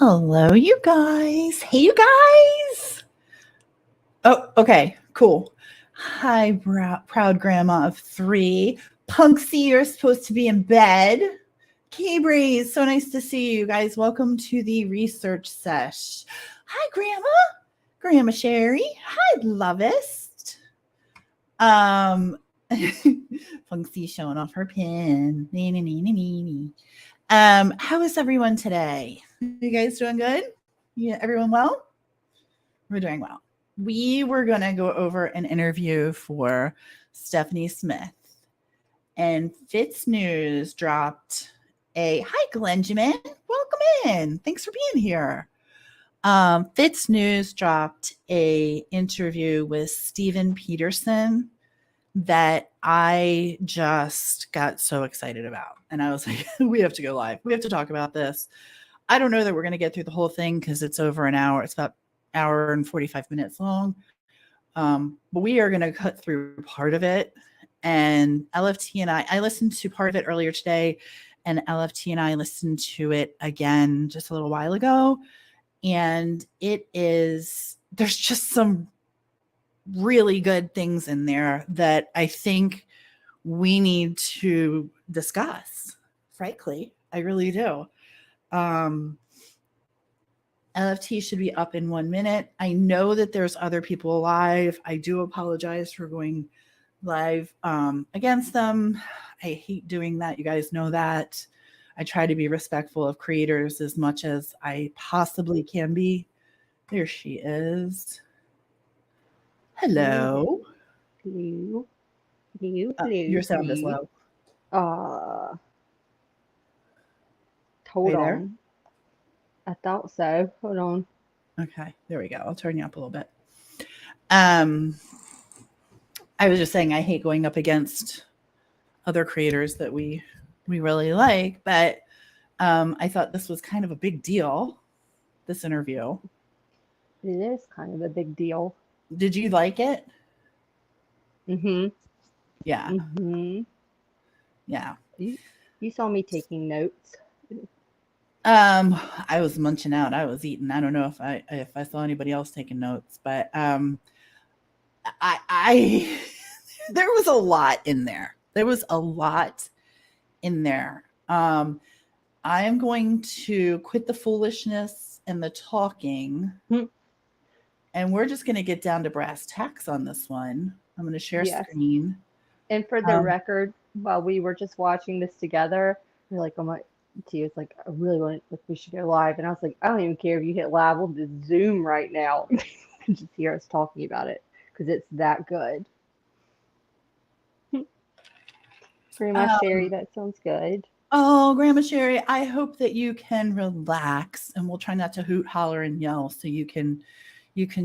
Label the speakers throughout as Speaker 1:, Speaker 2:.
Speaker 1: Hello, you guys. Hey, you guys. Oh, okay, cool. Hi, proud grandma of 3. Punksy, you're supposed to be in bed. K-Breeze, so nice to see you guys. Welcome to the research sesh. Hi, Grandma. Grandma Sherry. Hi, Lovest. Punksy showing off her pin. How is everyone today? You guys doing good? Yeah, everyone well? We're doing well. We were going to go over an interview for Stephanie Smith, and FITSNEWS dropped a hi, Glenjamin. Welcome in. Thanks for being here. FITSNEWS dropped a interview with Steven Peterson that I just got so excited about. And I was like, we have to go live. We have to talk about this. I don't know that we're going to get through the whole thing because it's over an hour. It's about an hour and 45 minutes long. But we are going to cut through part of it. And LFT and I listened to part of it earlier today, and LFT and I listened to it again just a little while ago. And there's just some really good things in there that I think we need to discuss. Frankly, I really do. LFT should be up in 1 minute. I know that there's other people live. I do apologize for going live against them. I hate doing that. You guys know that. I try to be respectful of creators as much as I possibly can be. There she is. Hello.
Speaker 2: Hello.
Speaker 1: Your sound is low.
Speaker 2: Hold on. I thought so. Hold on.
Speaker 1: Okay, there we go. I'll turn you up a little bit. I was just saying I hate going up against other creators that we really like, but I thought this was kind of a big deal, this interview.
Speaker 2: It is kind of a big deal.
Speaker 1: Did you like it?
Speaker 2: Mm-hmm.
Speaker 1: Yeah.
Speaker 2: Mm-hmm.
Speaker 1: Yeah.
Speaker 2: You saw me taking notes.
Speaker 1: I was munching out. I was eating. I don't know if I saw anybody else taking notes, but I there was a lot in there. I am going to quit the foolishness and the talking, and we're just going to get down to brass tacks on this one. I'm going to share screen.
Speaker 2: And for the record, while we were just watching this together, we're like, oh my. T was like, I really want we should go live, and I was like, I don't even care if you hit live. We'll just Zoom right now and just hear us talking about it because it's that good. Grandma Sherry, that sounds good.
Speaker 1: Oh, Grandma Sherry, I hope that you can relax, and we'll try not to hoot, holler, and yell, so you can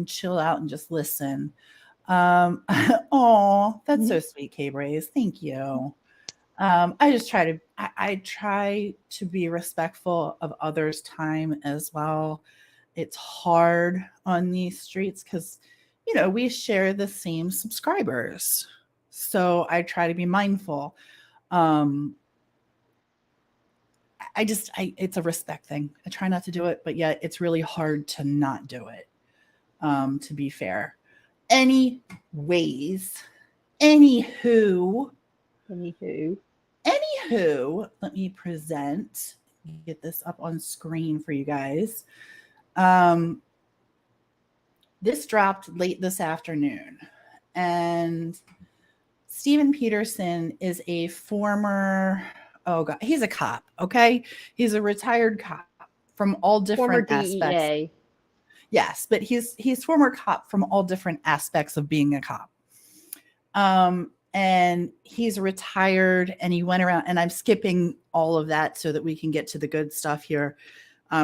Speaker 1: chill out and just listen. Oh, that's so sweet, K-Braze. Thank you. I try to be respectful of others' time as well. It's hard on these streets because, we share the same subscribers. So I try to be mindful. It's a respect thing. I try not to do it, but yet it's really hard to not do it, to be fair. Anywho, let me get this up on screen for you guys. This dropped late this afternoon, and Steven Peterson is a former, he's a cop, okay? He's a retired cop from all different aspects.
Speaker 2: DEA.
Speaker 1: Yes, but he's former cop from all different aspects of being a cop. And he's retired, and he went around, and I'm skipping all of that so that we can get to the good stuff here,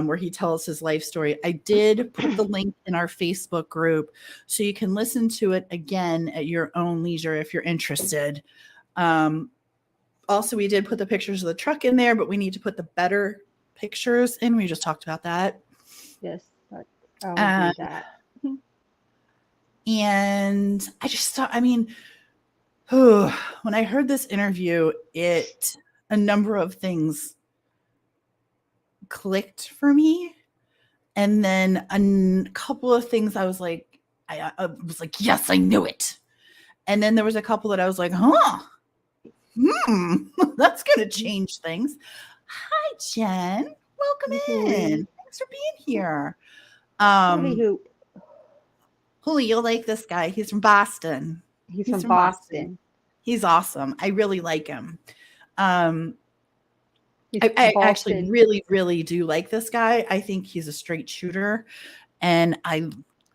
Speaker 1: where he tells his life story. I did put the link in our Facebook group so you can listen to it again at your own leisure if you're interested. Also, we did put the pictures of the truck in there, but we need to put the better pictures in. We just talked about that.
Speaker 2: Yes, I'll do that.
Speaker 1: And I just thought, when I heard this interview, a number of things clicked for me. And then a couple of things I was like, yes, I knew it. And then there was a couple that I was like, that's going to change things. Hi, Jen. Welcome in. Thanks for being here. Huli, you'll like this guy. He's from Boston.
Speaker 2: He's from Boston.
Speaker 1: He's awesome. I really like him. I actually really, really do like this guy. I think he's a straight shooter. And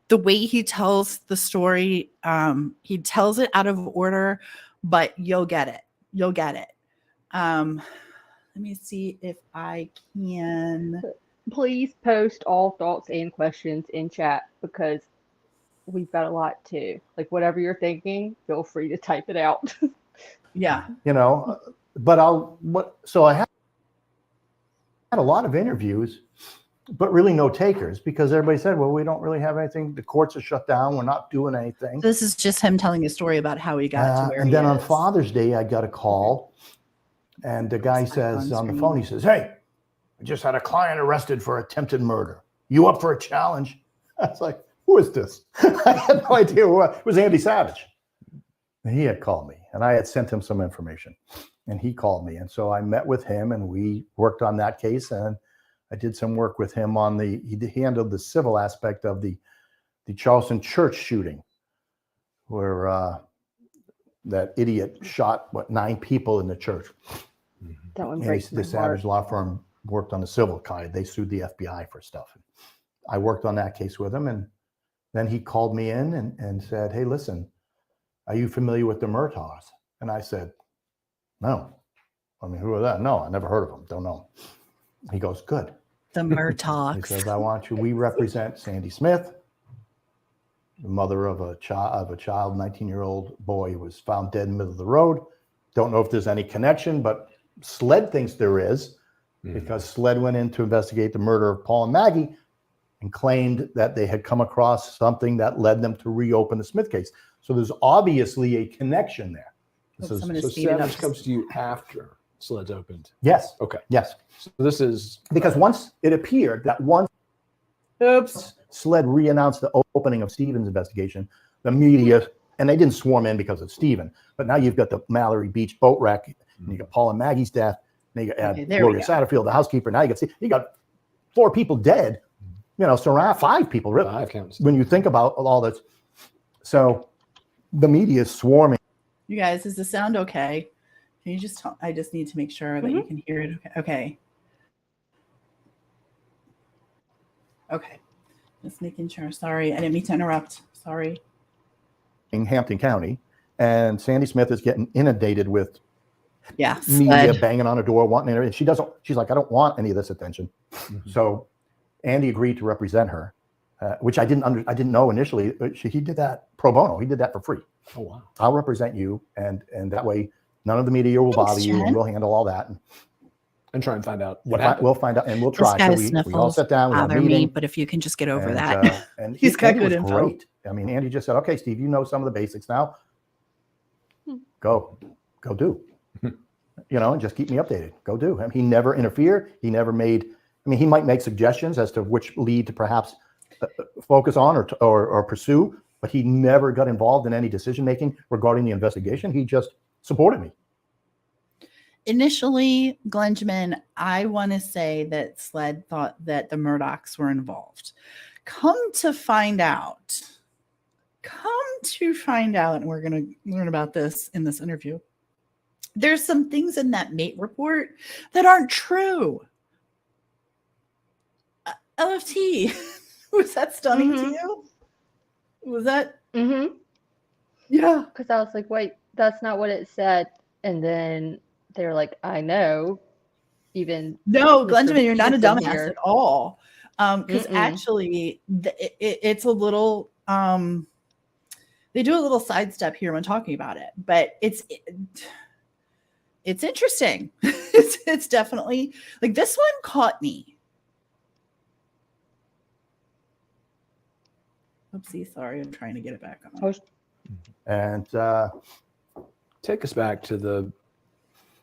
Speaker 1: the way he tells the story, he tells it out of order, but you'll get it. You'll get it. Let me see if I can.
Speaker 2: Please post all thoughts and questions in chat, because we've got a lot too. Like, whatever you're thinking, feel free to type it out.
Speaker 1: Yeah.
Speaker 3: But so I had a lot of interviews, but really no takers, because everybody said, well, we don't really have anything. The courts are shut down. We're not doing anything.
Speaker 1: This is just him telling a story about how he got to where
Speaker 3: and then on Father's Day, I got a call, and the guy says on the phone, he says, hey, I just had a client arrested for attempted murder. You up for a challenge? I was like, who is this? I had no idea who it was. Andy Savage. And he had called me, and I had sent him some information, and he called me. And so I met with him, and we worked on that case, and I did some work with him on he handled the civil aspect of the Charleston church shooting, where that idiot shot 9 people in the church.
Speaker 2: That one breaks my
Speaker 3: the Savage law firm worked on the civil side. They sued the FBI for stuff. I worked on that case with him, and then he called me in and said, hey, listen, are you familiar with the Murtaughs? And I said, no. I mean, who are that? No, I never heard of them. Don't know. He goes, good.
Speaker 1: The Murtaughs.
Speaker 3: He says, we represent Sandy Smith, the mother of a child, 19-year-old boy who was found dead in the middle of the road. Don't know if there's any connection, but SLED thinks there is, because SLED went in to investigate the murder of Paul and Maggie and claimed that they had come across something that led them to reopen the Smith case. So there's obviously a connection there.
Speaker 4: So Savage comes to you after SLED's opened?
Speaker 3: Yes.
Speaker 4: Okay.
Speaker 3: Yes.
Speaker 4: So this is...
Speaker 3: Because once it appeared that SLED re-announced the opening of Stephen's investigation, the media, and they didn't swarm in because of Stephen, but now you've got the Mallory Beach boat wreck, and you got Paul and Maggie's death, and you got Gloria Satterfield, the housekeeper. Now you got 4 people dead, so around 5 people, really.
Speaker 4: 5 counts.
Speaker 3: When you think about all this. So the media is swarming.
Speaker 1: You guys, is the sound okay? Can you just I just need to make sure that you can hear it. Okay. Okay. Just making sure. Sorry, I didn't mean to interrupt. Sorry.
Speaker 3: In Hampton County, and Sandy Smith is getting inundated with
Speaker 1: media
Speaker 3: SLED banging on a door, wanting it. She's like, I don't want any of this attention. So Andy agreed to represent her, which I didn't know initially. He did that pro bono. He did that for free.
Speaker 4: Oh, wow.
Speaker 3: I'll represent you, and that way none of the media will bother you, and we'll handle all that.
Speaker 4: And try and find out
Speaker 3: we'll find out, and we'll try. So we all sat down, we had a meeting.
Speaker 1: But if you can just get over that.
Speaker 3: And
Speaker 1: he's got good
Speaker 3: was
Speaker 1: info.
Speaker 3: great. I mean, Andy just said, okay, Steve, you know some of the basics now. Go do. And just keep me updated. Go do. I mean, he never interfered. He never made, he might make suggestions as to which lead to perhaps focus on or pursue, but he never got involved in any decision-making regarding the investigation. He just supported me.
Speaker 1: Initially, Glenjamin, I want to say that Sled thought that the Murdochs were involved. Come to find out, and we're going to learn about this in this interview, there's some things in that mate report that aren't true. LFT, was that stunning to you? Was that?
Speaker 2: Mm-hmm.
Speaker 1: Yeah.
Speaker 2: Because I was like, wait, that's not what it said. And then they were like, I know. Even
Speaker 1: no, Glenjamin, you're not a dumbass
Speaker 2: here.
Speaker 1: at all. Because actually, it's a little. They do a little sidestep here when talking about it, but it's interesting. it's definitely like this one caught me. Oopsie, sorry, I'm trying to get it back on.
Speaker 3: And
Speaker 4: take us back to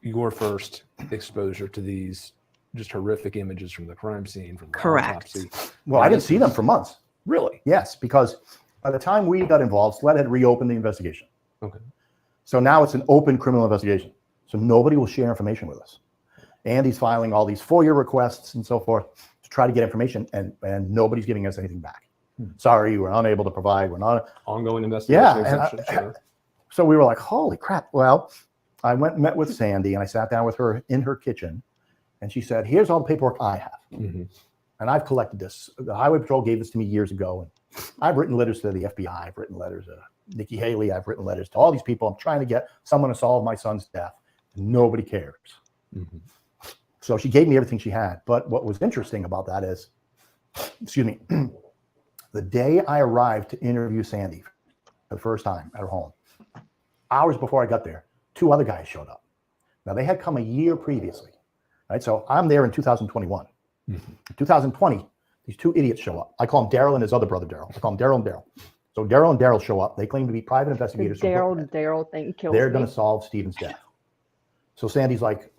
Speaker 4: your first exposure to these just horrific images from the crime scene, from the autopsy.
Speaker 3: Well, I didn't see them for months.
Speaker 4: Really?
Speaker 3: Yes, because by the time we got involved, SLED had reopened the investigation.
Speaker 4: Okay.
Speaker 3: So now it's an open criminal investigation. So nobody will share information with us. Andy's filing all these FOIA requests and so forth to try to get information, and nobody's giving us anything back. Sorry, we're unable to provide. We're not
Speaker 4: ongoing investigation.
Speaker 3: Yeah. So we were like, holy crap. Well, I went and met with Sandy, and I sat down with her in her kitchen, and she said, here's all the paperwork I have. Mm-hmm. And I've collected this. The Highway Patrol gave this to me years ago. And I've written letters to the FBI. I've written letters to Nikki Haley. I've written letters to all these people. I'm trying to get someone to solve my son's death. Nobody cares. Mm-hmm. So she gave me everything she had. But what was interesting about that is, the day I arrived to interview Sandy for the first time at her home, hours before I got there, 2 other guys showed up. Now, they had come a year previously, right? So I'm there in 2021. Mm-hmm. In 2020, these 2 idiots show up. I call them Daryl and his other brother, Daryl. I call them Daryl and Daryl. So Daryl and Daryl show up. They claim to be private investigators.
Speaker 2: Daryl thing kills
Speaker 3: They're going to solve Stephen's death. So Sandy's like,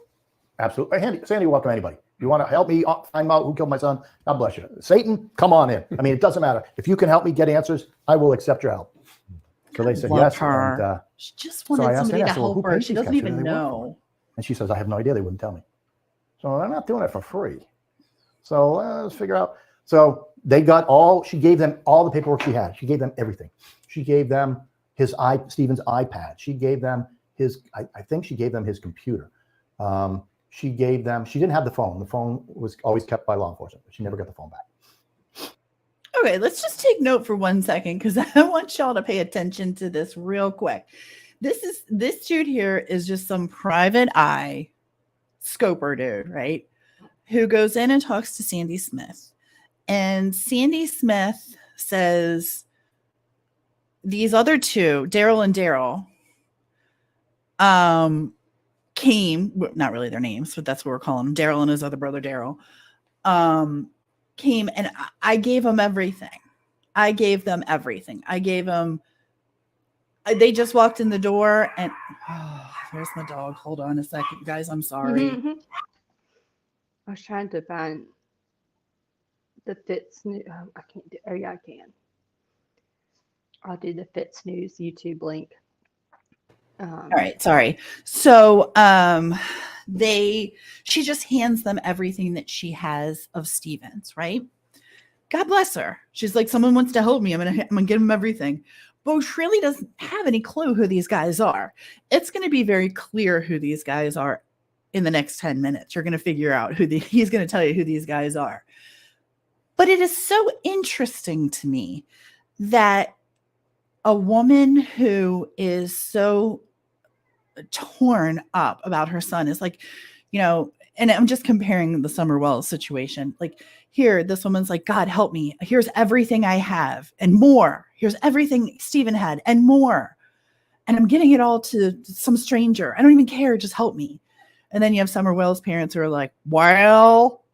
Speaker 3: absolutely. Sandy will welcome anybody. You want to help me find out who killed my son? God bless you. Satan, come on in. I mean, it doesn't matter. If you can help me get answers, I will accept your help. So they said yes.
Speaker 1: Her. And, she just wanted somebody to help her. She doesn't even know.
Speaker 3: And she says, I have no idea. They wouldn't tell me. So they're not doing it for free. So let's figure out. So they got she gave them all the paperwork she had. She gave them everything. She gave them Stephen's iPad. She gave them I think she gave them his computer. She didn't have the phone. The phone was always kept by law enforcement, but she never got the phone back.
Speaker 1: Okay, let's just take note for 1 second, because I want y'all to pay attention to this real quick. This dude here is just some private eye scoper dude, right? Who goes in and talks to Sandy Smith. And Sandy Smith says these other 2, Daryl and Daryl, came, not really their names, but that's what we're calling them, Daryl and his other brother Daryl, came, and I gave them everything. I gave them everything. They just walked in the door, and there's my dog. Hold on a second, guys. I'm sorry.
Speaker 2: Mm-hmm. I was trying to find the FITSNEWS. I can't do. Oh yeah, I can. I'll do the FITSNEWS YouTube link.
Speaker 1: All right, sorry. So she just hands them everything that she has of Stephen's, right? God bless her. She's like, someone wants to help me. I'm gonna give them everything. But she really doesn't have any clue who these guys are. It's going to be very clear who these guys are in the next 10 minutes. You're going to figure out he's going to tell you who these guys are. But it is so interesting to me that a woman who is so torn up about her son is like, and I'm just comparing the Summer Wells situation. Like here, this woman's like, God help me. Here's everything I have and more. Here's everything Stephen had and more. And I'm getting it all to some stranger. I don't even care. Just help me. And then you have Summer Wells' parents who are like, well,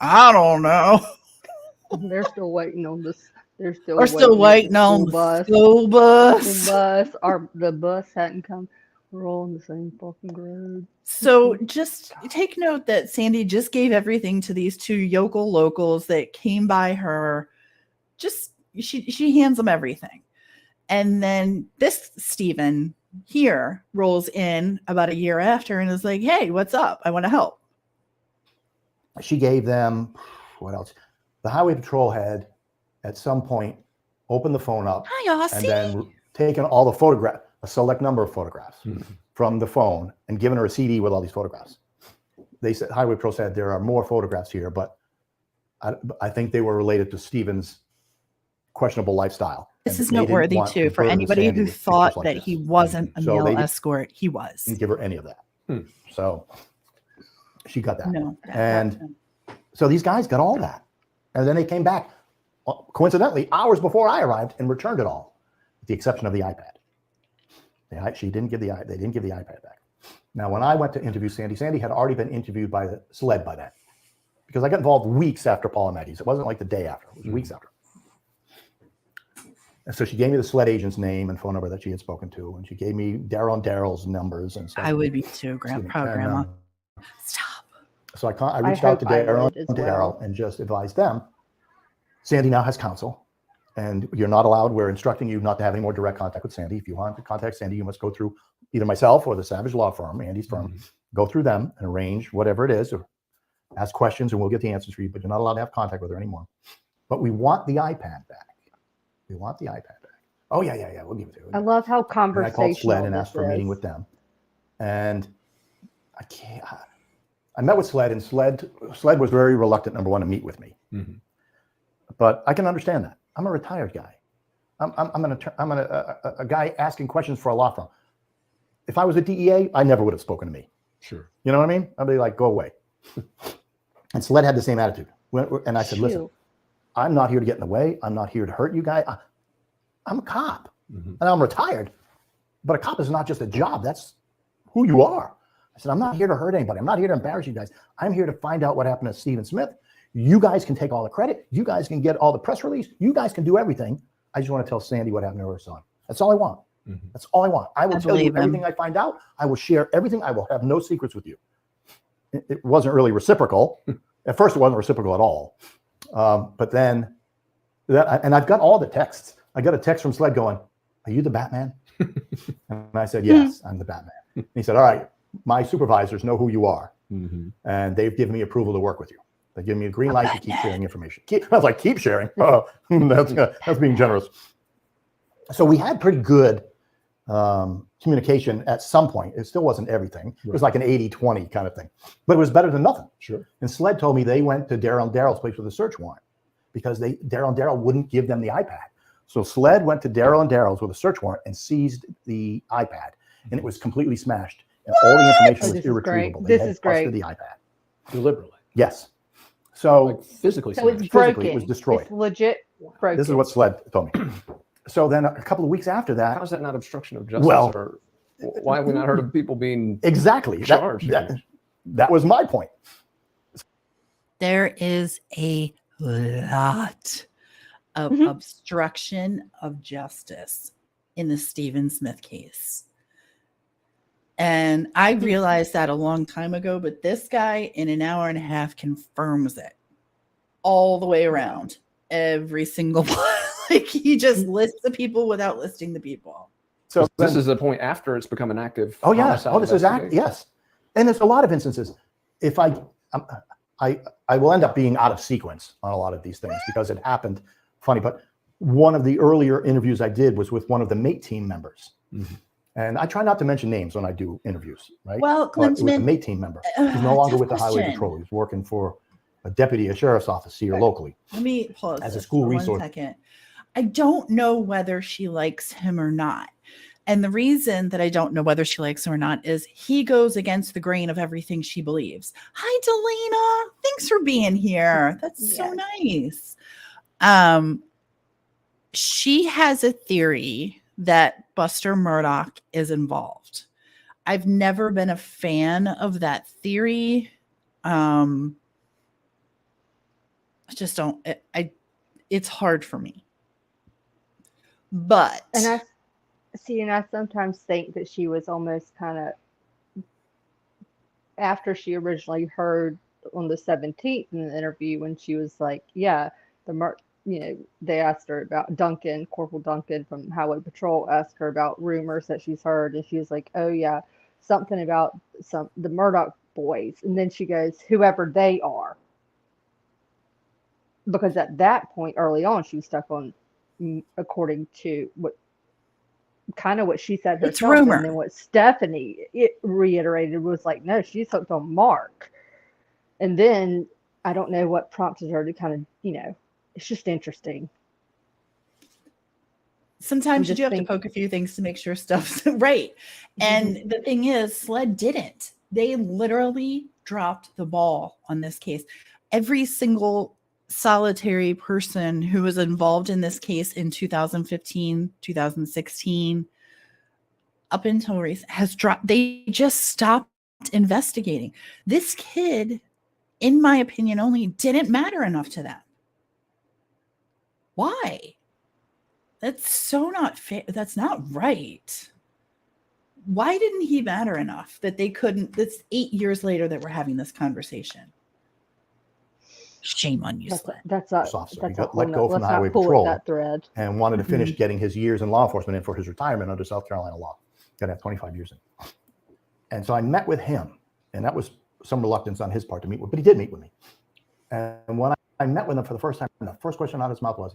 Speaker 1: I don't know.
Speaker 2: They're still waiting on this. They're still
Speaker 1: Or still waiting on the school bus.
Speaker 2: The bus hadn't come. We're all on the same fucking road.
Speaker 1: So just take note that Sandy just gave everything to these two yokel locals that came by her. Just she hands them everything. And then this Steven here rolls in about a year after and is like, hey, what's up? I want to help.
Speaker 3: She gave them, what else? The highway patrol had at some point opened the phone up
Speaker 1: Hi, Aussie.
Speaker 3: and then taken all the photographs, a select number of photographs from the phone and given her a CD with all these photographs. They said, highway patrol said there are more photographs here, but I think they were related to Steven's questionable lifestyle.
Speaker 1: This is noteworthy too for anybody who thought that he wasn't a male escort. He was.
Speaker 3: Didn't give her any of that. So she got that.
Speaker 1: No,
Speaker 3: and so these guys got all that. And then they came back, coincidentally, hours before I arrived and returned it all, with the exception of the iPad. They didn't give the iPad back. Now, when I went to interview Sandy, Sandy had already been interviewed by the SLED by then, because I got involved weeks after Paul and Maggie's. It wasn't like the day after; it was weeks after. And so she gave me the SLED agent's name and phone number that she had spoken to, and she gave me Daryl and Daryl's numbers and stuff.
Speaker 1: I would be too, Grandma. Stop.
Speaker 3: So I reached out to Daryl and just advised them, Sandy now has counsel, and you're not allowed, we're instructing you not to have any more direct contact with Sandy. If you want to contact Sandy, you must go through either myself or the Savage Law Firm, Andy's firm, go through them and arrange whatever it is, or ask questions and we'll get the answers for you, but you're not allowed to have contact with her anymore. But we want the iPad back. We want the iPad back. Oh, yeah, we'll give it to you.
Speaker 2: I love how conversational.
Speaker 3: And I called SLED and asked for a meeting with them. And I met with SLED, and SLED was very reluctant, number one, to meet with me. But I can understand that. I'm a retired guy. I'm a guy asking questions for a law firm. If I was a DEA, I never would have spoken to me.
Speaker 4: Sure.
Speaker 3: You know what I mean? I'd be like, go away. And SLED had the same attitude. And I said, listen, I'm not here to get in the way. I'm not here to hurt you guys. I'm a cop, and I'm retired. But a cop is not just a job. That's who you are. I said, I'm not here to hurt anybody. I'm not here to embarrass you guys. I'm here to find out what happened to Steven Smith. You guys can take all the credit. You guys can get all the press release. You guys can do everything. I just want to tell Sandy what happened to her son. That's all I want. That's all I want. I will tell you everything I find out. I will share everything. I will have no secrets with you. It wasn't really reciprocal. At first, it wasn't reciprocal at all. But then, and I've got all the texts. I got a text from SLED going, are you the Batman? And I said, yes, I'm the Batman. And he said, all right, my supervisors know who you are. And they've given me approval to work with you. They give me a green light to keep sharing information. I was like, keep sharing? Oh, that's being generous. So we had pretty good communication at some point. It still wasn't everything. It was like an 80-20 kind of thing. But it was better than nothing.
Speaker 4: Sure.
Speaker 3: And SLED told me they went to Daryl and Daryl's place with a search warrant because Daryl and Daryl wouldn't give them the iPad. So SLED went to Daryl and Daryl's with a search warrant and seized the iPad. And it was completely smashed. And all the information was irretrievable.
Speaker 2: This is great.
Speaker 3: The iPad.
Speaker 4: Deliberately.
Speaker 3: Yes. So
Speaker 4: like physically.
Speaker 2: So it's broken.
Speaker 3: It was destroyed.
Speaker 2: It's legit broken.
Speaker 3: This is what SLED told me. So then a couple of weeks after that.
Speaker 4: How is that not obstruction of justice?
Speaker 3: Well,
Speaker 4: or why have we not heard of people being
Speaker 3: charged? That was my point.
Speaker 1: There is a lot of obstruction of justice in the Steven Smith case. And I realized that a long time ago, but this guy in an hour and a half confirms it all the way around. Every single one. Like he just lists the people without listing the people.
Speaker 4: So this is the point after it's become an active.
Speaker 3: Oh yeah. Oh, this is yes. And there's a lot of instances. If I will end up being out of sequence on a lot of these things because it happened funny. But one of the earlier interviews I did was with one of the mate team members. And I try not to mention names when I do interviews, right?
Speaker 1: Well, Clinton,
Speaker 3: it was a mate team member. He's no longer with the highway patrol. He's working for a sheriff's office here locally.
Speaker 1: Let me pause
Speaker 3: as a school resource.
Speaker 1: 1 second. I don't know whether she likes him or not. And the reason that I don't know whether she likes him or not is he goes against the grain of everything she believes. Hi, Delana. Thanks for being here. That's so nice. She has a theory that Buster Murdaugh is involved. I've never been a fan of that theory. I just don't. It's hard for me. But
Speaker 2: And I sometimes think that she was almost kind of, after she originally heard on the 17th in the interview when she was like, yeah, they asked her about Corporal Duncan from Highway Patrol asked her about rumors that she's heard, and she was like, oh yeah, something about the Murdoch boys. And then she goes, whoever they are. Because at that point early on, she was stuck on, according to what she said herself.
Speaker 1: It's rumor.
Speaker 2: And then what Stephanie reiterated was like, no, she's hooked on Mark. And then I don't know what prompted her to kind of, it's just interesting.
Speaker 1: Sometimes you do have to poke a few things to make sure stuff's right. And the thing is, SLED didn't. They literally dropped the ball on this case. Every single solitary person who was involved in this case in 2015, 2016, up until recent, has dropped. They just stopped investigating. This kid, in my opinion only, didn't matter enough to them. Why? That's so not fair. That's not right. Why didn't he matter enough that they couldn't? That's 8 years later that we're having this conversation. Shame on you, SLED.
Speaker 3: That's officer. He got let go from the Highway Patrol
Speaker 2: that thread.
Speaker 3: And wanted to finish getting his years in law enforcement in for his retirement under South Carolina law. Got to have 25 years in. And so I met with him, and that was some reluctance on his part to meet with, but he did meet with me. And when I met with him for the first time, the first question out of his mouth was,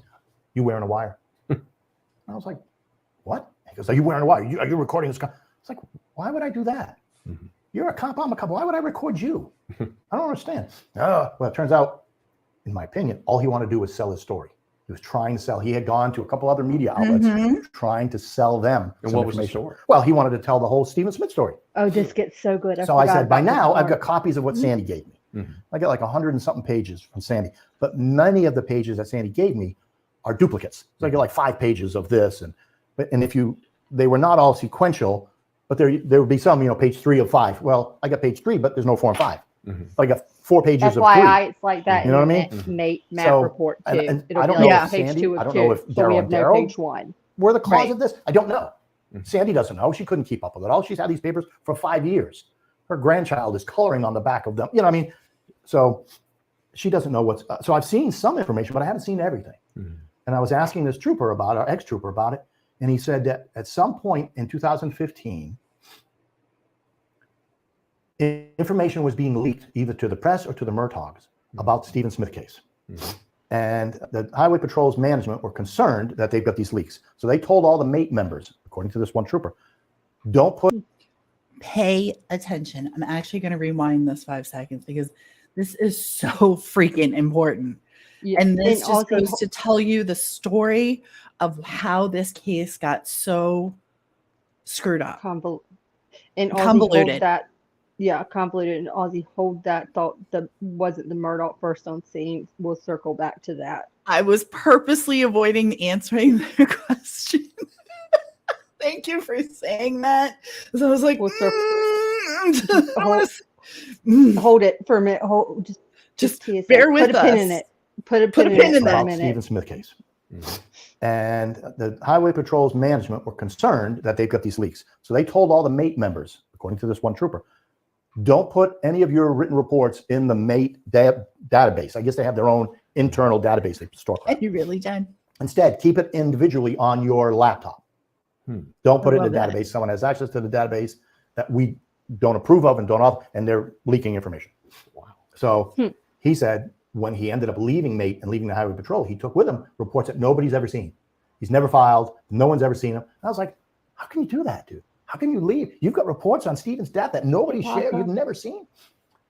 Speaker 3: "You wearing a wire?" And I was like, "What?" He goes, "Are you wearing a wire? Are you recording this?" It's like, why would I do that? Mm-hmm. You're a cop, I'm a cop. Why would I record you? I don't understand. Well, it turns out, in my opinion, all he wanted to do was sell his story. He was trying to sell. He had gone to a couple other media outlets trying to sell them.
Speaker 4: And what was the story?
Speaker 3: Well, he wanted to tell the whole Stephen Smith story.
Speaker 2: Oh, this gets so good.
Speaker 3: So I said, by now, I've got copies of what Sandy gave me. Mm-hmm. I got like 100 and something pages from Sandy, but many of the pages that Sandy gave me are duplicates. So I get like 5 pages of this, and they were not all sequential, but there would be some, page 3 of 5. Well, I got page 3, but there's no 4 and 5. Mm-hmm. I got 4 pages of 3.
Speaker 2: FYI, it's like that.
Speaker 3: You know what I mean?
Speaker 2: Map report too.
Speaker 3: And I don't know if Sandy, I don't know if Daryl and Daryl were the cause of this. I don't know. Mm-hmm. Sandy doesn't know. She couldn't keep up with it all. She's had these papers for 5 years. Her grandchild is coloring on the back of them. You know what I mean? So she doesn't know what's. So I've seen some information, but I haven't seen everything. Mm-hmm. And I was asking this trooper about it, our ex-trooper about it, and he said that at some point in 2015, information was being leaked either to the press or to the Murtaughs about the Stephen Smith case. Mm-hmm. And the Highway Patrol's management were concerned that they've got these leaks. So they told all the mate members, according to this one trooper,
Speaker 1: pay attention. I'm actually going to rewind this 5 seconds because this is so freaking important. Yeah. And this just goes to tell you the story of how this case got so screwed up.
Speaker 2: Convoluted. Convoluted. And Ozzy hold that thought that wasn't the Murdoch first on scene. We'll circle back to that.
Speaker 1: I was purposely avoiding answering the question. Thank you for saying that. So I was like,
Speaker 2: hold it for a minute. Just
Speaker 1: bear with us.
Speaker 2: Put a pin in it. Put a pin in that
Speaker 3: Stephen Smith case. Mm-hmm. And the Highway Patrol's management were concerned that they've got these leaks. So they told all the mate members, according to this one trooper, don't put any of your written reports in the mate database. I guess they have their own internal database they store.
Speaker 1: And you really did.
Speaker 3: Instead, keep it individually on your laptop. Don't put it in the database. Someone has access to the database that we don't approve of and they're leaking information. Wow. So he said when he ended up leaving mate and leaving the Highway Patrol, he took with him reports that nobody's ever seen. He's never filed. No one's ever seen them. I was like, how can you do that, dude? How can you leave? You've got reports on Stephen's death that nobody's shared. You've never seen.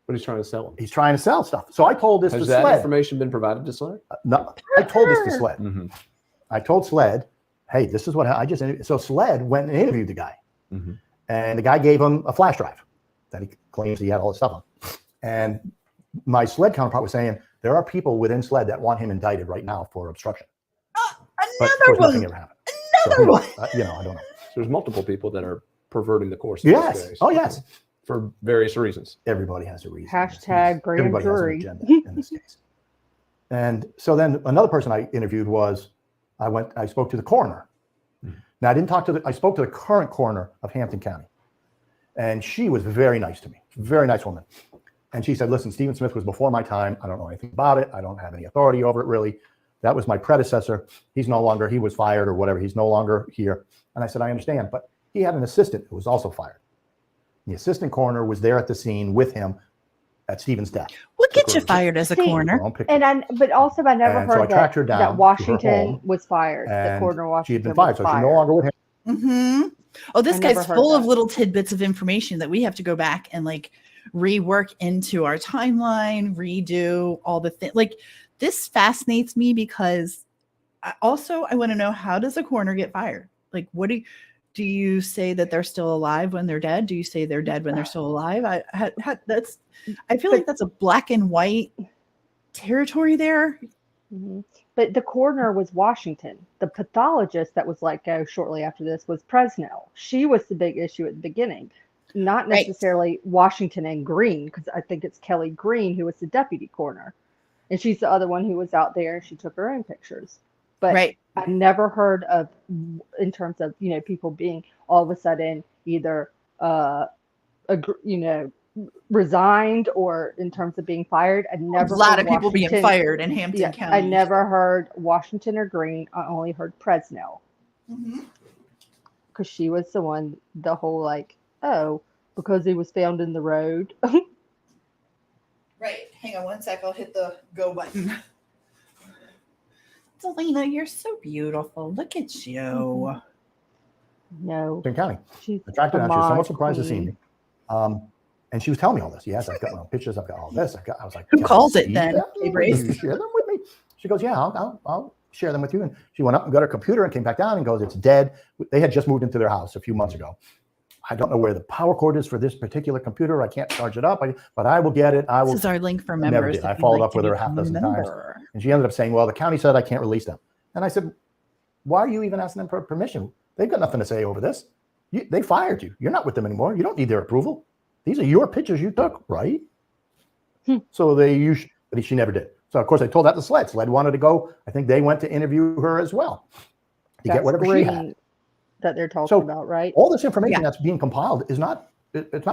Speaker 4: But he's trying to sell them.
Speaker 3: He's trying to sell stuff. So I told this to SLED.
Speaker 4: Has that information been provided to SLED?
Speaker 3: No, I told this to SLED. Mm-hmm. I told SLED, hey, this is what I just interviewed. So SLED went and interviewed the guy. Mm-hmm. And the guy gave him a flash drive that he claims he had all this stuff on. And my SLED counterpart was saying, there are people within SLED that want him indicted right now for obstruction.
Speaker 1: Another one.
Speaker 3: Nothing ever happened.
Speaker 1: Another one.
Speaker 3: I don't know.
Speaker 4: So there's multiple people that are perverting the course of
Speaker 3: yes.
Speaker 4: this case.
Speaker 3: Oh, yes.
Speaker 4: For various reasons.
Speaker 3: Everybody has a reason.
Speaker 2: Hashtag grand jury.
Speaker 3: Has an agenda in this case. And so then another person I interviewed was, I spoke to the coroner Now, I spoke to the current coroner of Hampton County, and she was very nice to me. Very nice woman. And she said, listen, Stephen Smith was before my time. I don't know anything about it. I don't have any authority over it, really. That was my predecessor. He was fired or whatever. He's no longer here. And I said, I understand. But he had an assistant who was also fired. The assistant coroner was there at the scene with him at Stephen's death.
Speaker 1: What gets you fired as a coroner?
Speaker 2: But also I never
Speaker 3: And so I
Speaker 2: heard
Speaker 3: tracked her down
Speaker 2: that
Speaker 3: to her
Speaker 2: Washington
Speaker 3: home,
Speaker 2: was fired. The
Speaker 3: and
Speaker 2: coroner of Washington
Speaker 3: she had been fired, so she's no longer with him.
Speaker 1: Mm-hmm. Oh, this
Speaker 2: I
Speaker 1: guy's
Speaker 2: never heard
Speaker 1: full of
Speaker 2: that.
Speaker 1: little tidbits of information that we have to go back and like rework into our timeline, redo all the things. Like this fascinates me because I want to know, how does a coroner get fired? Like, what do you say that they're still alive when they're dead? Do you say they're dead when they're still alive? I feel like that's a black and white territory there.
Speaker 2: Mm-hmm. But the coroner was Washington. The pathologist that was let go shortly after this was Presnell. She was the big issue at the beginning, not necessarily Washington and Green, because I think it's Kelly Green who was the deputy coroner, and she's the other one who was out there and she took her own pictures. But I never heard of, in terms of people being all of a sudden either resigned or in terms of being fired. I never.
Speaker 1: A lot of people being fired in Hampton County.
Speaker 2: I never heard Washington or Green. I only heard Presnell, because she was the one. The whole because he was found in the road.
Speaker 1: Right. Hang on one sec. I'll hit the go button. Selena, you're so beautiful. Look at you.
Speaker 2: No.
Speaker 3: Hampton County.
Speaker 2: She's
Speaker 3: attracted. She was somewhat surprised to see me. And she was telling me all this. Yes, I've got my own pictures. I've got all this. I was like,
Speaker 1: who calls it then?
Speaker 3: You share them with me? She goes, yeah, I'll share them with you. And she went up and got her computer and came back down and goes, it's dead. They had just moved into their house a few months ago. I don't know where the power cord is for this particular computer. I can't charge it up, but I will get it.
Speaker 1: This is our link for members.
Speaker 3: Never did. I followed up with her a half dozen times. And she ended up saying, well, the county said I can't release them. And I said, why are you even asking them for permission? They've got nothing to say over this. They fired you. You're not with them anymore. You don't need their approval. These are your pictures you took, right? So but she never did. So, of course, I told that to Sled. Sled wanted to go. I think they went to interview her as well to get whatever she had.
Speaker 2: That they're talking about, right?
Speaker 3: All this information that's being compiled it's not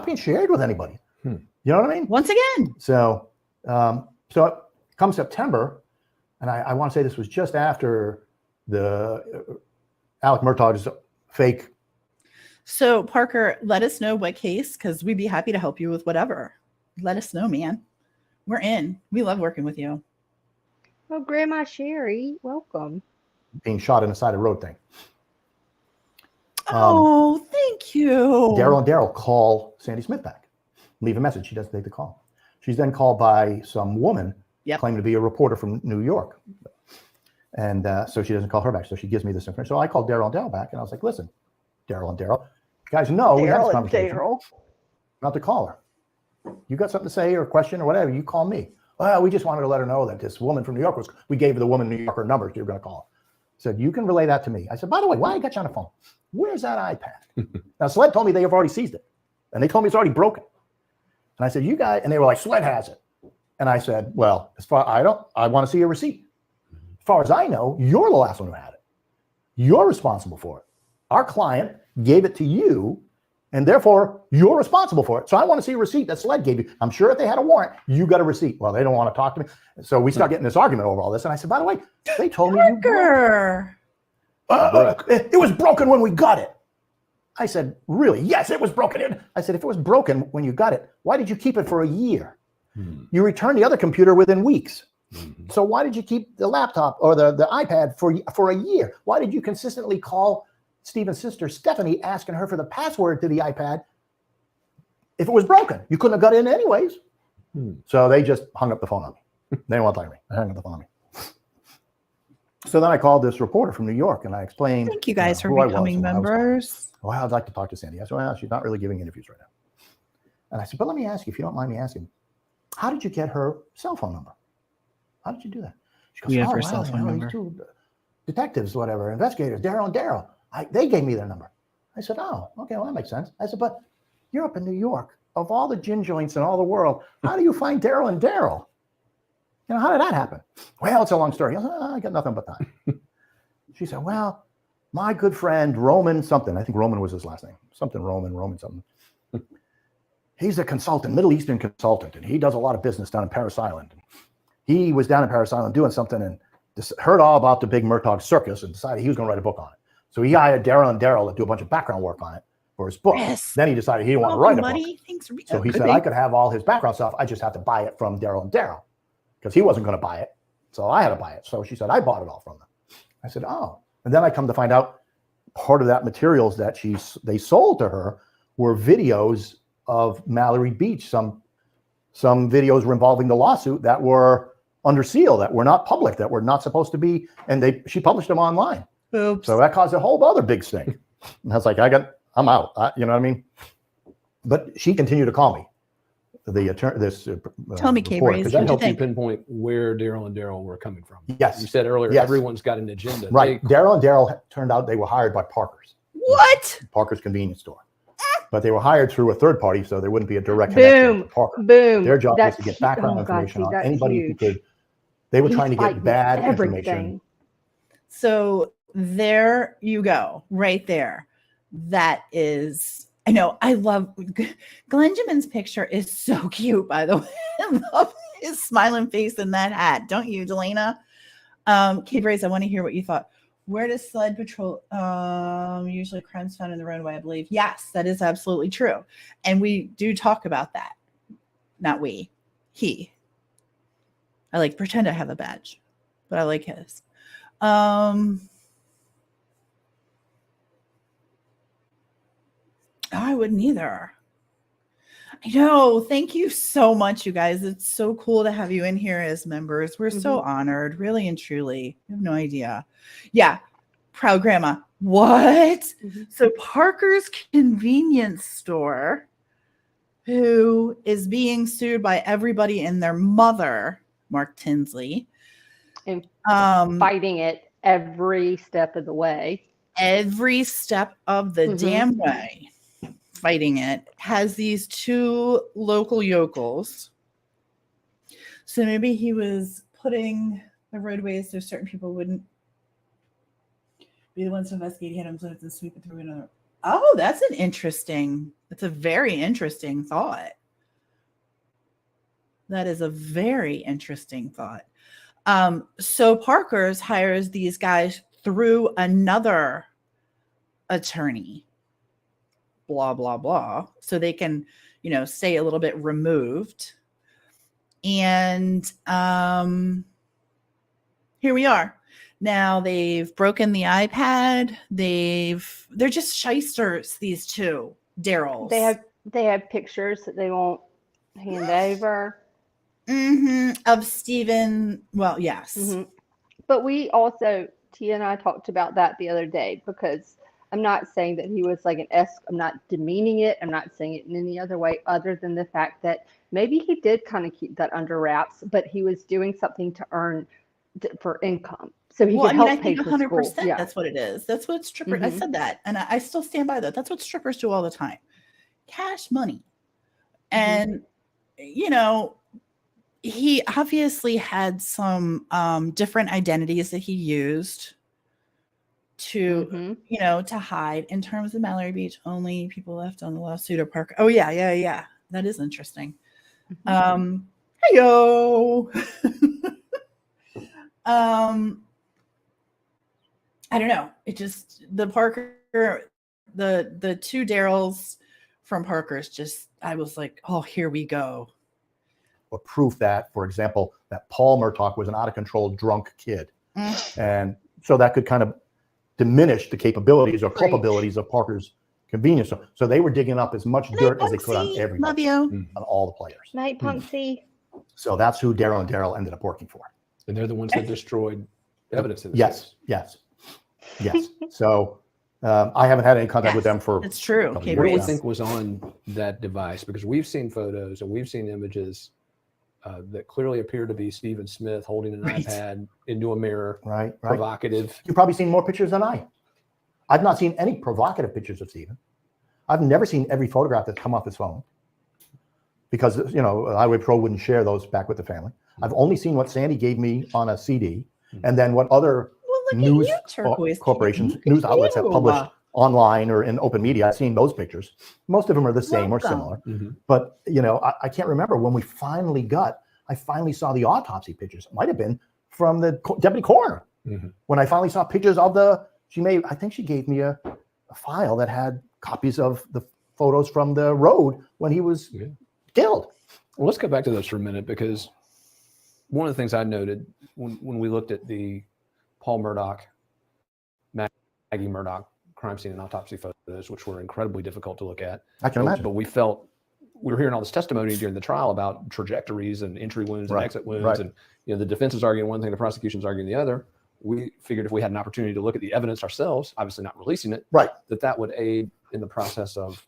Speaker 3: being shared with anybody. You know what I mean?
Speaker 1: Once again.
Speaker 3: So come September, and I want to say this was just after the Alec Murtaugh's fake.
Speaker 1: So Parker, let us know what case, because we'd be happy to help you with whatever. Let us know, man. We're in. We love working with you.
Speaker 2: Well, Grandma Sherry, welcome.
Speaker 3: Being shot in the side of the road thing.
Speaker 1: Thank you.
Speaker 3: Daryl call Sandy Smith back. Leave a message. She doesn't take the call. She's then called by some woman claiming to be a reporter from New York. And so she doesn't call her back. So she gives me this information. So I called Daryl back and I was like, listen, Daryl, you guys know we had this conversation. Not to call her. You got something to say or a question or whatever, you call me. Well, we just wanted to let her know that this woman from New York we gave the woman in New York her number. You're going to call her. Said, you can relay that to me. I said, by the way, why I got you on the phone? Where's that iPad? Now, Sled told me they have already seized it. And they told me it's already broken. And I said, you guys, and they were like, Sled has it. And I said, well, I want to see a receipt. As far as I know, you're the last one who had it. You're responsible for it. Our client gave it to you, and therefore you're responsible for it. So I want to see a receipt that Sled gave you. I'm sure if they had a warrant, you got a receipt. Well, they don't want to talk to me. So we start getting this argument over all this. And I said, by the way, they told me you broke it. It was broken when we got it. I said, really? Yes, it was broken. I said, if it was broken when you got it, why did you keep it for a year? You returned the other computer within weeks. So why did you keep the laptop or the iPad for a year? Why did you consistently call Stephen's sister, Stephanie, asking her for the password to the iPad if it was broken? You couldn't have got in anyways. So they just hung up the phone on me. They didn't want to talk to me. They hung up the phone on me. So then I called this reporter from New York and I explained.
Speaker 1: Thank you guys for becoming members.
Speaker 3: Well, I'd like to talk to Sandy. I said, well, she's not really giving interviews right now. And I said, but let me ask you, if you don't mind me asking, how did you get her cell phone number? How did you do that? She goes,
Speaker 1: we have her cell phone number.
Speaker 3: These two detectives, whatever, investigators, Daryl and Daryl. They gave me their number. I said, oh, okay, well, that makes sense. I said, but you're up in New York. Of all the gin joints in all the world, how do you find Daryl and Daryl? How did that happen? Well, it's a long story. I said, I got nothing but time. She said, well, my good friend Roman something. I think Roman was his last name. Something Roman something. He's a consultant, Middle Eastern consultant, and he does a lot of business down in Paris Island. He was down in Paris Island doing something and heard all about the big Murtaugh circus and decided he was going to write a book on it. So he hired Daryl and Daryl to do a bunch of background work on it for his book.
Speaker 1: Yes.
Speaker 3: Then he decided he didn't want to write a book.
Speaker 1: Thanks,
Speaker 3: So he said, I could have all his background stuff. I just have to buy it from Daryl and Daryl because he wasn't going to buy it. So I had to buy it. So she said, I bought it all from them. I said, oh. And then I come to find out part of that materials that they sold to her were videos of Mallory Beach. Some videos were involving the lawsuit that were under seal, that were not public, that were not supposed to be. And she published them online.
Speaker 1: Oops.
Speaker 3: So that caused a whole other big stink. And I was like, I'm out. You know what I mean? But she continued to call me. The attorney,
Speaker 1: tell me, Kate,
Speaker 4: because that helped you pinpoint where Daryl and Daryl were coming from.
Speaker 3: Yes,
Speaker 4: you said earlier, everyone's got an agenda.
Speaker 3: Right. Daryl and Daryl turned out they were hired by Parker's.
Speaker 1: What?
Speaker 3: Parker's convenience store. But they were hired through a third party, so there wouldn't be a direct connection to Parker.
Speaker 2: Boom.
Speaker 3: Their job was to get background information on anybody who could. They were trying to get bad information.
Speaker 1: So there you go, right there. That is, I know, I love Glenjamin's picture is so cute, by the way. I love his smiling face in that hat. Don't you, Delana? Kate Race, I want to hear what you thought. Where does sled patrol usually crimes found in the roadway, I believe? Yes, that is absolutely true. And we do talk about that. Not we, he. I like pretend I have a badge, but I like his. I wouldn't either. I know. Thank you so much, you guys. It's so cool to have you in here as members. We're so honored, really and truly. You have no idea. Yeah. Proud grandma. What? So Parker's convenience store, who is being sued by everybody and their mother, Mark Tinsley,
Speaker 2: and fighting it every step of the way.
Speaker 1: Every step of the damn way. Fighting it, has these two local yokels. So maybe he was putting the roadways so certain people wouldn't be the ones to investigate him and sweep it through another. Oh, that's a very interesting thought. That is a very interesting thought. So Parker's hires these guys through another attorney. Blah, blah, blah. So they can, stay a little bit removed. And here we are. Now they've broken the iPad. They're just shysters, these two Daryls.
Speaker 2: They have pictures that they won't hand over.
Speaker 1: Of Steven. Well, yes.
Speaker 2: But we also, Tia and I talked about that the other day, because I'm not saying that he was like an S. I'm not demeaning it. I'm not saying it in any other way other than the fact that maybe he did kind of keep that under wraps, but he was doing something to earn for income. So he could help pay for school.
Speaker 1: 100%. Yeah. That's what it is. That's what strippers, I said that. And I still stand by that. That's what strippers do all the time. Cash money. And, he obviously had some different identities that he used to to hide. In terms of Mallory Beach, only people left on the lawsuit are Parker. Oh yeah, that is interesting. Hey-yo. I don't know, it just, the Parker, the two Daryls from Parker's, just, I was like, oh, here we go.
Speaker 3: Or proof that, for example, that Paul Murtaugh was an out of control drunk kid, and so that could kind of diminish the capabilities or culpabilities of Parker's convenience store. So they were digging up as much dirt as they could on everybody.
Speaker 1: Love you.
Speaker 3: On all the players.
Speaker 2: Night, Punksy.
Speaker 3: So that's who Daryl and Daryl ended up working for.
Speaker 4: And they're the ones that destroyed evidence.
Speaker 3: Yes. So I haven't had any contact with them for.
Speaker 1: It's true.
Speaker 4: What do you think was on that device? Because we've seen photos and we've seen images that clearly appear to be Stephen Smith holding an iPad into a mirror.
Speaker 3: Right.
Speaker 4: Provocative.
Speaker 3: You've probably seen more pictures than I. I've not seen any provocative pictures of Stephen. I've never seen every photograph that's come off his phone, because Highway Patrol wouldn't share those back with the family. I've only seen what Sandy gave me on a CD, and then what other
Speaker 1: at
Speaker 3: news
Speaker 1: you, Turquoise.
Speaker 3: corporations,
Speaker 1: Look at
Speaker 3: news outlets have
Speaker 1: you.
Speaker 3: published online or in open media. I've seen those pictures. Most of them are the same or similar. But, you know, I can't remember when I finally saw the autopsy pictures. It might have been from the deputy coroner. When I finally saw pictures of I think she gave me a file that had copies of the photos from the road when he was killed.
Speaker 4: Well, let's go back to those for a minute, because one of the things I noted when we looked at the Paul Murdoch, Maggie Murdoch crime scene and autopsy photos, which were incredibly difficult to look at.
Speaker 3: I can imagine.
Speaker 4: But we were hearing all this testimony during the trial about trajectories and entry wounds and exit wounds. And, you know, the defense is arguing one thing, the prosecution's arguing the other. We figured if we had an opportunity to look at the evidence ourselves, obviously not releasing it, that would aid in the process of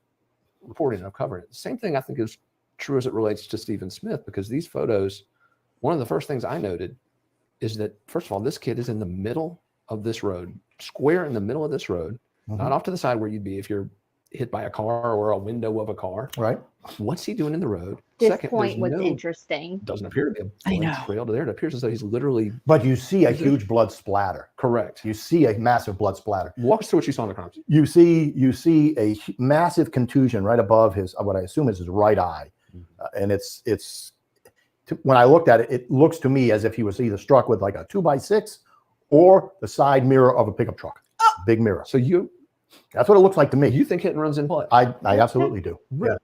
Speaker 4: reporting and covering it. The same thing I think is true as it relates to Stephen Smith, because these photos, one of the first things I noted is that, first of all, this kid is in the middle of this road, square in the middle of this road, not off to the side where you'd be if you're hit by a car or a window of a car.
Speaker 3: Right.
Speaker 4: What's he doing in the road?
Speaker 2: This point was interesting.
Speaker 4: Doesn't appear to be a blood trail to there. It appears as though he's literally.
Speaker 3: But you see a huge blood splatter.
Speaker 4: Correct.
Speaker 3: You see a massive blood splatter.
Speaker 4: Walk us through what you saw in the crime scene.
Speaker 3: You see a massive contusion right above what I assume is his right eye, and it's. When I looked at it, it looks to me as if he was either struck with like a 2x6 or the side mirror of a pickup truck. Big mirror.
Speaker 4: So
Speaker 3: that's what it looks like to me.
Speaker 4: You think hit and run's in play?
Speaker 3: I absolutely do.
Speaker 4: Really?
Speaker 3: Yeah.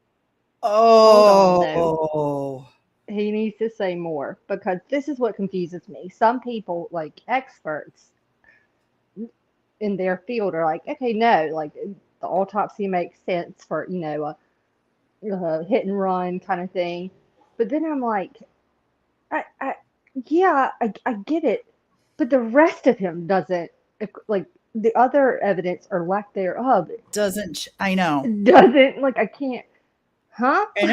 Speaker 1: Oh,
Speaker 2: he needs to say more, because this is what confuses me. Some people, like experts in their field, are like, okay, no, like the autopsy makes sense for, you know, a hit and run kind of thing. But then I'm like, I get it, but the rest of him doesn't. Like the other evidence or lack thereof
Speaker 1: doesn't. I know.
Speaker 2: Doesn't, like, I can't. Huh?
Speaker 1: I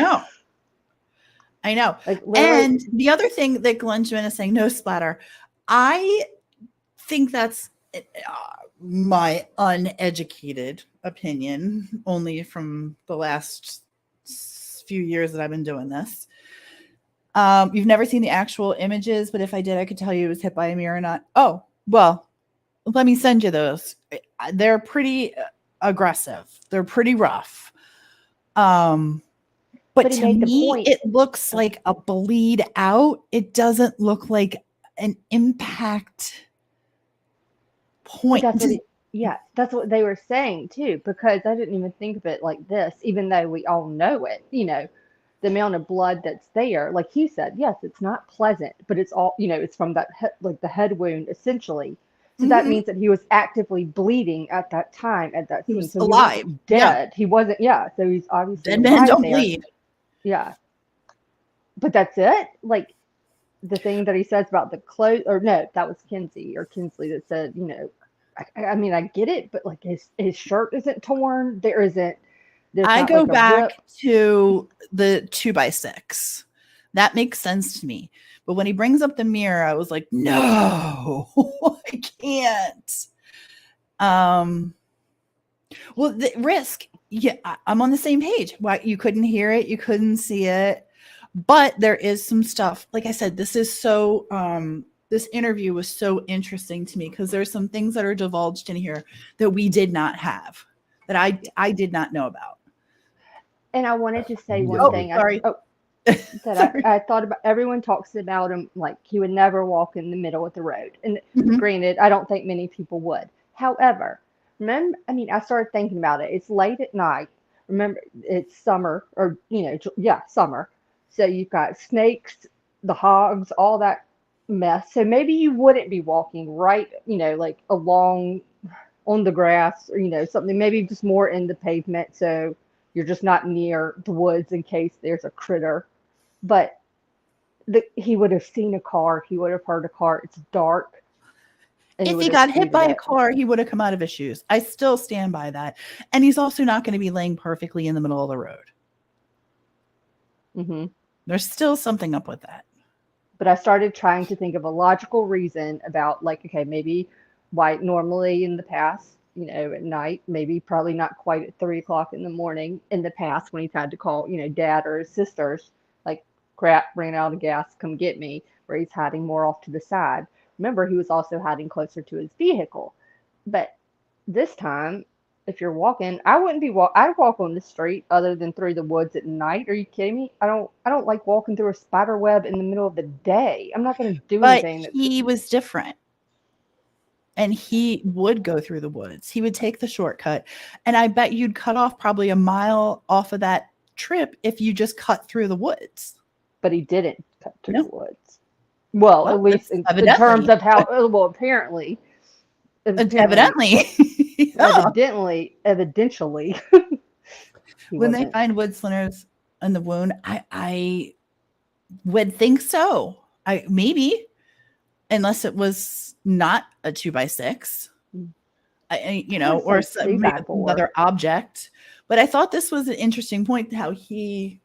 Speaker 1: know.
Speaker 2: Like,
Speaker 1: and the other thing that Glenjamin is saying, no splatter. I think that's my uneducated opinion, only from the last few years that I've been doing this. You've never seen the actual images, but if I did, I could tell you it was hit by a mirror or not. Oh, well, let me send you those. They're pretty aggressive. They're pretty rough. But to me, it looks like a bleed out. It doesn't look like an impact point.
Speaker 2: That's what they were saying too, because I didn't even think of it like this, even though we all know it, you know, the amount of blood that's there. Like you said, yes, it's not pleasant, but it's all, you know, it's from that, like the head wound essentially. So that means that he was actively bleeding at that time, at that scene.
Speaker 1: He was
Speaker 2: so
Speaker 1: alive.
Speaker 2: He wasn't dead. He wasn't, so he's obviously
Speaker 1: dead men don't bleed.
Speaker 2: Yeah. But that's it? Like the thing that he says about the clothes, or no, that was Kinsley that said, you know, I mean, I get it, but like his shirt isn't torn. I
Speaker 1: go back to the 2x6. That makes sense to me. But when he brings up the mirror, I was like, no, I can't. Well, the risk. Yeah, I'm on the same page. Why you couldn't hear it, you couldn't see it, but there is some stuff. Like I said, this is so. This interview was so interesting to me because there's some things that are divulged in here that we did not have, that I did not know about.
Speaker 2: And I wanted to say one thing.
Speaker 1: Sorry.
Speaker 2: I thought about. Everyone talks about him like he would never walk in the middle of the road, and granted, I don't think many people would. However. Remember, I mean, I started thinking about it. It's late at night. Remember, it's summer, or, you know, summer. So you've got snakes, the hogs, all that mess. So maybe you wouldn't be walking right, you know, like along on the grass, or, you know, something, maybe just more in the pavement. So you're just not near the woods in case there's a critter. But he would have seen a car. He would have heard a car. It's dark.
Speaker 1: If he got hit by a car, he would have come out of his shoes. I still stand by that. And he's also not going to be laying perfectly in the middle of the road. There's still something up with that.
Speaker 2: But I started trying to think of a logical reason about, like, okay, maybe why normally in the past, you know, at night, maybe probably not quite at 3 o'clock in the morning in the past when he's had to call, you know, dad or his sisters, like, crap, ran out of gas, come get me, where he's hiding more off to the side. remember, he was also hiding closer to his vehicle. But this time, if you're walking, I wouldn't be I'd walk on the street other than through the woods at night. Are you kidding me? I don't like walking through a spider web in the middle of the day. I'm not going to do
Speaker 1: But
Speaker 2: anything.
Speaker 1: he was different. And he would go through the woods. He would take the shortcut. And I bet you'd cut off probably a mile off of that trip if you just cut through the woods.
Speaker 2: But he didn't cut through the woods. Well, at least in terms of how, well, apparently.
Speaker 1: Evidently.
Speaker 2: Evidentially.
Speaker 1: When they find wood splinters in the wound, I would think so. Maybe. Unless it was not a 2x6, or some other object. But I thought this was an interesting point, how he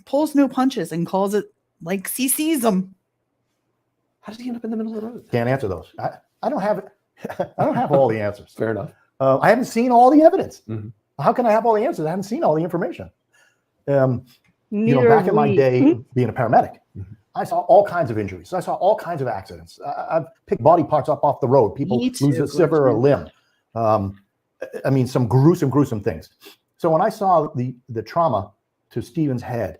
Speaker 1: pulls no punches and calls it like he sees them.
Speaker 4: How does he end up in the middle of the road?
Speaker 3: Can't answer those. I don't have all the answers.
Speaker 4: Fair enough.
Speaker 3: I haven't seen all the evidence.
Speaker 4: Mm-hmm.
Speaker 3: How can I have all the answers? I haven't seen all the information. Back in my day, being a paramedic, I saw all kinds of injuries. I saw all kinds of accidents. I've picked body parts up off the road. People lose a liver or a limb. Some gruesome things. So when I saw the trauma to Steven's head,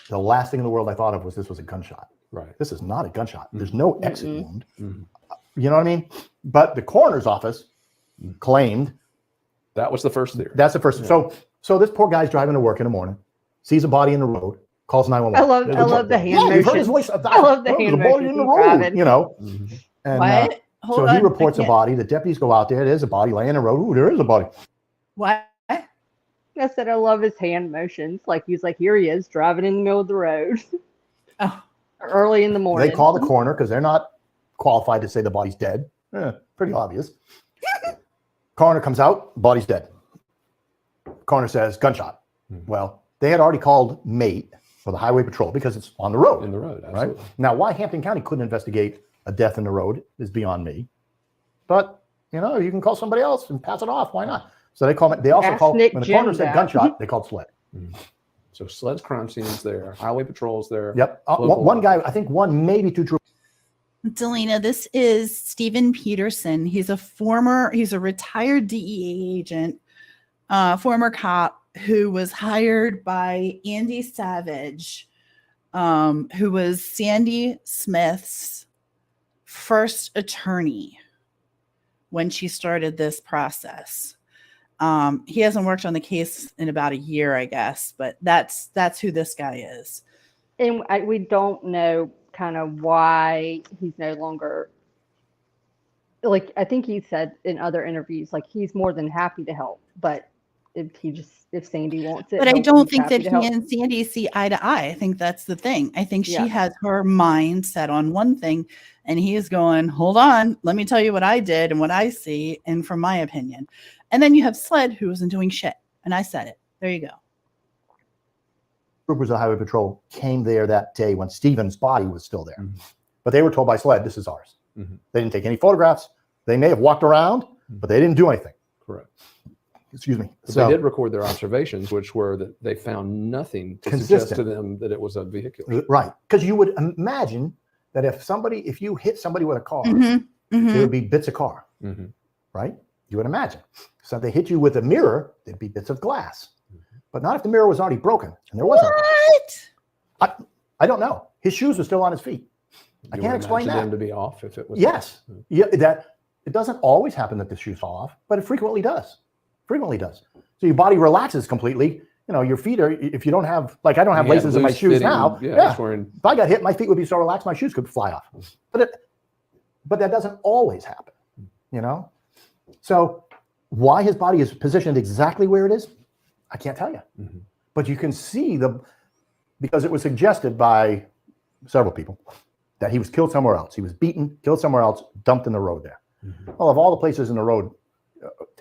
Speaker 3: the last thing in the world I thought of was this was a gunshot.
Speaker 4: Right.
Speaker 3: This is not a gunshot. There's no exit wound.
Speaker 4: Mm-hmm.
Speaker 3: You know what I mean? But the coroner's office claimed
Speaker 4: that was the first theory.
Speaker 3: That's the first. Yeah. So this poor guy's driving to work in the morning, sees a body in the road, calls 911.
Speaker 2: I love the hand motion.
Speaker 3: You've heard his voice.
Speaker 2: I love the hand motion.
Speaker 3: In the road, And
Speaker 1: what?
Speaker 3: So he reports a body. The deputies go out there. There's a body laying in the road. Ooh, there is a body.
Speaker 1: What?
Speaker 2: I said I love his hand motions. Like he's like, here he is driving in the middle of the road.
Speaker 1: Oh.
Speaker 2: Early in the morning.
Speaker 3: They call the coroner because they're not qualified to say the body's dead. Pretty obvious. Coroner comes out, body's dead. Coroner says gunshot. Well, they had already called MATE for the highway patrol because it's on the road.
Speaker 4: In the road, absolutely.
Speaker 3: Right? Now, why Hampton County couldn't investigate a death in the road is beyond me. But, you can call somebody else and pass it off. Why not? So they call it. They also called, when the coroner said gunshot, they called SLED.
Speaker 4: So SLED's crime scene's there. Highway patrol's there.
Speaker 3: Yep. One guy, I think one, maybe two troopers.
Speaker 1: Delina, this is Steven Peterson. He's a retired DEA agent, former cop who was hired by Andy Savage, who was Sandy Smith's first attorney when she started this process. He hasn't worked on the case in about a year, I guess, but that's who this guy is.
Speaker 2: And we don't know kind of why he's no longer, like, I think he said in other interviews, like he's more than happy to help, but if Sandy wants it.
Speaker 1: But I don't think that he and Sandy see eye to eye. I think that's the thing. I think she has her mind set on one thing and he is going, hold on, let me tell you what I did and what I see and from my opinion. And then you have SLED who wasn't doing shit. And I said it. There you go.
Speaker 3: Troopers of Highway Patrol came there that day when Steven's body was still there. But they were told by SLED, this is ours. They didn't take any photographs. They may have walked around, but they didn't do anything.
Speaker 4: Correct.
Speaker 3: Excuse me.
Speaker 4: But they did record their observations, which were that they found nothing to suggest to them that it was a vehicle.
Speaker 3: Right. Because you would imagine that if you hit somebody with a car, there would be bits of car. Right? You would imagine. So if they hit you with a mirror, there'd be bits of glass. But not if the mirror was already broken. And there wasn't.
Speaker 1: What?
Speaker 3: I don't know. His shoes were still on his feet. I can't explain that.
Speaker 4: Them to be off if it was.
Speaker 3: Yes. Yeah. That it doesn't always happen that the shoes fall off, but it frequently does. So your body relaxes completely. Your feet are, if you don't have, like I don't have laces in my shoes now. If I got hit, my feet would be so relaxed, my shoes could fly off. But that doesn't always happen, So why his body is positioned exactly where it is, I can't tell you. But you can see because it was suggested by several people that he was killed somewhere else. He was beaten, killed somewhere else, dumped in the road there. Well, of all the places in the road,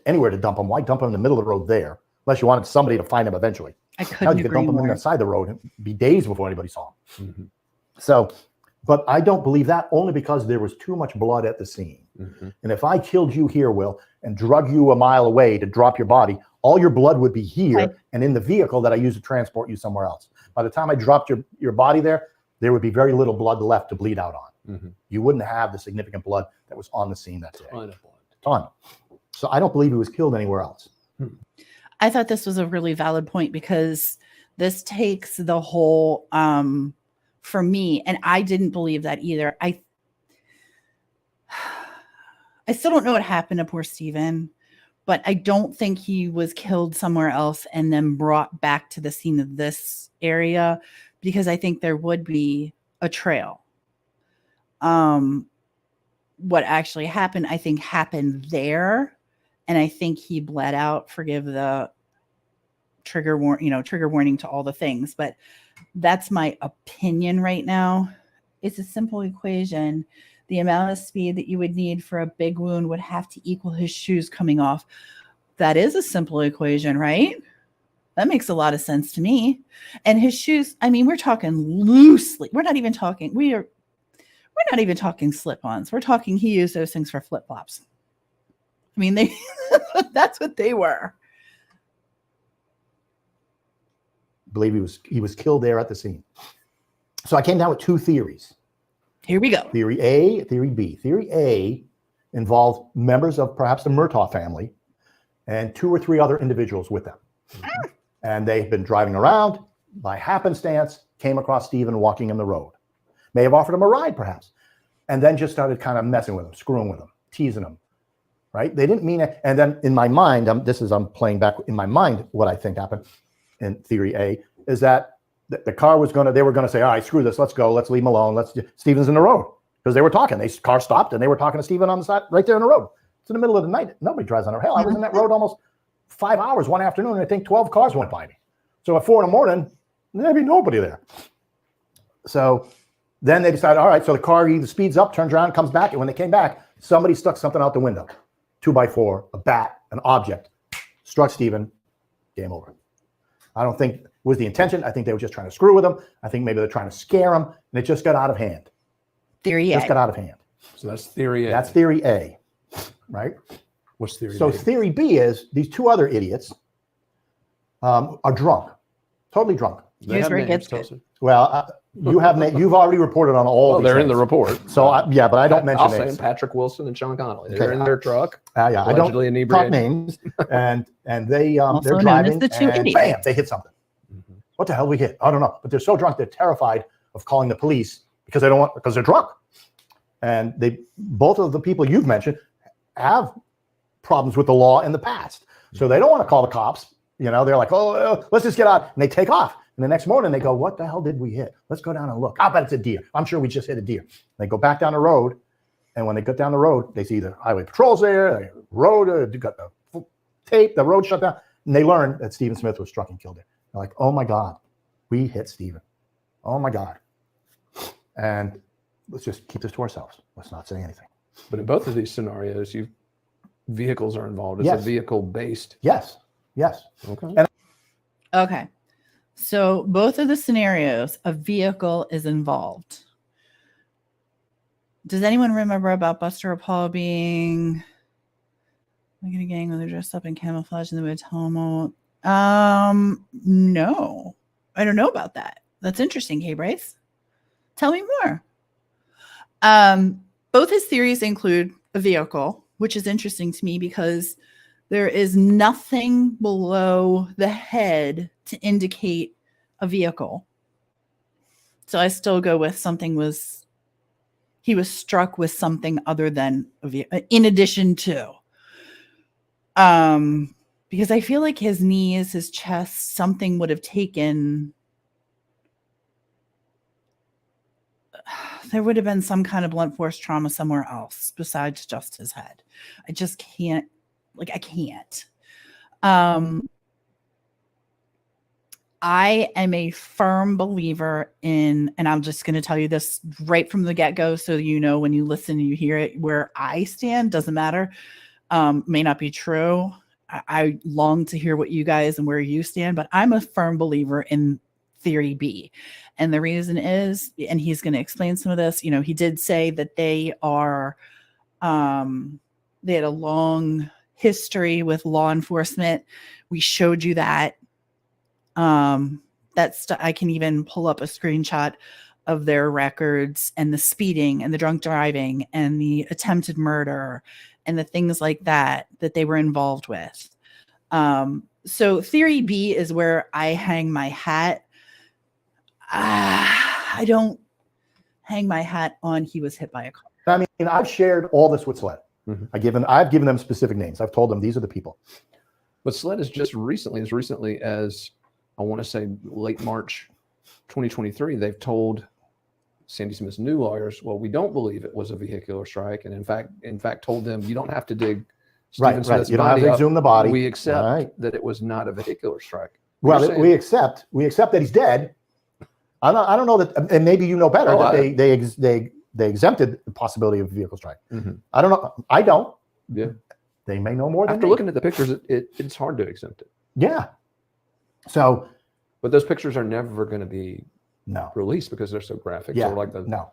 Speaker 3: anywhere to dump him, why dump him in the middle of the road there? Unless you wanted somebody to find him eventually.
Speaker 1: I couldn't
Speaker 3: you could
Speaker 1: agree
Speaker 3: dump him
Speaker 1: more.
Speaker 3: on the side of the road and be days before anybody saw him. So, but I don't believe that only because there was too much blood at the scene. And if I killed you here, Will, and drug you a mile away to drop your body, all your blood would be here and in the vehicle that I used to transport you somewhere else. By the time I dropped your body there, there would be very little blood left to bleed out on.
Speaker 4: Mm-hmm.
Speaker 3: You wouldn't have the significant blood that was on the scene that day.
Speaker 4: Ton of blood.
Speaker 3: Ton. So I don't believe he was killed anywhere else.
Speaker 1: I thought this was a really valid point because this takes the whole, for me, and I didn't believe that either. I still don't know what happened to poor Steven, but I don't think he was killed somewhere else and then brought back to the scene of this area, because I think there would be a trail. What actually happened, I think, happened there. And I think he bled out, forgive the trigger warning to all the things, but that's my opinion right now. It's a simple equation. The amount of speed that you would need for a big wound would have to equal his shoes coming off. That is a simple equation, right? That makes a lot of sense to me. And his shoes, I mean, we're talking loosely. We're not even talking slip-ons. We're talking he used those things for flip-flops. I mean, that's what they were.
Speaker 3: I believe he was killed there at the scene. So I came down with two theories.
Speaker 1: Here we go.
Speaker 3: Theory A, theory B. Theory A involved members of perhaps the Murtaugh family and 2 or 3 other individuals with them. And they've been driving around, by happenstance, came across Steven walking in the road. May have offered him a ride, perhaps. And then just started kind of messing with him, screwing with him, teasing him. Right? They didn't mean it. And then in my mind, I'm playing back in my mind what I think happened in theory A is that the car they were going to say, all right, screw this. Let's go. Let's leave him alone. Steven's in the road. Because they were talking. Car stopped and they were talking to Steven on the side, right there in the road. It's in the middle of the night. Nobody drives on the hell. I was in that road almost 5 hours one afternoon, and I think 12 cars went by me. So at 4 a.m, there'd be nobody there. So then they decided, all right, so the car either speeds up, turns around, comes back. And when they came back, somebody stuck something out the window. 2x4, a bat, an object, struck Steven, game over. I don't think it was the intention. I think they were just trying to screw with him. I think maybe they're trying to scare him, and it just got out of hand.
Speaker 1: Theory A.
Speaker 3: Just got out of hand.
Speaker 4: So that's theory A.
Speaker 3: That's theory A, right?
Speaker 4: What's theory
Speaker 3: So
Speaker 4: B?
Speaker 3: theory B is these 2 other idiots are drunk, totally drunk.
Speaker 4: They have
Speaker 1: Here's where it
Speaker 4: names,
Speaker 1: gets good.
Speaker 4: Tulsi.
Speaker 3: Well, you've already reported on all.
Speaker 4: Well,
Speaker 3: these
Speaker 4: they're in
Speaker 3: things.
Speaker 4: the report.
Speaker 3: So yeah, but I don't mention
Speaker 4: I'll say
Speaker 3: names.
Speaker 4: Patrick Wilson and Sean Connolly.
Speaker 3: Okay.
Speaker 4: They're in their truck.
Speaker 3: Yeah, I don't
Speaker 4: allegedly
Speaker 3: talk
Speaker 4: inebriated.
Speaker 3: names, and they're
Speaker 1: Also known
Speaker 3: driving,
Speaker 1: as the 2
Speaker 3: and
Speaker 1: idiots.
Speaker 3: bam, they hit something. What the hell we hit? I don't know. But they're so drunk, they're terrified of calling the police because they're drunk. And both of the people you've mentioned have problems with the law in the past. So they don't want to call the cops. They're like, oh, let's just get out. And they take off. And the next morning they go, what the hell did we hit? Let's go down and look. I bet it's a deer. I'm sure we just hit a deer. They go back down the road. And when they get down the road, they see the highway patrols there, the road, got the tape, the road shut down. And they learn that Steven Smith was struck and killed there. They're like, oh my God, we hit Steven. Oh my God. And let's just keep this to ourselves. Let's not say anything.
Speaker 4: But in both of these scenarios, vehicles are involved. It's
Speaker 3: Yes.
Speaker 4: a vehicle-based.
Speaker 3: Yes.
Speaker 4: Okay.
Speaker 1: Okay. So both of the scenarios, a vehicle is involved. Does anyone remember about Buster Paul being look at a gang when they're dressed up in camouflage and they would tell them no. I don't know about that. That's interesting, Hey Bryce. Tell me more. Both his theories include a vehicle, which is interesting to me because there is nothing below the head to indicate a vehicle. So I still go with he was struck with something other than a vehicle, in addition to. Because I feel like his knees, his chest, something would have taken. There would have been some kind of blunt force trauma somewhere else besides just his head. I just can't. I can't. I am a firm believer in, and I'm just going to tell you this right from the get-go so when you listen and you hear it, where I stand, doesn't matter. May not be true. I long to hear what you guys and where you stand, but I'm a firm believer in theory B. And the reason is, and he's going to explain some of this, he did say that they had a long history with law enforcement. We showed you that. I can even pull up a screenshot of their records and the speeding and the drunk driving and the attempted murder and the things like that they were involved with. So theory B is where I hang my hat. I don't hang my hat on he was hit by a car.
Speaker 3: I mean, I've shared all this with SLED. I've given them specific names. I've told them these are the people.
Speaker 4: But SLED is just recently, as I want to say late March 2023, they've told Sandy Smith's new lawyers, well, we don't believe it was a vehicular strike. And in fact, told them you don't have to dig Steven Smith's
Speaker 3: You don't have
Speaker 4: body
Speaker 3: to
Speaker 4: up.
Speaker 3: exhume the body.
Speaker 4: We accept that it was not a vehicular strike.
Speaker 3: Well, we accept that he's dead. I don't know that, and maybe you know better that they exempted the possibility of a vehicle strike. I don't know. I don't.
Speaker 4: Yeah.
Speaker 3: They may know more than
Speaker 4: After
Speaker 3: me.
Speaker 4: looking at the pictures, it's hard to exempt it.
Speaker 3: Yeah. So,
Speaker 4: but those pictures are never going to be
Speaker 3: no
Speaker 4: released because they're so graphic.
Speaker 3: Yeah.
Speaker 4: So like the
Speaker 3: no.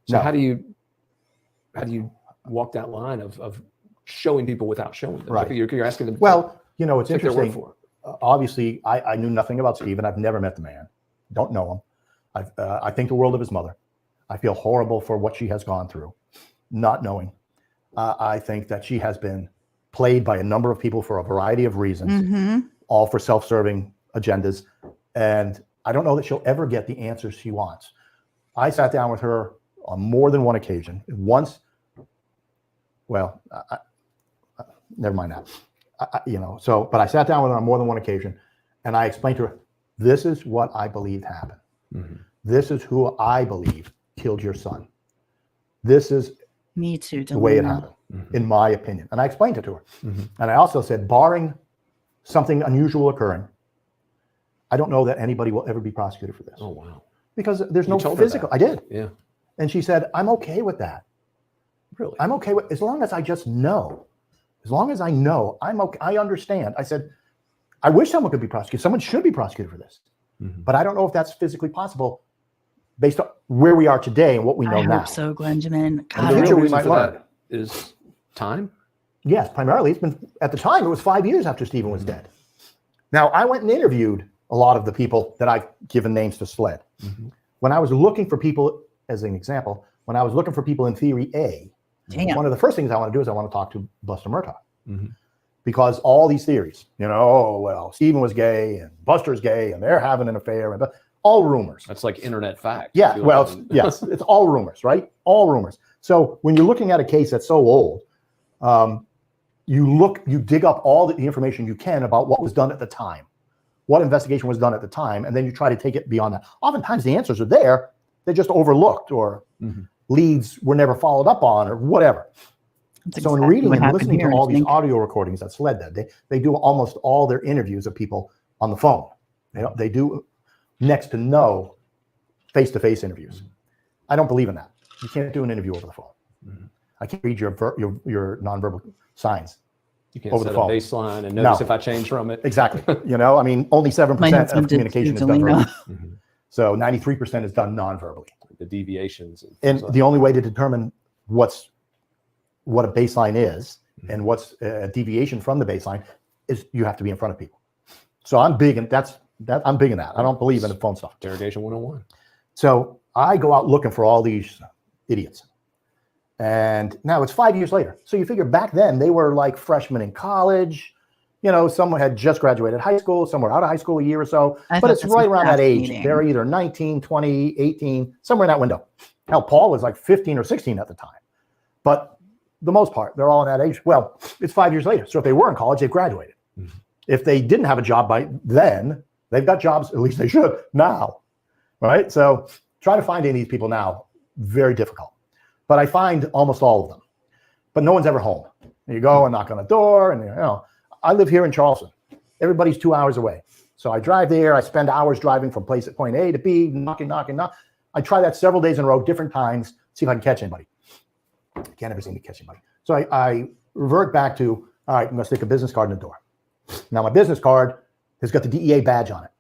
Speaker 4: So how do you walk that line of showing people without showing them?
Speaker 3: Right.
Speaker 4: You're asking them.
Speaker 3: Well, you know, it's
Speaker 4: take their word
Speaker 3: interesting.
Speaker 4: for
Speaker 3: Obviously, I knew nothing about Steven. I've never met the man. Don't know him. I think the world of his mother. I feel horrible for what she has gone through, not knowing. I think that she has been played by a number of people for a variety of reasons, all for self-serving agendas. And I don't know that she'll ever get the answers she wants. I sat down with her on more than one occasion. Once, well, never mind that. But I sat down with her on more than one occasion, and I explained to her, this is what I believed happened. This is who I believe killed your son. This is
Speaker 1: Me too.
Speaker 3: the way it happened, in my opinion. And I explained it to her. And I also said, barring something unusual occurring, I don't know that anybody will ever be prosecuted for this.
Speaker 4: Oh, wow.
Speaker 3: Because there's no
Speaker 4: told her
Speaker 3: physical.
Speaker 4: that.
Speaker 3: I did.
Speaker 4: Yeah.
Speaker 3: And she said, I'm okay with that.
Speaker 4: Really?
Speaker 3: I'm okay with, as long as I just know. As long as I know, I'm okay. I understand. I said, I wish someone could be prosecuted. Someone should be prosecuted for this. But I don't know if that's physically possible based on where we are today and what we know
Speaker 1: I
Speaker 3: now.
Speaker 1: hope so, Glenjamin.
Speaker 3: In
Speaker 1: God,
Speaker 3: the
Speaker 4: The
Speaker 3: future,
Speaker 4: real
Speaker 3: we
Speaker 4: reason
Speaker 3: might
Speaker 4: for
Speaker 3: learn.
Speaker 4: that is time.
Speaker 3: Yes, primarily. It's been, at the time, it was 5 years after Steven was dead. Now, I went and interviewed a lot of the people that I've given names to SLED. When I was looking for people, as an example, when I was looking for people in Theory A,
Speaker 1: damn.
Speaker 3: one of the first things I want to do is I want to talk to Buster Murtaugh. Because all these theories, oh, well, Steven was gay and Buster's gay and they're having an affair, and all rumors.
Speaker 4: That's like internet fact.
Speaker 3: Yeah, well, yes, it's all rumors, right? All rumors. So when you're looking at a case that's so old, you dig up all the information you can about what was done at the time, what investigation was done at the time, and then you try to take it beyond that. Oftentimes the answers are there, they're just overlooked, or leads were never followed up on, or whatever.
Speaker 1: That's
Speaker 3: So in
Speaker 1: exactly
Speaker 3: reading
Speaker 1: what
Speaker 3: and
Speaker 1: happened
Speaker 3: listening
Speaker 1: here,
Speaker 3: to all
Speaker 1: I
Speaker 3: these
Speaker 1: think.
Speaker 3: audio recordings that SLED did, they do almost all their interviews of people on the phone. They do next to no face-to-face interviews. I don't believe in that. You can't do an interview over the phone. I can't read your nonverbal signs.
Speaker 4: You can't
Speaker 3: over
Speaker 4: set
Speaker 3: the phone.
Speaker 4: a baseline and notice
Speaker 3: No.
Speaker 4: if I change from it.
Speaker 3: Exactly. I mean, only 7%
Speaker 1: My
Speaker 3: of
Speaker 1: husband did
Speaker 3: communication is
Speaker 1: too,
Speaker 3: done
Speaker 1: Delina.
Speaker 3: verbally. So 93% is done non-verbally.
Speaker 4: The deviations. And
Speaker 3: And
Speaker 4: things like
Speaker 3: the only way to determine what a baseline is and what's a deviation from the baseline is you have to be in front of people. So I'm big in I'm big in that. I don't believe in the phone stuff.
Speaker 4: Interrogation 101.
Speaker 3: So I go out looking for all these idiots. And now it's 5 years later. So you figure back then they were like freshmen in college. Some had just graduated high school, some were out of high school a year or so.
Speaker 1: I
Speaker 3: But
Speaker 1: thought
Speaker 3: it's
Speaker 1: this
Speaker 3: right
Speaker 1: was
Speaker 3: around that age.
Speaker 1: fascinating.
Speaker 3: They're either 19, 20, 18, somewhere in that window. Hell, Paul was like 15 or 16 at the time. But the most part, they're all in that age. Well, it's 5 years later. So if they were in college, they've graduated. If they didn't have a job by then, they've got jobs, at least they should, now. Right? So try to find any of these people now, very difficult. But I find almost all of them. But no one's ever home. You go and knock on the door, and I live here in Charleston. Everybody's 2 hours away. So I drive there. I spend hours driving from point A to B, knocking. I try that several days in a row, different times, see if I can catch anybody. I can't ever seem to catch anybody. So I revert back to, all right, I'm going to stick a business card in the door. Now, my business card has got the DEA badge on it.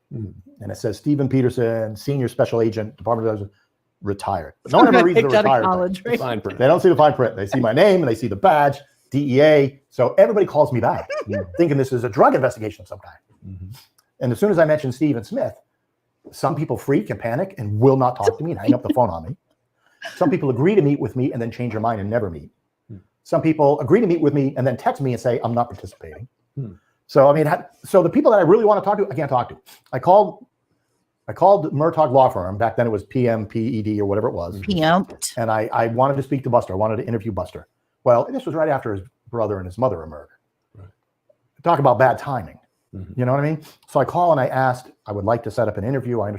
Speaker 3: And it says Steven Peterson, Senior Special Agent, Department of Justice, retired. But no one ever reads the
Speaker 1: Kicked out of
Speaker 3: retired thing.
Speaker 1: college, right?
Speaker 4: Fine print.
Speaker 3: They don't see the fine print. They see my name and they see the badge, DEA. So everybody calls me back, thinking this is a drug investigation of some kind. And as soon as I mention Steven Smith, Some people freak and panic and will not talk to me and hang up the phone on me. Some people agree to meet with me and then change their mind and never meet. Some people agree to meet with me and then text me and say, I'm not participating. So, I mean, so the people that I really want to talk to, I can't talk to. I called Murtaugh Law Firm. Back then it was PMPED or whatever it was. And I wanted to speak to Buster. I wanted to interview Buster. Well, this was right after his brother and his mother were murdered. Right. Talk about bad timing. You know what I mean? So I call and I asked, I would like to set up an interview. I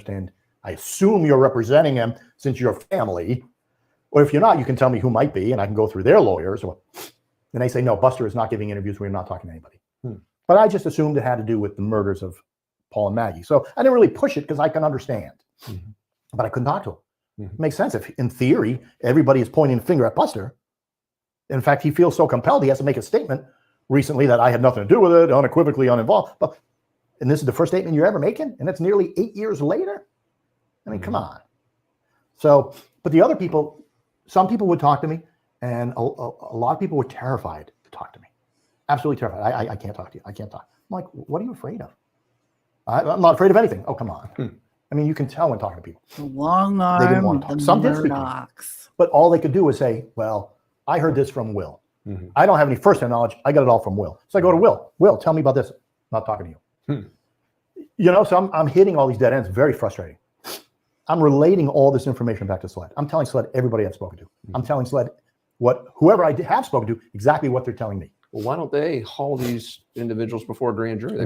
Speaker 3: assume you're representing him since you're family. Or if you're not, you can tell me who might be and I can go through their lawyers. And they say, no, Buster is not giving interviews. We're not talking to anybody. But I just assumed it had to do with the murders of Paul and Maggie. So I didn't really push it because I can understand. But I couldn't talk to him. It makes sense. If in theory, everybody is pointing a finger at Buster. In fact, he feels so compelled, he has to make a statement recently that I had nothing to do with it, unequivocally uninvolved. And this is the first statement you're ever making? And it's nearly 8 years later? I mean, come on. So, but the other people, some people would talk to me, and a lot of people were terrified to talk to me. Absolutely terrified. I can't talk to you. I can't talk. I'm like, what are you afraid of? I'm not afraid of anything. Oh, come on. I mean, you can tell when talking to people.
Speaker 1: The long arm,
Speaker 3: they didn't want to talk. Some did speak to me, but all they could do was say, well, I heard this from Will. I don't have any first-hand knowledge. I got it all from Will. So I go to Will. Will, tell me about this. I'm not talking to you. You know, so I'm hitting all these dead ends. Very frustrating. I'm relating all this information back to SLED. I'm telling SLED everybody I've spoken to. I'm telling SLED whoever I have spoken to exactly what they're telling me.
Speaker 4: Well, why don't they haul these individuals before a grand jury?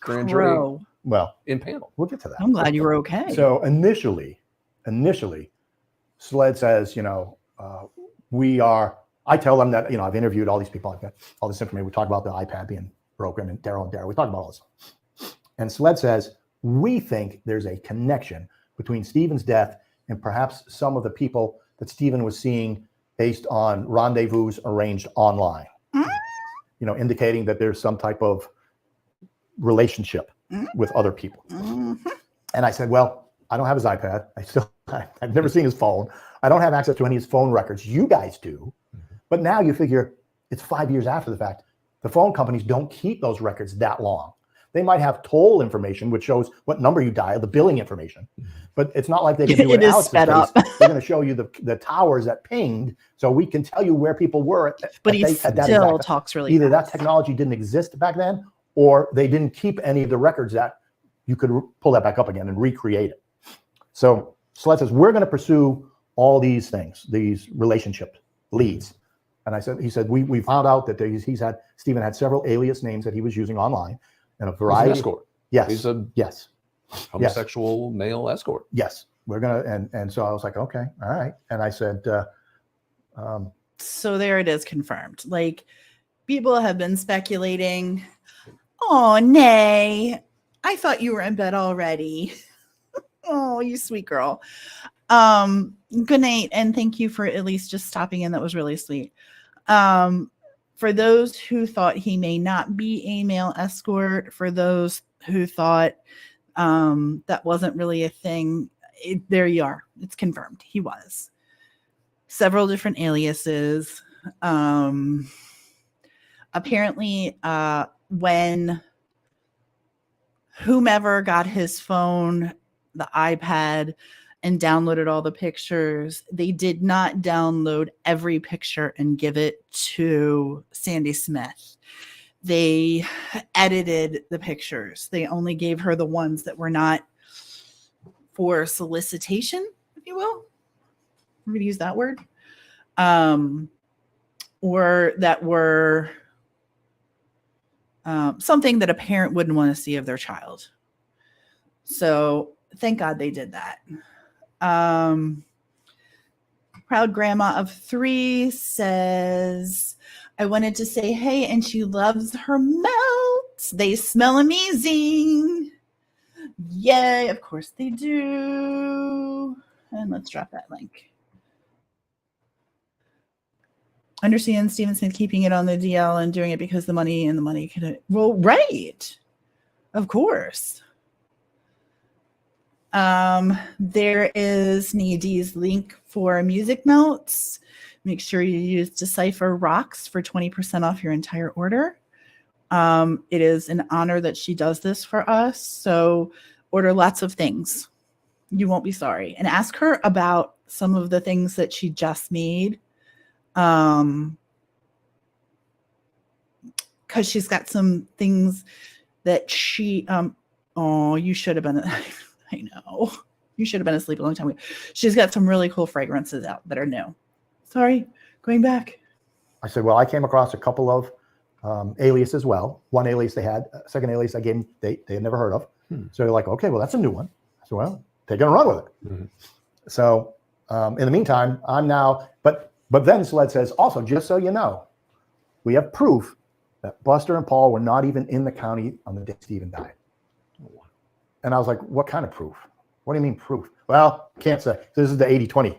Speaker 1: Grand jury.
Speaker 3: Well,
Speaker 4: in panel.
Speaker 3: We'll get to that.
Speaker 1: I'm glad you were okay.
Speaker 3: So initially, SLED says, you know, I tell them that, you know, I've interviewed all these people. I've got all this information. We talk about the iPad being broken and Daryl. We talk about all this. And SLED says, we think there's a connection between Steven's death and perhaps some of the people that Steven was seeing based on rendezvous arranged online. You know, indicating that there's some type of relationship with other people. And I said, well, I don't have his iPad. I've never seen his phone. I don't have access to any of his phone records. You guys do. But now you figure it's 5 years after the fact. The phone companies don't keep those records that long. They might have toll information, which shows what number you dialed, the billing information. But it's not like they can do it out.
Speaker 1: Sped up.
Speaker 3: They're going to show you the towers that pinged, so we can tell you where people were.
Speaker 1: But he still talks really
Speaker 3: Either
Speaker 1: fast.
Speaker 3: That technology didn't exist back then, or they didn't keep any of the records that you could pull that back up again and recreate it. So SLED says, we're going to pursue all these things, these relationship leads. And he said, we found out that Steven had several alias names that he was using online and a variety.
Speaker 4: He's an escort.
Speaker 3: Yes.
Speaker 4: He's a homosexual male escort.
Speaker 3: Yes. We're going to, and so I was like, okay, all right. And I said,
Speaker 1: so there it is, confirmed. Like, people have been speculating. Oh, nay. I thought you were in bed already. Oh, you sweet girl. Good night, and thank you for at least just stopping in. That was really sweet. For those who thought he may not be a male escort, for those who thought that wasn't really a thing, there you are. It's confirmed. He was. Several different aliases. Apparently, when whomever got his phone, the iPad, and downloaded all the pictures, they did not download every picture and give it to Sandy Smith. They edited the pictures. They only gave her the ones that were not for solicitation, if you will. I'm going to use that word. Or that were something that a parent wouldn't want to see of their child. So thank God they did that. Proud grandma of 3 says, I wanted to say hey, and she loves her melts. They smell amazing. Yay, of course they do. And let's drop that link. Understand Steven Smith keeping it on the DL and doing it because the money could, well, right. Of course. There is Needy's link for music notes. Make sure you use Decipher Rocks for 20% off your entire order. It is an honor that she does this for us. So order lots of things. You won't be sorry. And ask her about some of the things that she just made. Because she's got some things that she, oh, you should have been, I know. You should have been asleep a long time ago. She's got some really cool fragrances out that are new. Sorry, going back.
Speaker 3: I said, well, I came across a couple of aliases as well. One alias they had, a second alias I gave them, they had never heard of. So they're like, okay, well, that's a new one. I said, well, they're going to run with it. So in the meantime, I'm now, but then Sled says, also, just so you know, we have proof that Buster and Paul were not even in the county on the day Steven died. And I was like, what kind of proof? What do you mean proof? Well, can't say. This is the 80-20.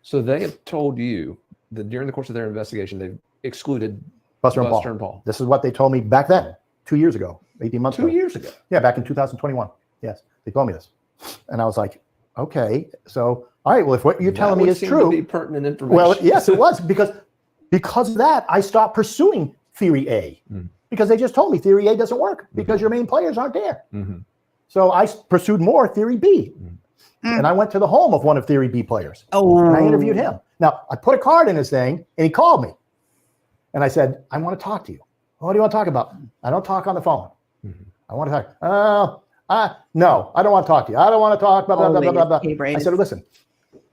Speaker 4: So they have told you that during the course of their investigation, they've excluded
Speaker 3: Buster and Paul. This is what they told me back then, 2 years ago, 18 months ago.
Speaker 4: 2 years ago?
Speaker 3: Yeah, back in 2021. Yes, they told me this. And I was like, okay, so, all right, well, if what you're telling me is true.
Speaker 4: That would be pertinent information.
Speaker 3: Well, yes, it was, because of that, I stopped pursuing Theory A, because they just told me Theory A doesn't work because your main players aren't there. So I pursued more Theory B. And I went to the home of one of Theory B players. And I interviewed him. Now, I put a card in his thing, and he called me. And I said, I want to talk to you. What do you want to talk about? I don't talk on the phone. I want to talk. No, I don't want to talk to you. I don't want to talk. Blah, blah, blah, blah, blah, blah. I said, listen,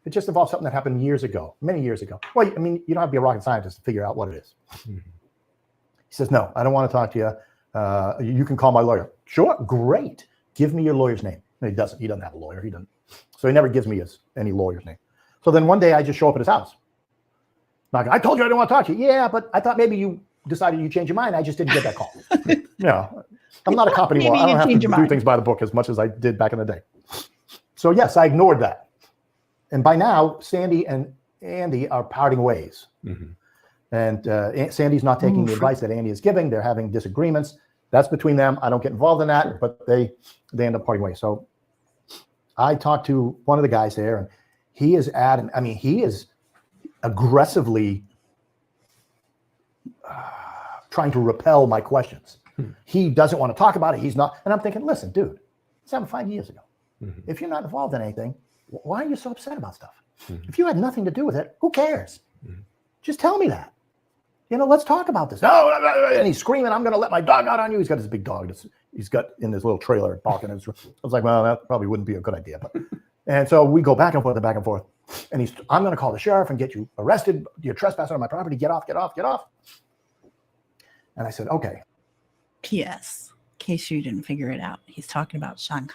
Speaker 3: it just involves something that happened years ago, many years ago. Well, I mean, you don't have to be a rocket scientist to figure out what it is. He says, no, I don't want to talk to you. You can call my lawyer. Sure, great. Give me your lawyer's name. No, he doesn't. He doesn't have a lawyer. He doesn't. So he never gives me any lawyer's name. So then one day I just show up at his house. I told you I didn't want to talk to you. Yeah, but I thought maybe you decided you changed your mind. I just didn't get that call. I'm not a cop anymore. I don't have to do things by the book as much as I did back in the day. So yes, I ignored that. And by now, Sandy and Andy are parting ways. And Sandy's not taking the advice that Andy is giving. They're having disagreements. That's between them. I don't get involved in that, but they end up parting ways. So I talked to one of the guys there, and he is adamant. I mean, he is aggressively trying to repel my questions. He doesn't want to talk about it. He's not. And I'm thinking, listen, dude, this happened 5 years ago. If you're not involved in anything, why are you so upset about stuff? If you had nothing to do with it, who cares? Just tell me that. Let's talk about this. No, and he's screaming, I'm going to let my dog out on you. He's got this big dog he's got in this little trailer barking. I was like, well, that probably wouldn't be a good idea. But, and so we go back and forth and back and forth. And I'm going to call the sheriff and get you arrested. You're trespassing on my property. Get off, get off, get off. And I said, okay.
Speaker 1: P.S. In case you didn't figure it out, he's talking about Sean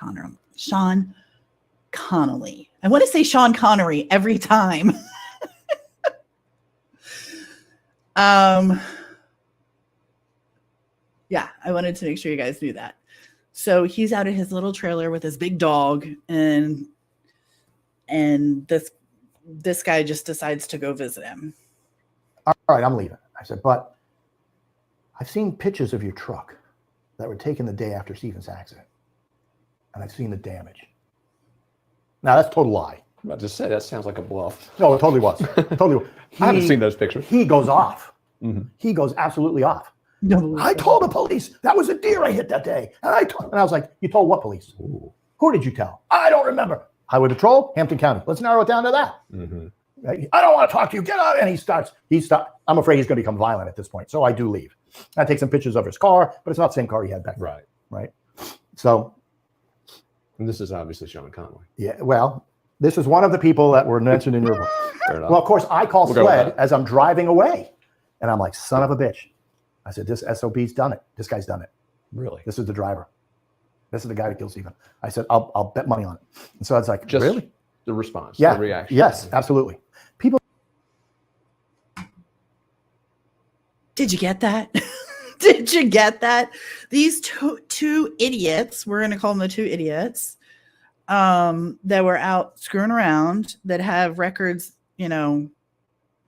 Speaker 1: Connolly. I want to say Sean Connery every time. Yeah, I wanted to make sure you guys knew that. So he's out in his little trailer with his big dog, and this guy just decides to go visit him.
Speaker 3: All right, I'm leaving. I said, but I've seen pictures of your truck that were taken the day after Steven's accident, and I've seen the damage. Now that's a total lie.
Speaker 4: I'm about to say, that sounds like a bluff.
Speaker 3: No, it totally was. Totally was.
Speaker 4: I haven't seen those pictures.
Speaker 3: He goes off. He goes absolutely off.
Speaker 1: No,
Speaker 3: I told the police that was a deer I hit that day. And I was like, you told what police? Who did you tell? I don't remember. Highway Patrol, Hampton County. Let's narrow it down to that. I don't want to talk to you. Get out. And he stops. I'm afraid he's going to become violent at this point. So I do leave. I take some pictures of his car, but it's not the same car he had back then. Right. So.
Speaker 4: And this is obviously Sean Connery.
Speaker 3: Yeah. Well, this is one of the people that were mentioned in your book. Well, of course, I call Sled as I'm driving away. And I'm like, son of a bitch. I said, this SOB's done it. This guy's done it.
Speaker 4: Really?
Speaker 3: This is the driver. This is the guy that killed Steven. I said, I'll bet money on it. And so I was like,
Speaker 4: just
Speaker 3: really?
Speaker 4: The response,
Speaker 3: the
Speaker 4: reaction.
Speaker 3: Yes, absolutely. People.
Speaker 1: Did you get that? Did you get that? These two idiots, we're going to call them the two idiots, that were out screwing around, that have records,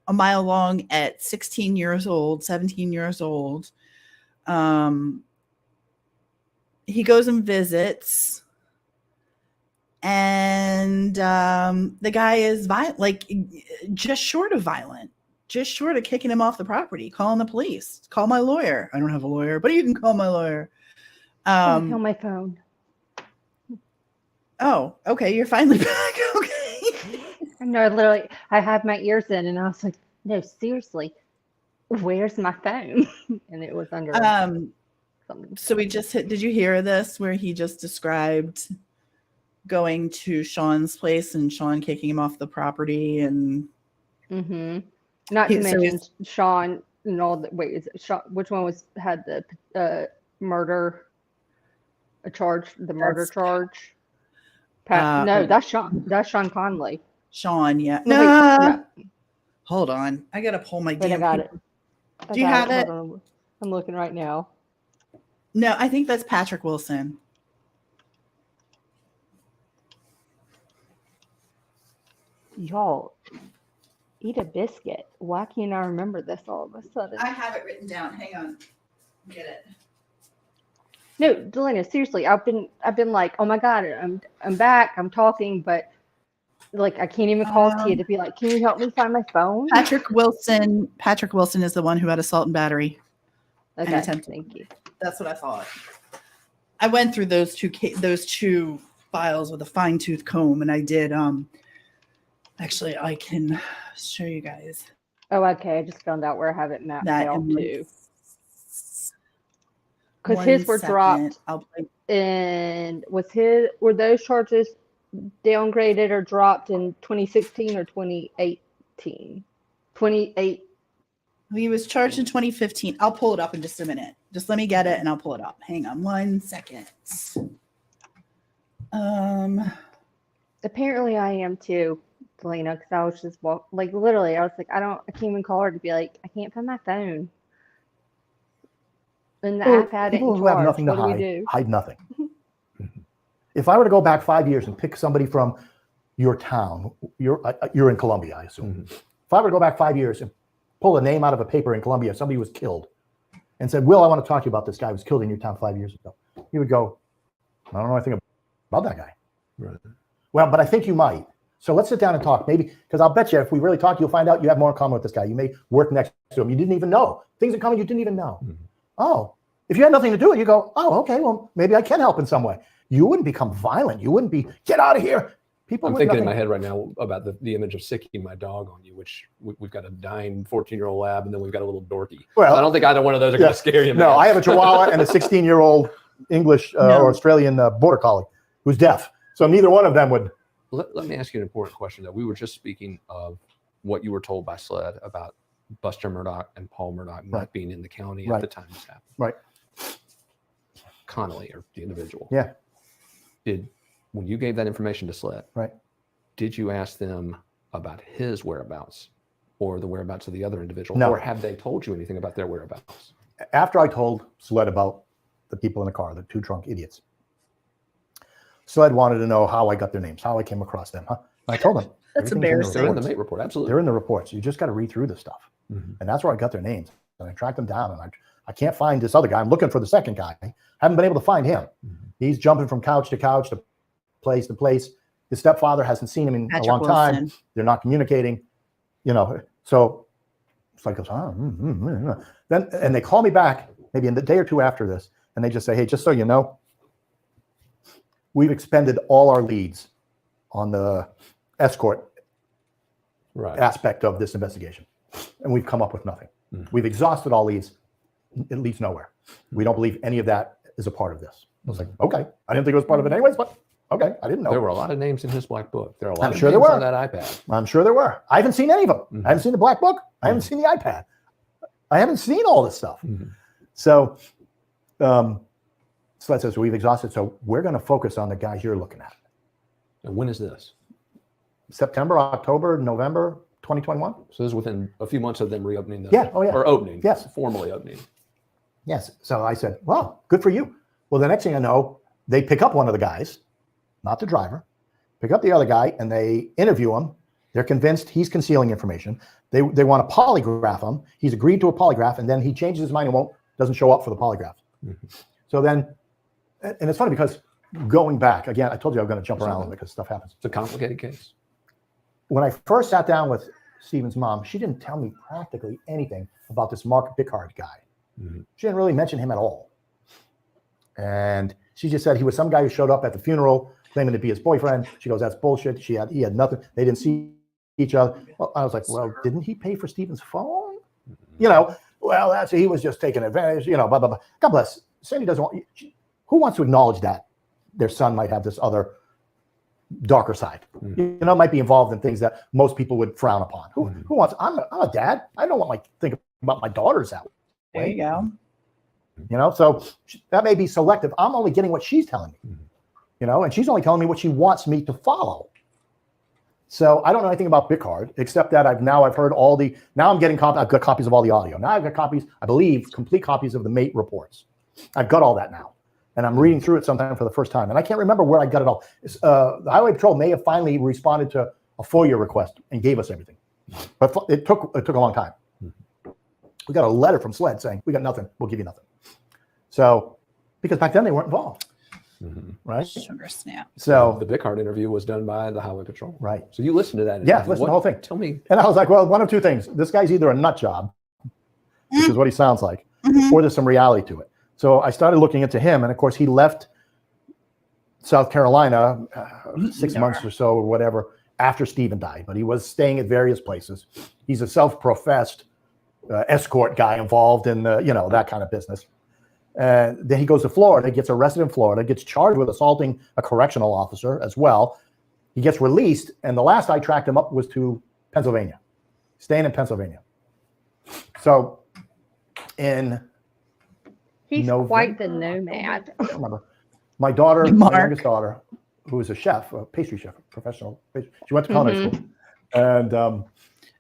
Speaker 1: a mile long at 16 years old, 17 years old. He goes and visits, and the guy is violent, like just short of violent, just short of kicking him off the property, calling the police. Call my lawyer. I don't have a lawyer, but you can call my lawyer.
Speaker 2: Call my phone.
Speaker 1: Oh, okay. You're finally back. Okay.
Speaker 2: No, literally, I had my ears in, and I was like, "No, seriously, where's my phone?" And it was under something.
Speaker 1: So we just hit. Did you hear this? Where he just described going to Sean's place and Sean kicking him off the property, and
Speaker 2: Not to mention Sean and all the. Wait, is it Sean? Which one had the murder? A charge, the murder charge. No, that's Sean. That's Sean Conley.
Speaker 1: Sean, yeah.
Speaker 2: No.
Speaker 1: Hold on. I gotta pull my
Speaker 2: Wait,
Speaker 1: damn.
Speaker 2: I got it.
Speaker 1: Do you have it?
Speaker 2: I'm looking right now.
Speaker 1: No, I think that's Patrick Wilson.
Speaker 2: Y'all, eat a biscuit. Why can't I remember this all of a sudden?
Speaker 1: I have it written down. Hang on. Get it.
Speaker 2: No, Delana, seriously, I've been like, oh my God, I'm back, I'm talking, but like I can't even call Tia to be like, can you help me find my phone?
Speaker 1: Patrick Wilson is the one who had assault and battery.
Speaker 2: Okay, thank you.
Speaker 1: That's what I thought. I went through those two files with a fine-tooth comb, and I did. Actually, I can show you guys.
Speaker 2: Oh, okay. I just found out where I have it mapped out too. Because his were dropped, and were those charges downgraded or dropped in 2016 or 2018? 28.
Speaker 1: He was charged in 2015. I'll pull it up in just a minute. Just let me get it and I'll pull it up. Hang on 1 second.
Speaker 2: Apparently I am too, Delana, because I was just literally, I was like, I can't even call her to be like, I can't find my phone. And the iPad
Speaker 3: people who have nothing to hide nothing. If I were to go back 5 years and pick somebody from your town, you're in Columbia, I assume. If I were to go back 5 years and pull a name out of a paper in Columbia, somebody was killed, and said, Will, I want to talk to you about this guy who was killed in your town 5 years ago. You would go, I don't know anything about that guy. Right. Well, but I think you might. So let's sit down and talk. Maybe, because I'll bet you if we really talk, you'll find out you have more in common with this guy. You may work next to him. You didn't even know. Things are coming you didn't even know. Oh, if you had nothing to do with it, you go, oh, okay, well, maybe I can help in some way. You wouldn't become violent. You wouldn't be, get out of here. People.
Speaker 4: I'm thinking in my head right now about the image of sicking my dog on you, which we've got a dying 14-year-old lab, and then we've got a little dorky. Well, so I don't think either one of those are going to scare you.
Speaker 3: No, I have a Chihuahua and a 16-year-old English or Australian border collie who's deaf. So neither one of them would.
Speaker 4: Let me ask you an important question, though. We were just speaking of what you were told by SLED about Buster Murdoch and Paul Murdoch not being in the county at the time this happened.
Speaker 3: Right.
Speaker 4: Connolly, or the individual.
Speaker 3: Yeah.
Speaker 4: When you gave that information to SLED,
Speaker 3: right,
Speaker 4: did you ask them about his whereabouts or the whereabouts of the other individual?
Speaker 3: No.
Speaker 4: Or have they told you anything about their whereabouts?
Speaker 3: After I told SLED about the people in the car, the two drunk idiots, SLED wanted to know how I got their names, how I came across them. I told them.
Speaker 1: That's embarrassing.
Speaker 4: They're in the mate report, absolutely.
Speaker 3: They're in the reports. You just got to read through the stuff. And that's where I got their names. And I tracked them down, and I can't find this other guy. I'm looking for the second guy. Haven't been able to find him. He's jumping from couch to couch, to place to place. His stepfather hasn't seen him in a long time. They're not communicating, so it's like, then, and they call me back maybe in the day or two after this, and they just say, hey, just so you know, we've expended all our leads on the escort aspect of this investigation, and we've come up with nothing. We've exhausted all leads. It leads nowhere. We don't believe any of that is a part of this. I was like, okay, I didn't think it was part of it anyways, but okay, I didn't know.
Speaker 4: There were a lot of names in his black book. There are a lot
Speaker 3: I'm
Speaker 4: of
Speaker 3: sure
Speaker 4: names
Speaker 3: there were.
Speaker 4: on that iPad.
Speaker 3: I'm sure there were. I haven't seen any of them. I haven't seen the black book. I haven't seen the iPad. I haven't seen all this stuff. So, so that says we've exhausted. So we're going to focus on the guys you're looking at.
Speaker 4: And when is this?
Speaker 3: September, October, November 2021.
Speaker 4: So this is within a few months of them reopening the
Speaker 3: or
Speaker 4: opening.
Speaker 3: Yes.
Speaker 4: Formally opening.
Speaker 3: Yes. So I said, well, good for you. Well, the next thing I know, they pick up one of the guys, not the driver, pick up the other guy, and they interview him. They're convinced he's concealing information. They want to polygraph him. He's agreed to a polygraph, and then he changes his mind and doesn't show up for the polygraph. So then, and it's funny because going back, again, I told you I was going to jump around because stuff happens.
Speaker 4: It's a complicated case.
Speaker 3: When I first sat down with Steven's mom, she didn't tell me practically anything about this Mark Bickard guy. She didn't really mention him at all. And she just said he was some guy who showed up at the funeral claiming to be his boyfriend. She goes, that's bullshit. He had nothing. They didn't see each other. Well, I was like, well, didn't he pay for Steven's phone? You know, well, he was just taking advantage, you know, blah, blah, blah. God bless. Sandy doesn't want, who wants to acknowledge that their son might have this other darker side? You know, might be involved in things that most people would frown upon. Who wants, I'm a dad. I don't want think about my daughters that way.
Speaker 1: There you go.
Speaker 3: You know, so that may be selective. I'm only getting what she's telling me, you know, and she's only telling me what she wants me to follow. So I don't know anything about Bicard, except that I've heard all the, now I'm getting I've got copies of all the audio. Now I've got copies, I believe, complete copies of the mate reports. I've got all that now. And I'm reading through it sometime for the first time. And I can't remember where I got it all. The Highway Patrol may have finally responded to a FOIA request and gave us everything. But it took a long time. We got a letter from SLED saying, we got nothing, we'll give you nothing. So, because back then they weren't involved, right?
Speaker 1: Sugar snap.
Speaker 3: So
Speaker 4: the Bicard interview was done by the Highway Patrol.
Speaker 3: Right.
Speaker 4: So you listened to that interview.
Speaker 3: Yeah, listen to the whole thing.
Speaker 4: Tell me.
Speaker 3: And I was like, well, one of two things. This guy's either a nut job, which is what he sounds like, or there's some reality to it. So I started looking into him, and of course he left South Carolina 6 months or so or whatever after Steven died, but he was staying at various places. He's a self-professed escort guy involved in the, you know, that kind of business. And then he goes to Florida, gets arrested in Florida, gets charged with assaulting a correctional officer as well. He gets released, and the last I tracked him up was to Pennsylvania, staying in Pennsylvania. So
Speaker 2: he's
Speaker 3: November,
Speaker 2: quite the nomad.
Speaker 3: I don't remember. My daughter, my youngest daughter, who is a chef, a pastry chef, professional pastry. She went to culinary school, and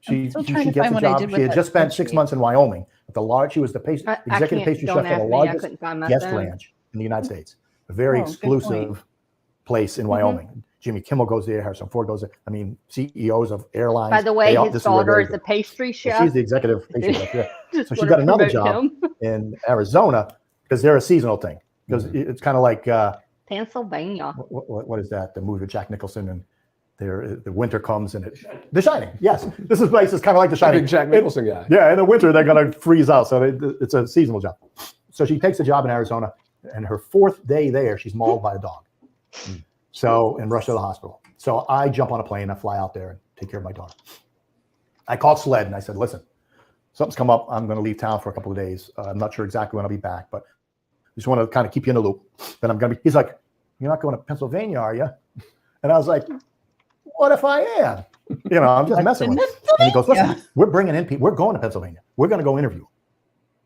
Speaker 3: she gets a job. She had just spent 6 months in Wyoming. She was the executive pastry chef for the largest guest ranch in the United States. A very exclusive place in Wyoming. Jimmy Kimmel goes there. Harrison Ford goes there. I mean, CEOs of airlines.
Speaker 2: By the way, his daughter is a pastry chef.
Speaker 3: She's the executive pastry chef. Yeah. So she got another job in Arizona because they're a seasonal thing. Because it's kind of like
Speaker 2: Pennsylvania.
Speaker 3: What is that? The movie with Jack Nicholson, and the winter comes and The Shining. Yes, this place is kind of like The Shining.
Speaker 4: Big Jack Nicholson guy.
Speaker 3: Yeah, in the winter they're gonna freeze out, so it's a seasonal job. So she takes a job in Arizona, and her 4th day there, she's mauled by a dog. So and rushed to the hospital. So I jump on a plane, I fly out there and take care of my daughter. I called SLED and I said, listen, something's come up. I'm going to leave town for a couple of days. I'm not sure exactly when I'll be back, but I just want to kind of keep you in the loop. Then I'm going to be. He's like, you're not going to Pennsylvania, are you? And I was like, what if I am? You know, I'm just messing with him. And he goes, listen, we're bringing in people. We're going to Pennsylvania. We're going to go interview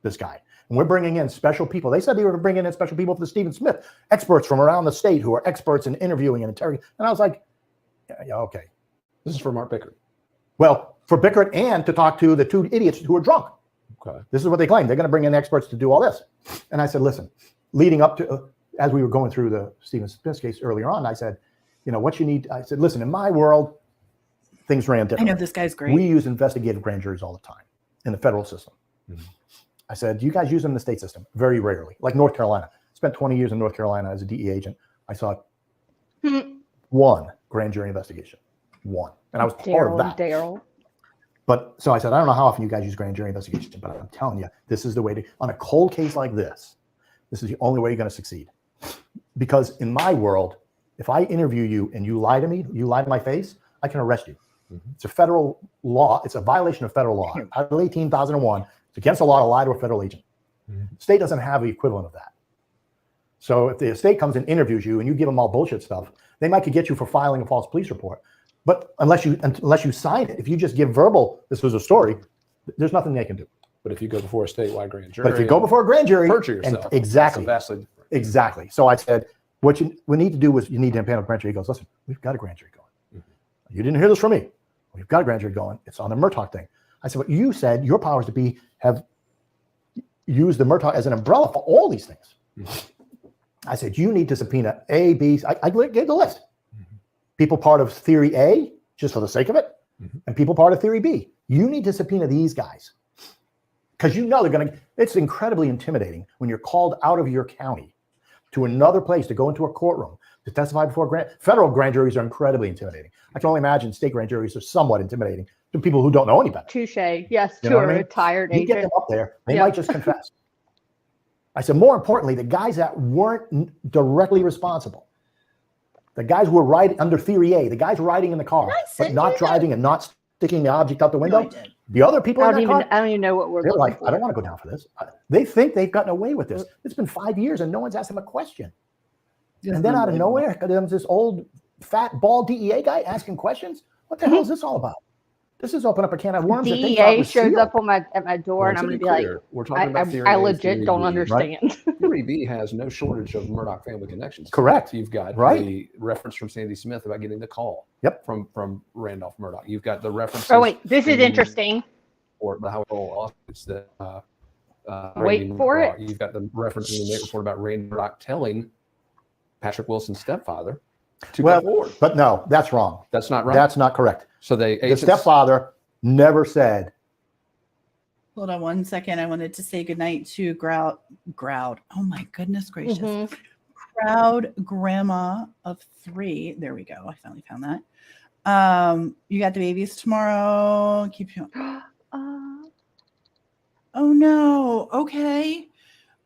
Speaker 3: this guy. And we're bringing in special people. They said they were bringing in special people for the Stephen Smith, experts from around the state who are experts in interviewing and interrogating. And I was like, yeah, okay.
Speaker 4: This is for Mark Bickert.
Speaker 3: Well, for Bickert and to talk to the 2 idiots who are drunk.
Speaker 4: Okay.
Speaker 3: This is what they claim. They're going to bring in experts to do all this. And I said, listen, leading up to, as we were going through the Stephen Smith case earlier on, I said, you know, what you need, I said, listen, in my world, things ran different.
Speaker 1: I know this guy's great.
Speaker 3: We use investigative grand juries all the time in the federal system. I said, do you guys use them in the state system? Very rarely. Like North Carolina. Spent 20 years in North Carolina as a DEA agent. I saw 1 grand jury investigation. 1. And I was part of that. But so I said, I don't know how often you guys use grand jury investigation, but I'm telling you, this is the way to, on a cold case like this is the only way you're going to succeed. Because in my world, if I interview you and you lie to me, you lie to my face, I can arrest you. It's a federal law. It's a violation of federal law. Title 18,001. It's against the law to lie to a federal agent. State doesn't have the equivalent of that. So if the state comes and interviews you and you give them all bullshit stuff, they might could get you for filing a false police report. But unless you sign it, if you just give verbal, this was a story, there's nothing they can do.
Speaker 4: But if you go before a statewide grand jury,
Speaker 3: but if you go before a grand jury,
Speaker 4: perjure yourself.
Speaker 3: Exactly.
Speaker 4: Vastly different.
Speaker 3: Exactly. So I said, what you need to do is you need to impanel a grand jury. He goes, listen, we've got a grand jury going. You didn't hear this from me. We've got a grand jury going. It's on the Murtaugh thing. I said, but you said your powers to have used the Murtaugh as an umbrella for all these things. I said, you need to subpoena A, B. I gave the list. People part of theory A, just for the sake of it, and people part of theory B. You need to subpoena these guys. Because you know it's incredibly intimidating when you're called out of your county to another place to go into a courtroom to testify before federal grand juries are incredibly intimidating. I can only imagine state grand juries are somewhat intimidating to people who don't know any better.
Speaker 2: Touche. Yes, to a retired agent.
Speaker 3: You get them up there, they might just confess. I said, more importantly, the guys that weren't directly responsible, The guys who were riding under theory A, the guys riding in the car,
Speaker 1: Did I
Speaker 3: but
Speaker 1: send
Speaker 3: not
Speaker 1: you
Speaker 3: driving and not sticking the object out the
Speaker 1: No, I
Speaker 3: window.
Speaker 1: did.
Speaker 3: The other people in that car,
Speaker 2: I don't even know what we're
Speaker 3: they're
Speaker 2: looking
Speaker 3: like,
Speaker 2: for.
Speaker 3: I don't want to go down for this. They think they've gotten away with this. It's been 5 years and no one's asked them a question. And then out of nowhere comes this old fat bald DEA guy asking questions. What the hell is this all about? This is open up a can of worms. That they thought
Speaker 2: DEA
Speaker 3: was
Speaker 2: shows
Speaker 3: sealed.
Speaker 2: up at my door, and I'm going to be like,
Speaker 4: we're talking about theory
Speaker 2: I
Speaker 4: A,
Speaker 2: legit
Speaker 4: theory
Speaker 2: don't
Speaker 4: B.
Speaker 2: understand.
Speaker 4: Theory B has no shortage of Murdoch family connections.
Speaker 3: Correct.
Speaker 4: You've got
Speaker 3: Right.
Speaker 4: the reference from Sandy Smith about getting the call.
Speaker 3: Yep.
Speaker 4: From Randolph Murdoch. You've got the references.
Speaker 2: Oh wait, this is interesting.
Speaker 4: Or the Howard lawsuits that
Speaker 2: Wait
Speaker 4: Randy
Speaker 2: for
Speaker 4: Murdoch.
Speaker 2: it.
Speaker 4: You've got the reference in the Nate report about Randy Murdoch telling Patrick Wilson's stepfather to go forward.
Speaker 3: But no, that's wrong.
Speaker 4: That's not right.
Speaker 3: That's not correct.
Speaker 4: So
Speaker 3: The stepfather never said.
Speaker 1: Hold on one second. I wanted to say goodnight to Groud. Oh my goodness gracious.
Speaker 2: Mhm.
Speaker 1: Proud grandma of 3. There we go. I finally found that. You got the babies tomorrow. Keep you. Oh no. Okay.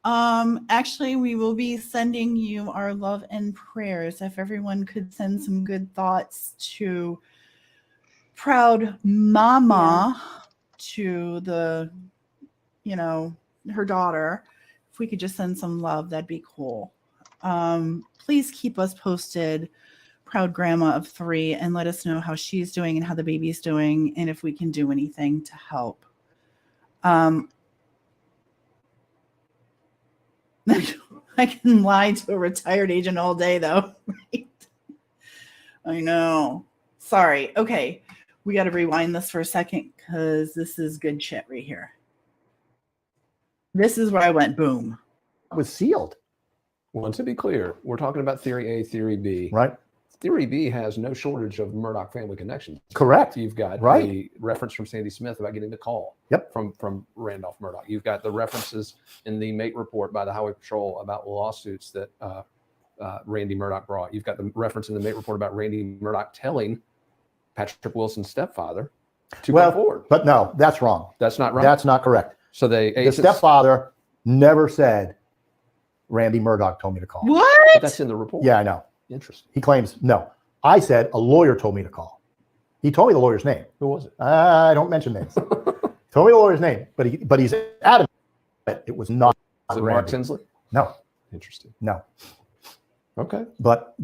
Speaker 1: Actually, we will be sending you our love and prayers. If everyone could send some good thoughts to Proud Mama, to the, her daughter. If we could just send some love, that'd be cool. Please keep us posted, Proud Grandma of 3, and let us know how she's doing and how the baby's doing, and if we can do anything to help. I can lie to a retired agent all day, though. Right? I know. Sorry. Okay. We got to rewind this for a second because this is good shit right here. This is where I went boom.
Speaker 3: It was sealed.
Speaker 4: Well, to be clear, we're talking about theory A, theory B.
Speaker 3: Right.
Speaker 4: Theory B has no shortage of Murdoch family connections.
Speaker 3: Correct.
Speaker 4: You've got
Speaker 3: Right.
Speaker 4: the reference from Sandy Smith about getting the call.
Speaker 3: Yep.
Speaker 4: From Randolph Murdoch. You've got the references in the mate report by the Highway Patrol about lawsuits that Randy Murdoch brought. You've got the reference in the mate report about Randy Murdoch telling Patrick Wilson's stepfather to go forward.
Speaker 3: But no, that's wrong.
Speaker 4: That's not right.
Speaker 3: That's not correct.
Speaker 4: So
Speaker 3: The stepfather never said, Randy Murdoch told me to call.
Speaker 1: What?
Speaker 4: But that's in the report.
Speaker 3: Yeah, I know.
Speaker 4: Interesting.
Speaker 3: He claims, no. I said a lawyer told me to call. He told me the lawyer's name.
Speaker 4: Who was it?
Speaker 3: I don't mention names. Told me the lawyer's name, but he's adamant it was not.
Speaker 4: Was it
Speaker 3: Randy.
Speaker 4: Mark Tinsley?
Speaker 3: No.
Speaker 4: Interesting.
Speaker 3: No.
Speaker 4: Okay.
Speaker 3: But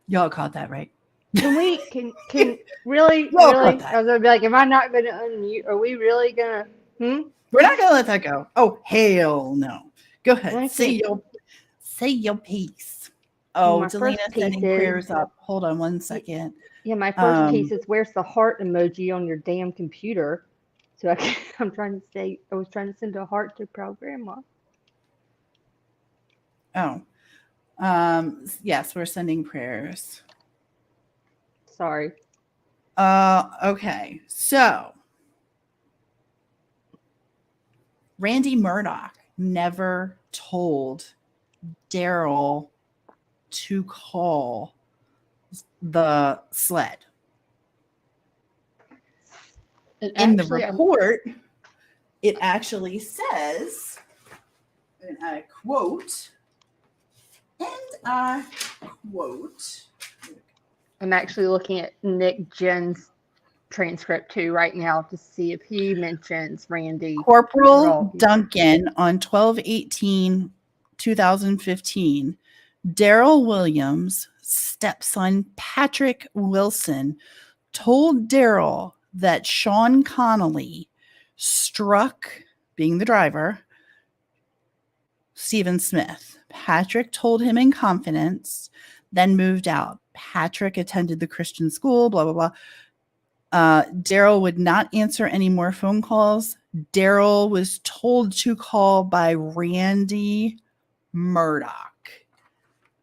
Speaker 1: Y'all caught that, right?
Speaker 2: Can really?
Speaker 1: Well,
Speaker 2: I
Speaker 1: cut
Speaker 2: was
Speaker 1: that.
Speaker 2: gonna be like, am I not gonna unmute? Are we really gonna?
Speaker 1: We're not going to let that go. Oh, hell no. Go ahead.
Speaker 2: Okay.
Speaker 1: Say your piece. Oh,
Speaker 2: My
Speaker 1: Delina
Speaker 2: first
Speaker 1: sending
Speaker 2: piece is-
Speaker 1: prayers up. Hold on one second.
Speaker 2: Yeah, my first piece
Speaker 1: Um,
Speaker 2: is where's the heart emoji on your damn computer? So I was trying to send a heart to Proud Grandma.
Speaker 1: Oh, yes, we're sending prayers.
Speaker 2: Sorry.
Speaker 1: Okay. So Randy Murdoch never told Daryl to call the sled. In the report, it actually says, and I quote,
Speaker 2: I'm actually looking at Nick Jen's transcript too right now to see if he mentions Randy.
Speaker 1: Corporal
Speaker 2: Wrong.
Speaker 1: Duncan on 12/18/2015, Daryl Williams' stepson Patrick Wilson told Daryl that Sean Connolly struck, being the driver, Steven Smith. Patrick told him in confidence, then moved out. Patrick attended the Christian school, blah, blah, blah. Daryl would not answer any more phone calls. Daryl was told to call by Randy Murdoch.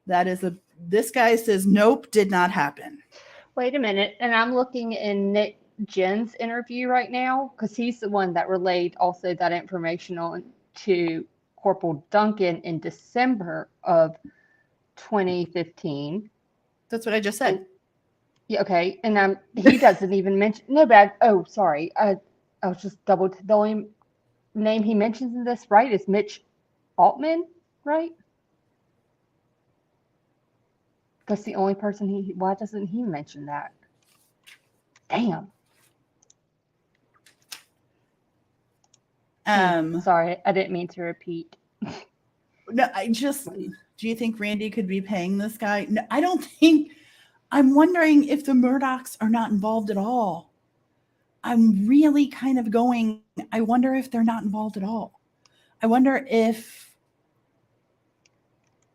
Speaker 1: This guy says, nope, did not happen.
Speaker 2: Wait a minute. And I'm looking in Nick Jen's interview right now because he's the one that relayed also that information on to Corporal Duncan in December of 2015.
Speaker 1: That's what I just said.
Speaker 2: Yeah, okay. And he doesn't even mention sorry. I was just the only name he mentions in this, right, is Mitch Altman, right? That's the only person why doesn't he mention that? Damn. Sorry, I didn't mean to repeat.
Speaker 1: No, do you think Randy could be paying this guy? No, I don't think. I'm wondering if the Murdochs are not involved at all. I'm really kind of going, I wonder if they're not involved at all. I wonder if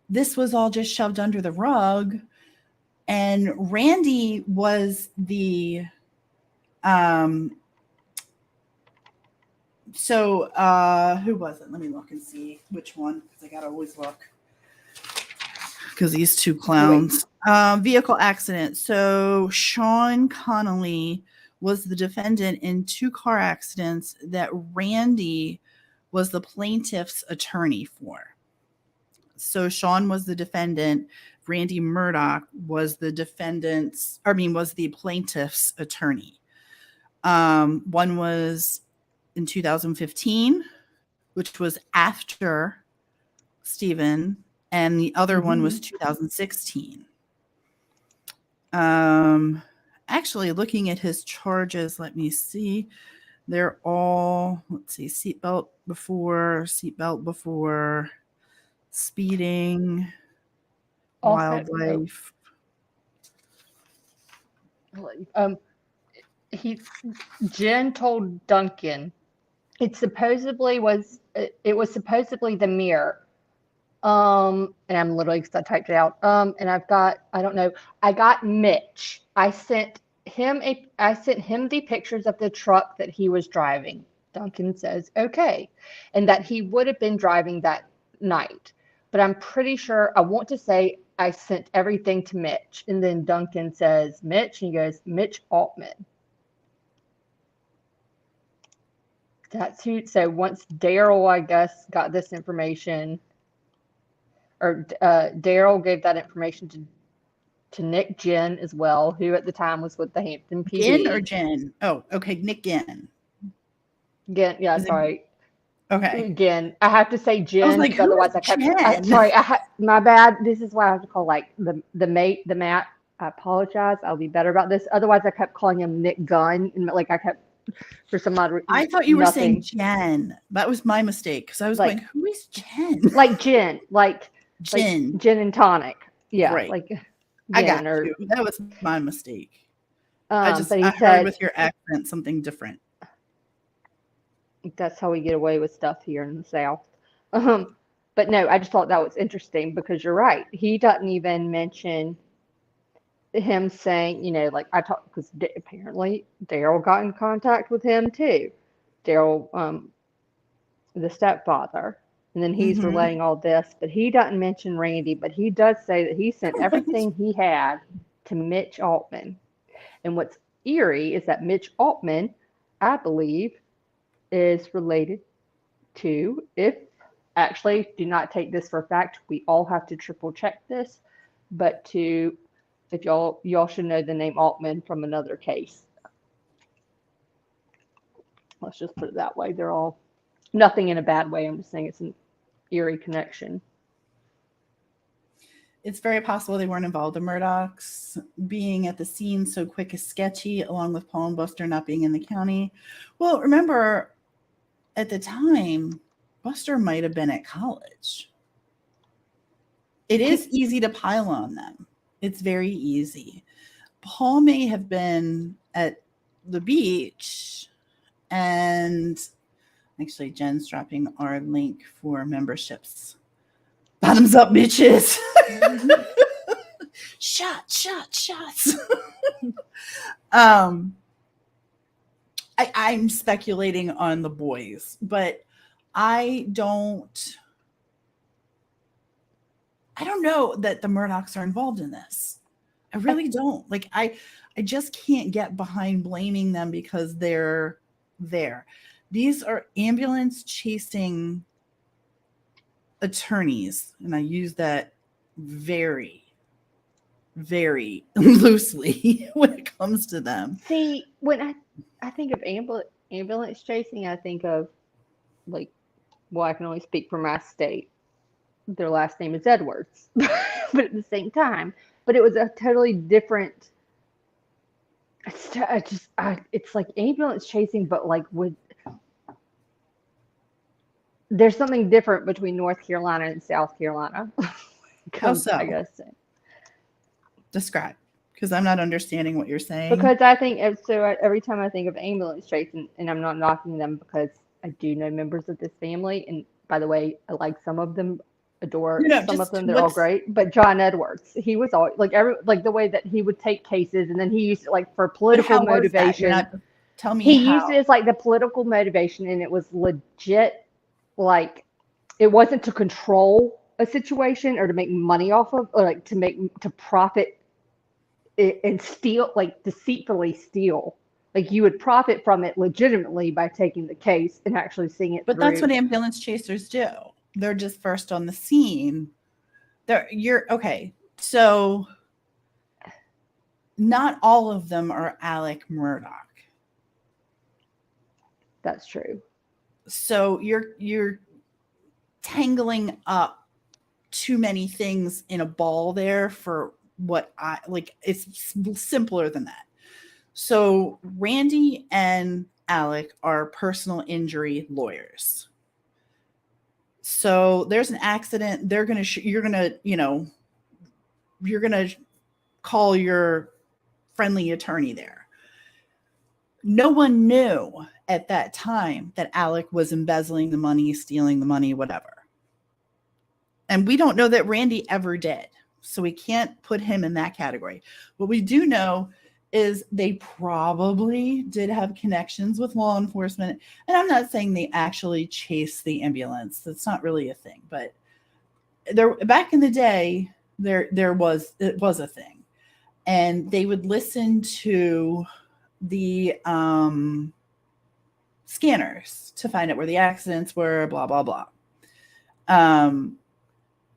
Speaker 1: this was all just shoved under the rug, and Randy was the who was it? Let me look and see which one, because I gotta always look, because these two clowns. Vehicle accident. So Sean Connolly was the defendant in 2 car accidents that Randy was the plaintiff's attorney for. So Sean was the defendant. Randy Murdoch was the plaintiff's attorney. One was in 2015, which was after Steven, and the other one was 2016. Actually, looking at his charges, let me see. They're all, let's see, seatbelt before, speeding, wildlife.
Speaker 2: Jen told Duncan it was supposedly the mirror. And I'm literally, because I typed it out. And I got Mitch. I sent him the pictures of the truck that he was driving. Duncan says, okay. And that he would have been driving that night. But I'm pretty sure, I want to say I sent everything to Mitch. And then Duncan says, Mitch, and he goes, Mitch Altman. That's who. So once Daryl, I guess, got this information, or Daryl gave that information to Nick Ginn as well, who at the time was with the Hampton PD.
Speaker 1: Ginn or Jen? Oh, okay, Nick Ginn.
Speaker 2: Ginn, yeah, sorry.
Speaker 1: Okay.
Speaker 2: Ginn. I have to say Jen,
Speaker 1: I was like,
Speaker 2: otherwise I kept. Sorry, my bad. This is why I have to call like the Matt. I apologize. I'll be better about this. Otherwise, I kept calling him Nick Gunn, and like I kept. For some odd reason.
Speaker 1: I thought you were saying Jen. That was my mistake, because I was like, who is Jen?
Speaker 2: Like Jen,
Speaker 1: Gin.
Speaker 2: Like gin and tonic. Yeah.
Speaker 1: Right.
Speaker 2: Like
Speaker 1: I got you. That was my mistake. I
Speaker 2: said,
Speaker 1: heard with your accent something different.
Speaker 2: That's how we get away with stuff here in the South. But no, I just thought that was interesting, because you're right. He doesn't even mention him saying, like I talked, because apparently Daryl got in contact with him too. Daryl, the stepfather, and then he's relaying all this, but he doesn't mention Randy, but he does say that he sent everything he had to Mitch Altman. And what's eerie is that Mitch Altman, I believe, is related to, actually, do not take this for a fact, we all have to triple check this, but if y'all should know the name Altman from another case. Let's just put it that way. They're all, nothing in a bad way. I'm just saying it's an eerie connection.
Speaker 1: It's very possible they weren't involved. The Murdochs being at the scene so quick is sketchy, along with Paul and Buster not being in the county. Well, remember, at the time, Buster might have been at college. It is easy to pile on them. It's very easy. Paul may have been at the beach, and actually Jen's dropping our link for memberships. Bottoms up, bitches. Shots. I'm speculating on the boys, but I don't know that the Murdochs are involved in this. I really don't. Like, I just can't get behind blaming them because they're there. These are ambulance chasing attorneys, and I use that very, very loosely when it comes to them.
Speaker 2: See, when I think of ambulance chasing, I think of, like, well, I can only speak for my state. Their last name is Edwards. But at the same time, but it was a totally different. It's like ambulance chasing, but like there's something different between North Carolina and South Carolina.
Speaker 1: How so?
Speaker 2: I guess.
Speaker 1: Describe, because I'm not understanding what you're saying.
Speaker 2: Because I think every time I think of ambulance chasing, and I'm not knocking them because I do know members of this family, and by the way, I like some of them, adore some of them. They're all great. But John Edwards, he was always like the way that he would take cases, and then he used it like for political motivation.
Speaker 1: Tell me
Speaker 2: he
Speaker 1: how.
Speaker 2: used it as like the political motivation, and it was legit. Like, it wasn't to control a situation or to make money off of, or like to profit and steal, like deceitfully steal. Like, you would profit from it legitimately by taking the case and actually seeing it
Speaker 1: But
Speaker 2: through.
Speaker 1: that's what ambulance chasers do. They're just first on the scene. Okay. So not all of them are Alec Murdaugh.
Speaker 2: That's true.
Speaker 1: So you're tangling up too many things in a ball there for what I like. It's simpler than that. So Randy and Alec are personal injury lawyers. So there's an accident. They're going to, you're going to call your friendly attorney there. No one knew at that time that Alec was embezzling the money, stealing the money, whatever. And we don't know that Randy ever did. So we can't put him in that category. What we do know is they probably did have connections with law enforcement. And I'm not saying they actually chased the ambulance. That's not really a thing. But there, back in the day, it was a thing. And they would listen to the scanners to find out where the accidents were, blah, blah, blah.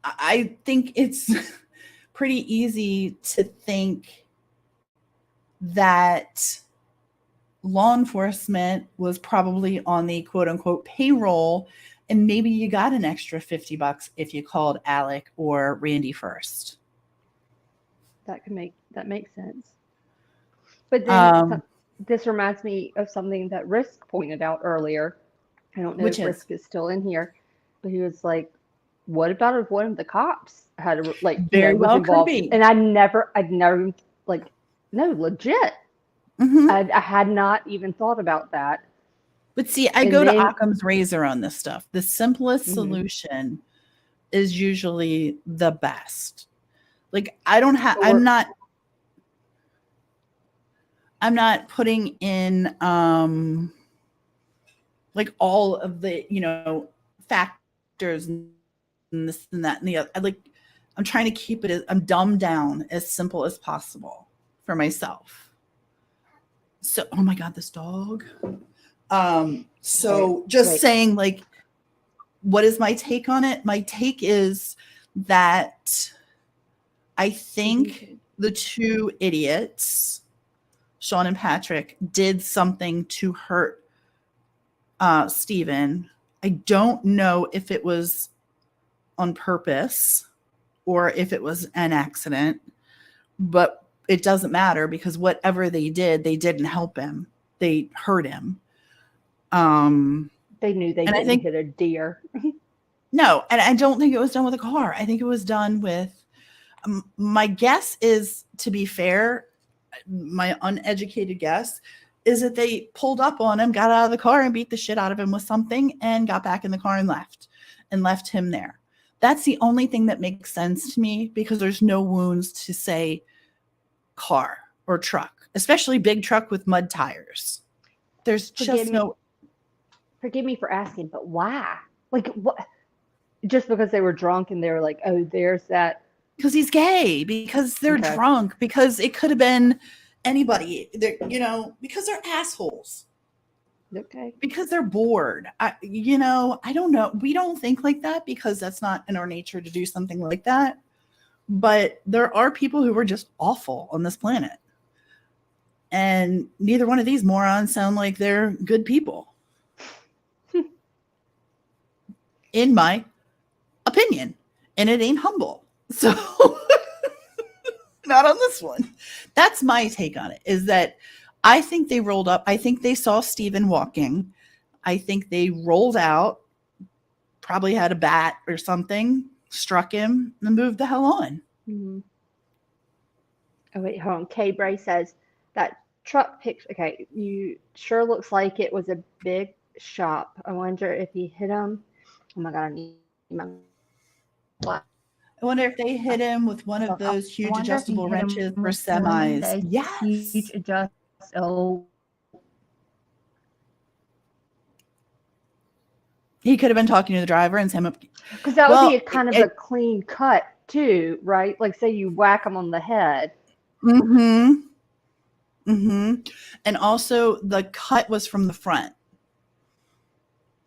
Speaker 1: I think it's pretty easy to think that law enforcement was probably on the quote unquote payroll, and maybe you got an extra $50 if you called Alec or Randy first.
Speaker 2: That makes sense. But then this reminds me of something that Risk pointed out earlier. I don't know if Risk is still in here, but he was like, what about if one of the cops had was involved? And I'd never like, no, legit.
Speaker 1: Mm-hmm.
Speaker 2: I had not even thought about that.
Speaker 1: But see, I go to Occam's razor on this stuff. The simplest solution is usually the best. Like, I'm not putting in like all of the factors and this and that and the other. I'm trying to keep it I'm dumbed down as simple as possible for myself. So, oh my God, this dog. Saying, like, what is my take on it? My take is that I think the two idiots, Sean and Patrick, did something to hurt Steven. I don't know if it was on purpose or if it was an accident, but it doesn't matter because whatever they did, they didn't help him. They hurt him.
Speaker 2: They knew they didn't hit a deer.
Speaker 1: No, and I don't think it was done with a car. I think it was done with, my guess is, to be fair, my uneducated guess is that they pulled up on him, got out of the car and beat the shit out of him with something and got back in the car and left him there. That's the only thing that makes sense to me because there's no wounds to say car or truck, especially big truck with mud tires. There's
Speaker 2: Forgive me for asking, but why? Like, what? Just because they were drunk and they were like, oh, there's that.
Speaker 1: Because he's gay, because they're drunk, because it could have been anybody, because they're assholes.
Speaker 2: Okay.
Speaker 1: Because they're bored. I don't know. We don't think like that because that's not in our nature to do something like that. But there are people who are just awful on this planet. And neither one of these morons sound like they're good people. In my opinion. And it ain't humble. So not on this one. That's my take on it, is that I think they rolled up. I think they saw Steven walking. I think they rolled out, probably had a bat or something, struck him, and moved the hell on.
Speaker 2: Mm-hmm. Oh, wait, hold on. Kay Bray says that truck picture. Okay, you sure looks like it was a big shop. I wonder if he hit him. Oh my God, I need my
Speaker 1: I wonder if they hit him with one of those huge
Speaker 2: wonder if he
Speaker 1: adjustable
Speaker 2: hit him
Speaker 1: wrenches for
Speaker 2: with one of
Speaker 1: semis.
Speaker 2: those
Speaker 1: Yes.
Speaker 2: huge
Speaker 1: He could have been talking to the driver and saying,
Speaker 2: because that would be a kind of a clean cut too, right? Like say you whack him on the head.
Speaker 1: Mm-hmm. Mm-hmm. And also the cut was from the front.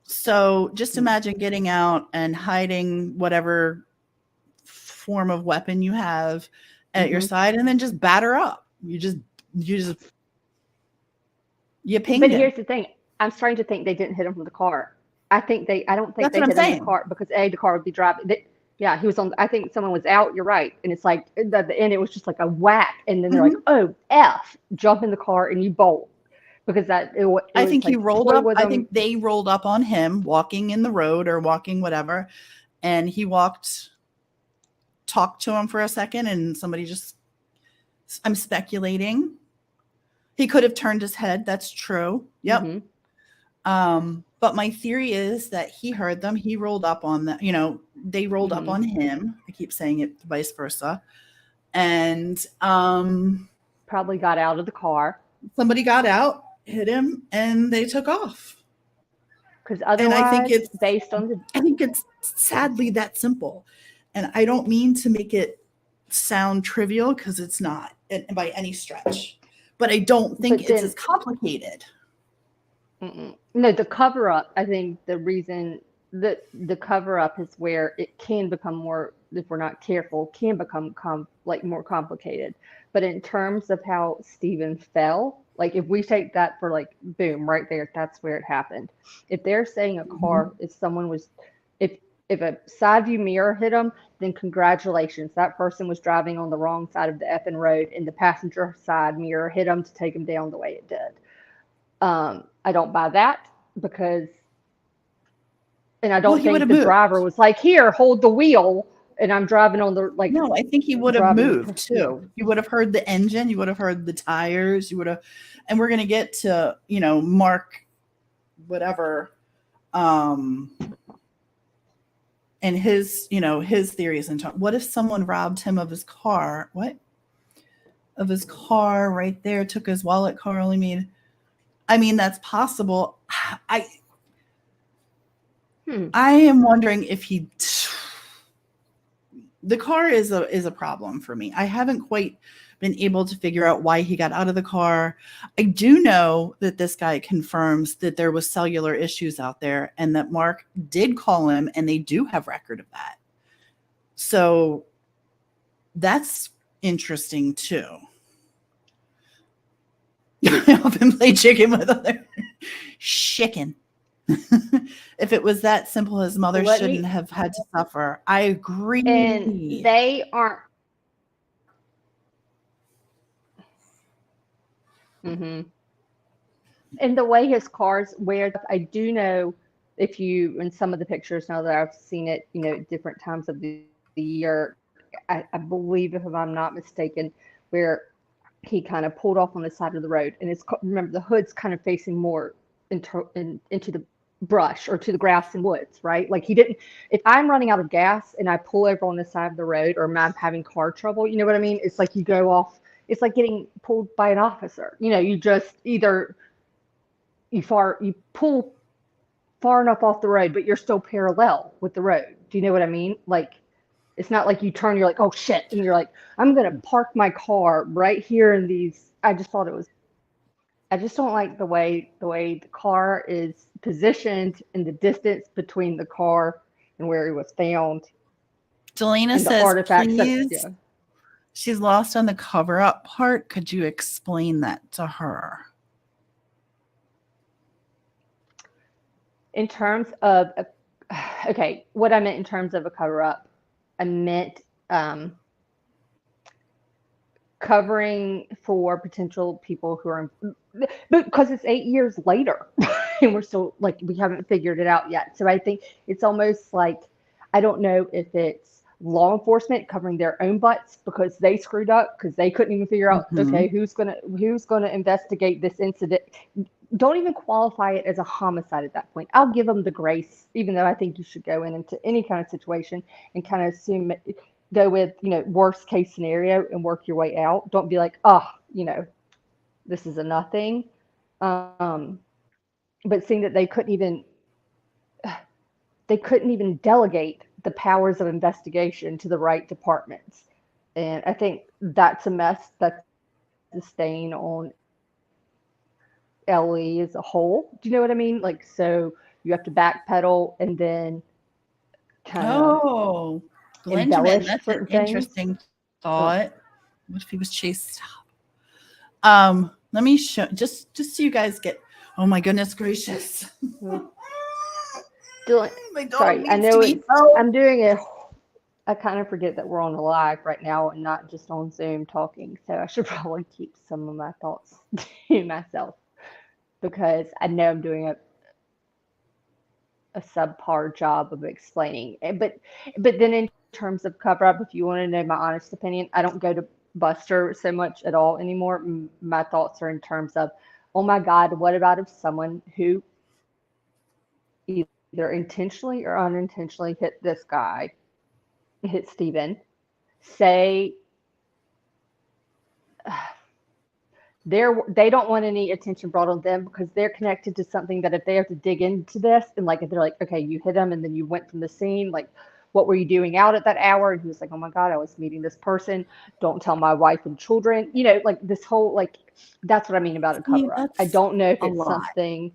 Speaker 1: So just imagine getting out and hiding whatever form of weapon you have at your side and then just batter up. You pinged
Speaker 2: But
Speaker 1: him.
Speaker 2: here's the thing. I'm starting to think they didn't hit him from the car. I don't think they
Speaker 1: That's
Speaker 2: hit
Speaker 1: what I'm
Speaker 2: him in
Speaker 1: saying.
Speaker 2: the car because the car would be driving. Yeah, he was on. I think someone was out. You're right, and it's like at the end it was just like a whack, and then they're like, "Oh, F!" Jump in the car and you bolt because
Speaker 1: I think he rolled up. I
Speaker 2: him.
Speaker 1: think they rolled up on him walking in the road or walking whatever, and he talked to him for a second, and somebody just. I'm speculating. He could have turned his head. That's true. Yep.
Speaker 2: Mm-hmm.
Speaker 1: But my theory is that he heard them. He rolled up on them. You know, they rolled up on him. I keep saying it vice versa. And
Speaker 2: probably got out of the car.
Speaker 1: Somebody got out, hit him, and they took off.
Speaker 2: Because otherwise,
Speaker 1: and I think it's
Speaker 2: based on the.
Speaker 1: I think it's sadly that simple. And I don't mean to make it sound trivial because it's not by any stretch. But I don't think it's as complicated.
Speaker 2: No, the cover up, I think the reason that the cover up is where it can become more, if we're not careful, can become more complicated. But in terms of how Steven fell, like if we take that for like, boom, right there, that's where it happened. If they're saying a car, if someone was, if a side view mirror hit them, then congratulations. That person was driving on the wrong side of the effing road and the passenger side mirror hit them to take them down the way it did. I don't buy that because, and I don't think the driver was like, here, hold the wheel. And I'm driving on the, like.
Speaker 1: No, I think he would have moved too. You would have heard the engine. You would have heard the tires. You would have, and we're going to get to, Mark, whatever, and his, his theories and talk. What if someone robbed him of his car? What? Of his car right there, took his wallet, car only made. I mean, that's possible. I am wondering if the car is a problem for me. I haven't quite been able to figure out why he got out of the car. I do know that this guy confirms that there was cellular issues out there and that Mark did call him and they do have record of that. So that's interesting too. I've been playing chicken with other chicken. If it was that simple, his mother shouldn't have had to suffer. I agree.
Speaker 2: And they aren't. And the way his cars wear, I do know if you, in some of the pictures now that I've seen it, different times of the year, I believe, if I'm not mistaken, where he kind of pulled off on the side of the road, and remember the hood's kind of facing more into the brush or to the grass and woods, right? Like he didn't. If I'm running out of gas and I pull over on the side of the road, or I'm having car trouble, you know what I mean? It's like you go off. It's like getting pulled by an officer. You just either you pull far enough off the road, but you're still parallel with the road. Do you know what I mean? Like. It's not like you turn, you're like, oh shit. And you're like, I'm going to park my car right here in these. I just don't like the way the car is positioned and the distance between the car and where he was found.
Speaker 1: Delana says, please, she's lost on the cover up part. Could you explain that to her?
Speaker 2: In terms of, okay, what I meant in terms of a cover up, I meant covering for potential people who are, because it's 8 years later and we're still like, we haven't figured it out yet. So I think it's almost like, I don't know if it's law enforcement covering their own butts because they screwed up because they couldn't even figure out, okay, who's gonna investigate this incident. Don't even qualify it as a homicide at that point. I'll give them the grace, even though I think you should go into any kind of situation and kind of assume, go with, worst case scenario and work your way out. Don't be like, oh, this is a nothing. But seeing that they couldn't even delegate the powers of investigation to the right departments. And I think that's a mess. That's a stain on LE as a whole. Do you know what I mean? Like, so you have to backpedal and then kind of
Speaker 1: Benjamin, that's an interesting thought. What if he was chased out? Let me show, just so you guys get, oh my goodness gracious.
Speaker 2: Sorry, I know I'm doing it. I kind of forget that we're on a live right now and not just on Zoom talking. So I should probably keep some of my thoughts to myself because I know I'm doing a subpar job of explaining. But then in terms of cover up, if you want to know my honest opinion, I don't go to Buster so much at all anymore. My thoughts are in terms of, oh my God, what about if someone who either intentionally or unintentionally hit this guy, hit Steven, say they don't want any attention brought on them because they're connected to something that if they have to dig into this and like if they're like, okay, you hit him and then you went from the scene, like what were you doing out at that hour? And he was like, oh my God, I was meeting this person. Don't tell my wife and children. Like this whole, like, that's what I mean about a cover up. I don't know if it's something.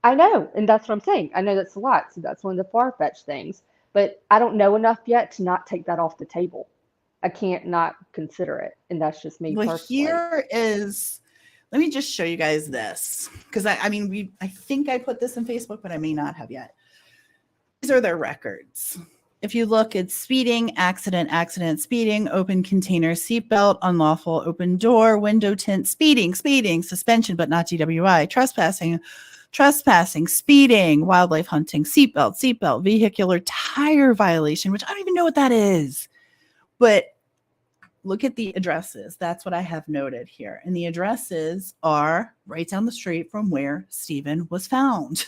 Speaker 2: I know, and that's what I'm saying. I know that's a lot, so that's one of the far-fetched things. But I don't know enough yet to not take that off the table. I can't not consider it, and that's just me personally.
Speaker 1: Here is, let me just show you guys this, because I think I put this in Facebook, but I may not have yet. These are their records. If you look, it's speeding, accident, speeding, open container, seatbelt, unlawful, open door, window tint, speeding, suspension, but not DWI, trespassing, speeding, wildlife hunting, seatbelt, vehicular tire violation, which I don't even know what that is. But look at the addresses. That's what I have noted here. And the addresses are right down the street from where Steven was found.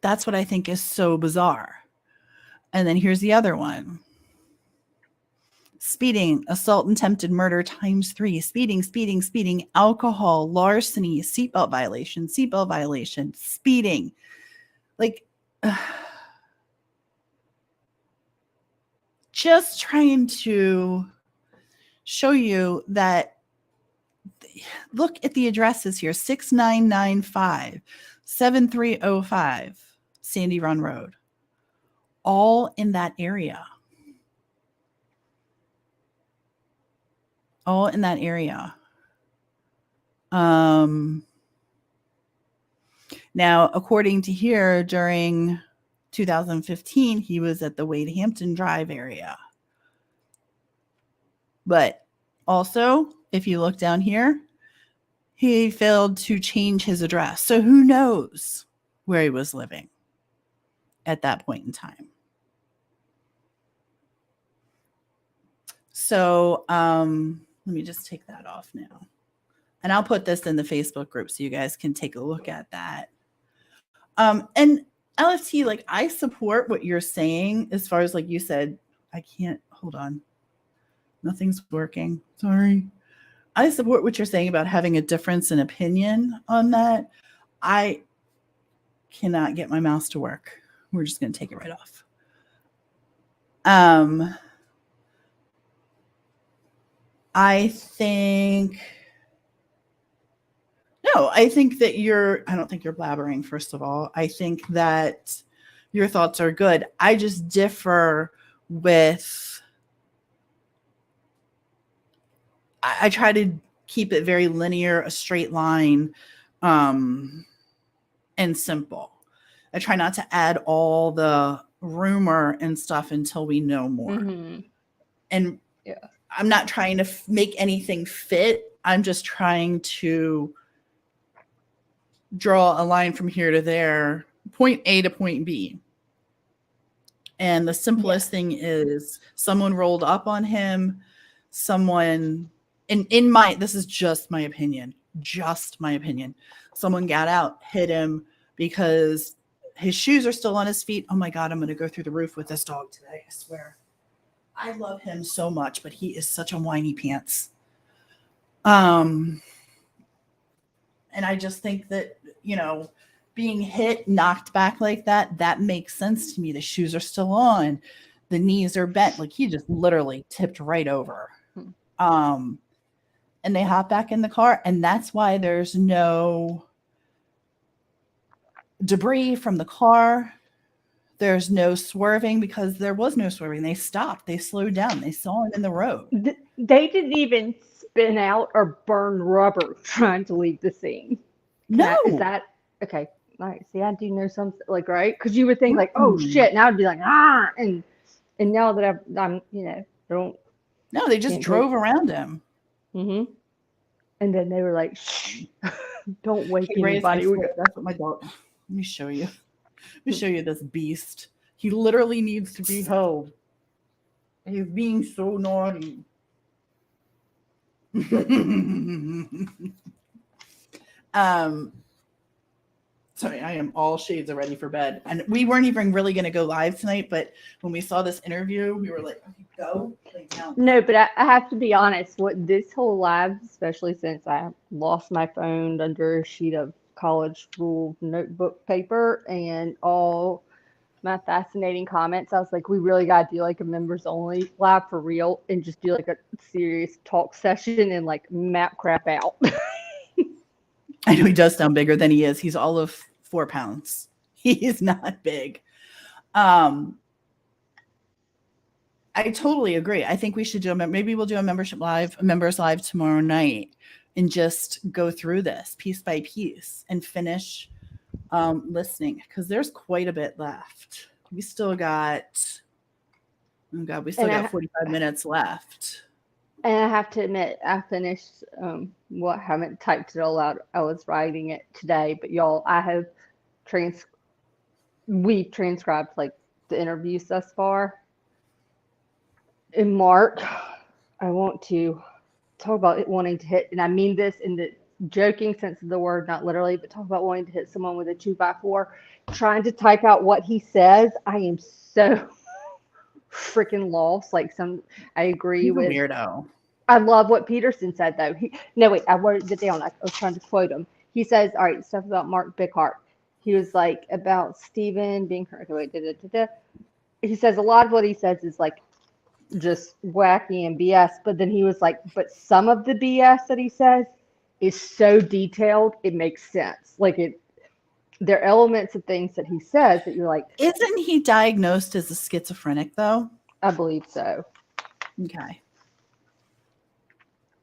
Speaker 1: That's what I think is so bizarre. And then here's the other one. Speeding, assault and attempted murder ×3, speeding, alcohol, larceny, seatbelt violation, speeding. Like, just trying to show you that, look at the addresses here, 6995, 7305, Sandy Run Road, all in that area. All in that area. Now, according to here, during 2015, he was at the Wade Hampton Drive area. But also, if you look down here, he failed to change his address. So who knows where he was living at that point in time. So let me just take that off now. And I'll put this in the Facebook group so you guys can take a look at that. And LFT, like, I support what you're saying as far as, like you said, I can't, hold on. Nothing's working. Sorry. I support what you're saying about having a difference in opinion on that. I cannot get my mouse to work. We're just going to take it right off. I think that I don't think you're blabbering, first of all. I think that your thoughts are good. I just differ with, I try to keep it very linear, a straight line, and simple. I try not to add all the rumor and stuff until we know more.
Speaker 2: Mm-hmm.
Speaker 1: And
Speaker 2: yeah,
Speaker 1: I'm not trying to make anything fit. I'm just trying to draw a line from here to there, point A to point B. And the simplest thing is someone rolled up on him, someone, and this is just my opinion, someone got out, hit him because his shoes are still on his feet. Oh my God, I'm going to go through the roof with this dog today, I swear. I love him so much, but he is such a whiny pants. And I just think that, being hit, knocked back like that makes sense to me. The shoes are still on. The knees are bent. Like he just literally tipped right over. And they hop back in the car. And that's why there's no debris from the car. There's no swerving because there was no swerving. They stopped. They slowed down. They saw him in the road.
Speaker 2: They didn't even spin out or burn rubber trying to leave the scene.
Speaker 1: No.
Speaker 2: Is that okay? All right. See, I do know something right? Because you would think like, oh shit, now I'd be like, and now that I'm don't.
Speaker 1: No, they just drove around him.
Speaker 2: Mm-hmm. And then they were like, shh, don't wake anybody.
Speaker 1: That's what my dog. Let me show you. Let me show you this beast. He literally needs to be held. He's being so naughty. Sorry, I am all shades of ready for bed. And we weren't even really going to go live tonight, but when we saw this interview, we were like, okay, go.
Speaker 2: No, but I have to be honest. What this whole live, especially since I lost my phone under a sheet of college rule notebook paper and all my fascinating comments, I was like, we really got to do like a members only live for real and just do like a serious talk session and like map crap out.
Speaker 1: I know he does sound bigger than he is. He's all of 4 pounds. He is not big. I totally agree. I think we should maybe we'll do a members live tomorrow night and just go through this piece by piece and finish listening because there's quite a bit left. We still got, 45 minutes left.
Speaker 2: And I have to admit, I finished haven't typed it all out. I was writing it today, but y'all, I have we've transcribed like the interviews thus far. And Mark, I want to talk about it wanting to hit, and I mean this in the joking sense of the word, not literally, but talk about wanting to hit someone with a 2x4, trying to type out what he says. I am so freaking lost. Like I agree
Speaker 1: He's
Speaker 2: with
Speaker 1: a weirdo.
Speaker 2: I love what Peterson said though. I wrote it down. I was trying to quote him. He says, all right, stuff about Mark Bickhart. He was like about Steven being hurt. Okay, wait, He says a lot of what he says is like just wacky and BS, but then he was like, but some of the BS that he says is so detailed, it makes sense. Like there are elements of things that he says that you're like,
Speaker 1: isn't he diagnosed as a schizophrenic though?
Speaker 2: I believe so.
Speaker 1: Okay.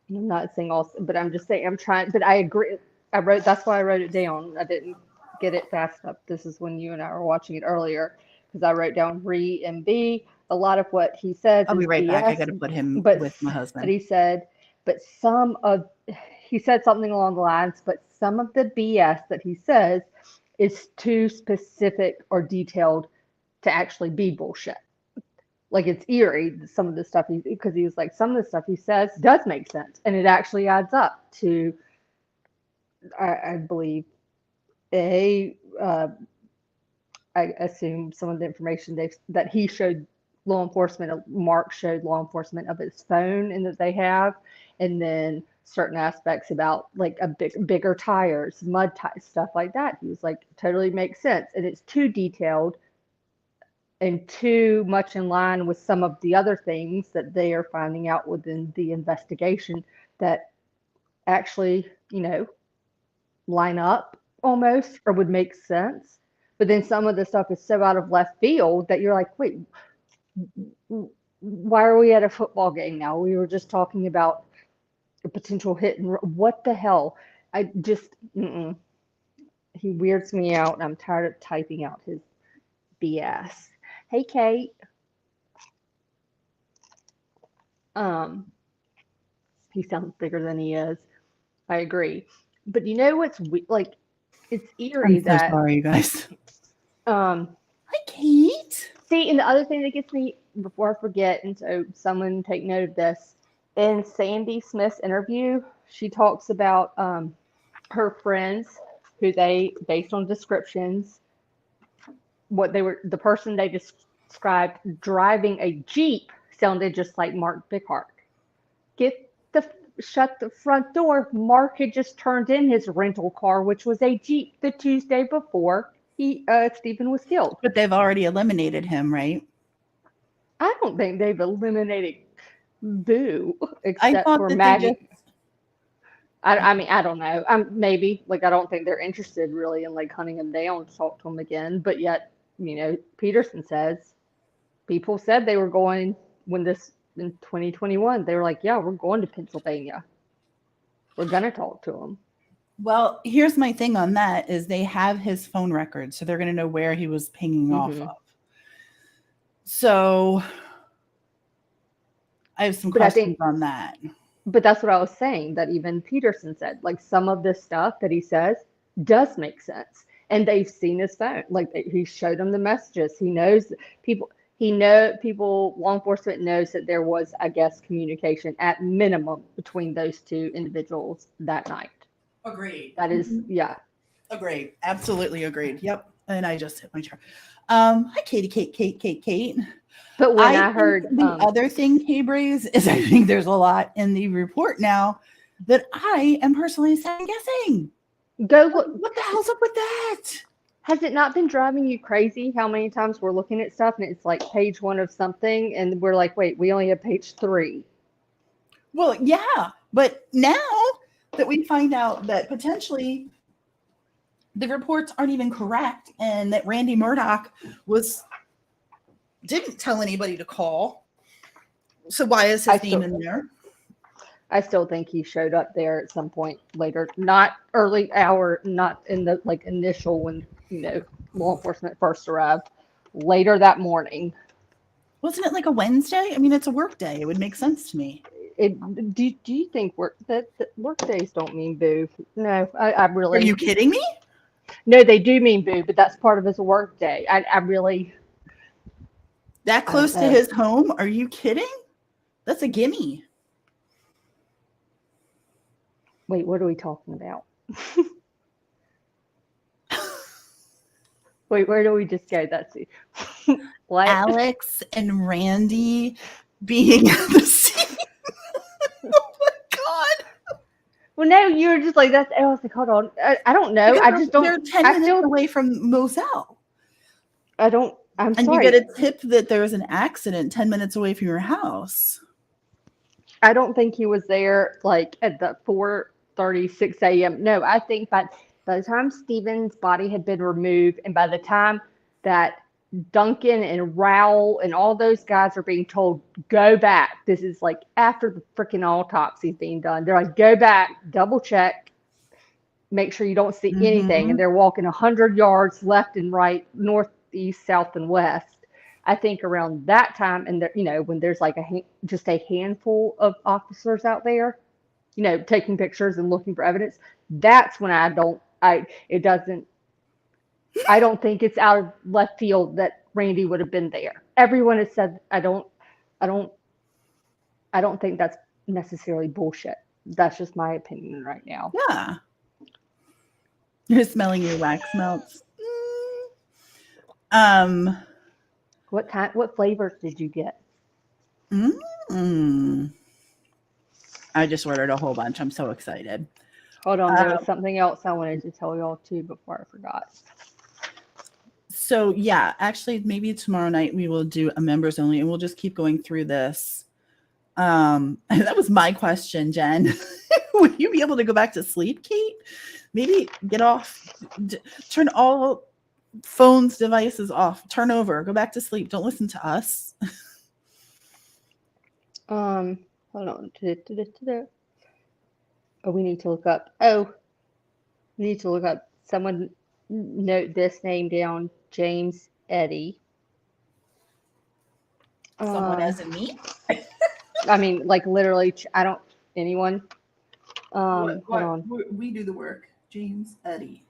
Speaker 2: I'm not saying all, but I'm just saying I'm trying, but I agree. That's why I wrote it down. I didn't get it fast enough. This is when you and I were watching it earlier because I wrote down re and B. A lot of what he says.
Speaker 1: I'll be right
Speaker 2: BS,
Speaker 1: back. I got to put him with my husband.
Speaker 2: But he said, he said something along the lines, but some of the BS that he says is too specific or detailed to actually be bullshit. Like it's eerie, some of the stuff because he was like, some of the stuff he says does make sense. And it actually adds up to, I believe, I assume some of the information that he showed law enforcement, Mark showed law enforcement of his phone and that they have, and then certain aspects about like bigger tires, mud tires, stuff like that. He was like, totally makes sense. And it's too detailed and too much in line with some of the other things that they are finding out within the investigation that actually, line up almost or would make sense. But then some of the stuff is so out of left field that you're like, wait, why are we at a football game now? We were just talking about a potential hit and what the hell? I just, he weirds me out and I'm tired of typing out his BS. Hey, Kate. He sounds bigger than he is. I agree. But you know what's like? It's eerie
Speaker 1: I'm so
Speaker 2: that
Speaker 1: sorry, you guys.
Speaker 2: um.
Speaker 1: Hi, Kate.
Speaker 2: See, and the other thing that gets me before I forget, and so someone take note of this. In Sandy Smith's interview, she talks about her friends who they, based on descriptions, what they were, the person they described driving a Jeep sounded just like Mark Bickhardt. Shut the front door. Mark had just turned in his rental car, which was a Jeep, the Tuesday before Stephen was killed.
Speaker 1: But they've already eliminated him, right?
Speaker 2: I don't think they've eliminated Boo
Speaker 1: I
Speaker 2: except
Speaker 1: thought
Speaker 2: for
Speaker 1: that
Speaker 2: Maggie.
Speaker 1: they just.
Speaker 2: I mean, I don't know. Maybe, like, I don't think they're interested really in like hunting him down to talk to him again. But yet, Peterson says people said they were going when this in 2021. They were like, yeah, we're going to Pennsylvania. We're gonna talk to him.
Speaker 1: Well, here's my thing on that is they have his phone records, so they're going to know where he was pinging off of. So I have some questions on that.
Speaker 2: But that's what I was saying, that even Peterson said, like, some of this stuff that he says does make sense. And they've seen his phone. Like, he showed them the messages. He knows people, law enforcement knows that there was, I guess, communication at minimum between those two individuals that night.
Speaker 1: Agreed.
Speaker 2: That is, yeah.
Speaker 1: Agreed. Absolutely agreed. Yep. And I just hit my chair. Hi, Katie, Kate.
Speaker 2: But when I heard
Speaker 1: the other thing, K-Braze, is I think there's a lot in the report now that I am personally second guessing. What the hell's up with that?
Speaker 2: Has it not been driving you crazy how many times we're looking at stuff and it's like page 1 of something and we're like, wait, we only have page 3?
Speaker 1: Well, yeah, but now that we find out that potentially the reports aren't even correct and that Randy Murdoch didn't tell anybody to call. So why is his name in there?
Speaker 2: I still think he showed up there at some point later, not early hour, not in the like initial when, law enforcement first arrived, later that morning.
Speaker 1: Wasn't it like a Wednesday? I mean, it's a work day. It would make sense to me.
Speaker 2: Do you think that work days don't mean boo? No, I really.
Speaker 1: Are you kidding me?
Speaker 2: No, they do mean boo, but that's part of his work day. I really.
Speaker 1: That close to his home? Are you kidding? That's a gimme.
Speaker 2: Wait, what are we talking about? Wait, where do we just go? That's it. What?
Speaker 1: Alex and Randy being at the scene. Oh my God.
Speaker 2: Well, no, you were just like, that's, I was like, hold on. I don't know. Because I just don't.
Speaker 1: They're 10 minutes away from Moselle.
Speaker 2: I'm sorry.
Speaker 1: And you get a tip that there was an accident 10 minutes away from your house.
Speaker 2: I don't think he was there like at the 4:36 a.m. No, I think by the time Steven's body had been removed and by the time that Duncan and Rowell and all those guys are being told, go back. This is like after the freaking autopsy is being done. They're like, go back, double check, make sure you don't see anything. And they're walking 100 yards left and right, north, east, south, and west. I think around that time, and when there's like just a handful of officers out there, taking pictures and looking for evidence, that's when I don't think it's out of left field that Randy would have been there. Everyone has said, I don't think that's necessarily bullshit. That's just my opinion right now.
Speaker 1: Yeah. You're smelling your wax melts.
Speaker 2: What flavors did you get?
Speaker 1: I just ordered a whole bunch. I'm so excited.
Speaker 2: Hold on, there was something else I wanted to tell y'all too before I forgot.
Speaker 1: So yeah, actually maybe tomorrow night we will do a members only and we'll just keep going through this. That was my question, Jen. Would you be able to go back to sleep, Kate? Maybe get off, turn all phones, devices off, turn over, go back to sleep. Don't listen to us.
Speaker 2: Hold on. Oh, we need to look up. Someone note this name down. James Eddy.
Speaker 1: Someone as in me?
Speaker 2: I mean, like literally, I don't, anyone. Hold on.
Speaker 1: We do the work. James Eddy.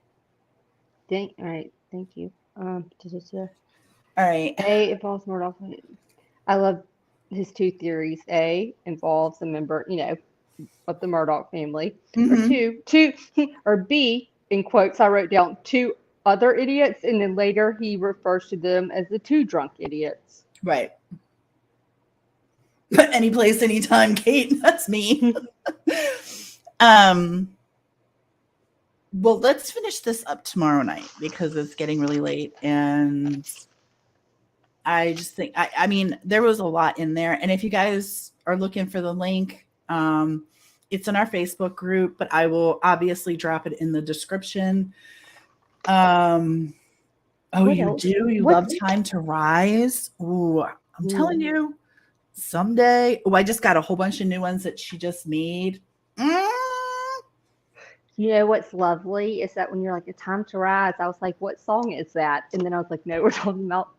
Speaker 2: All right, thank you.
Speaker 1: All right.
Speaker 2: A involves Murdoch. I love his two theories. A involves a member, of the Murdoch family.
Speaker 1: Mhm.
Speaker 2: Or two, or B, in quotes, I wrote down two other idiots, and then later he refers to them as the two drunk idiots.
Speaker 1: Right. Any place, anytime, Kate. That's me. Well, let's finish this up tomorrow night because it's getting really late, and I just think I mean there was a lot in there. And if you guys are looking for the link, it's in our Facebook group, but I will obviously drop it in the description. Oh,
Speaker 2: What
Speaker 1: you
Speaker 2: else?
Speaker 1: do? You love Time to Rise? Ooh, I'm telling you, someday. Oh, I just got a whole bunch of new ones that she just made.
Speaker 2: You know what's lovely is that when you're like, it's time to rise, I was like, what song is that? And then I was like, no, we're talking about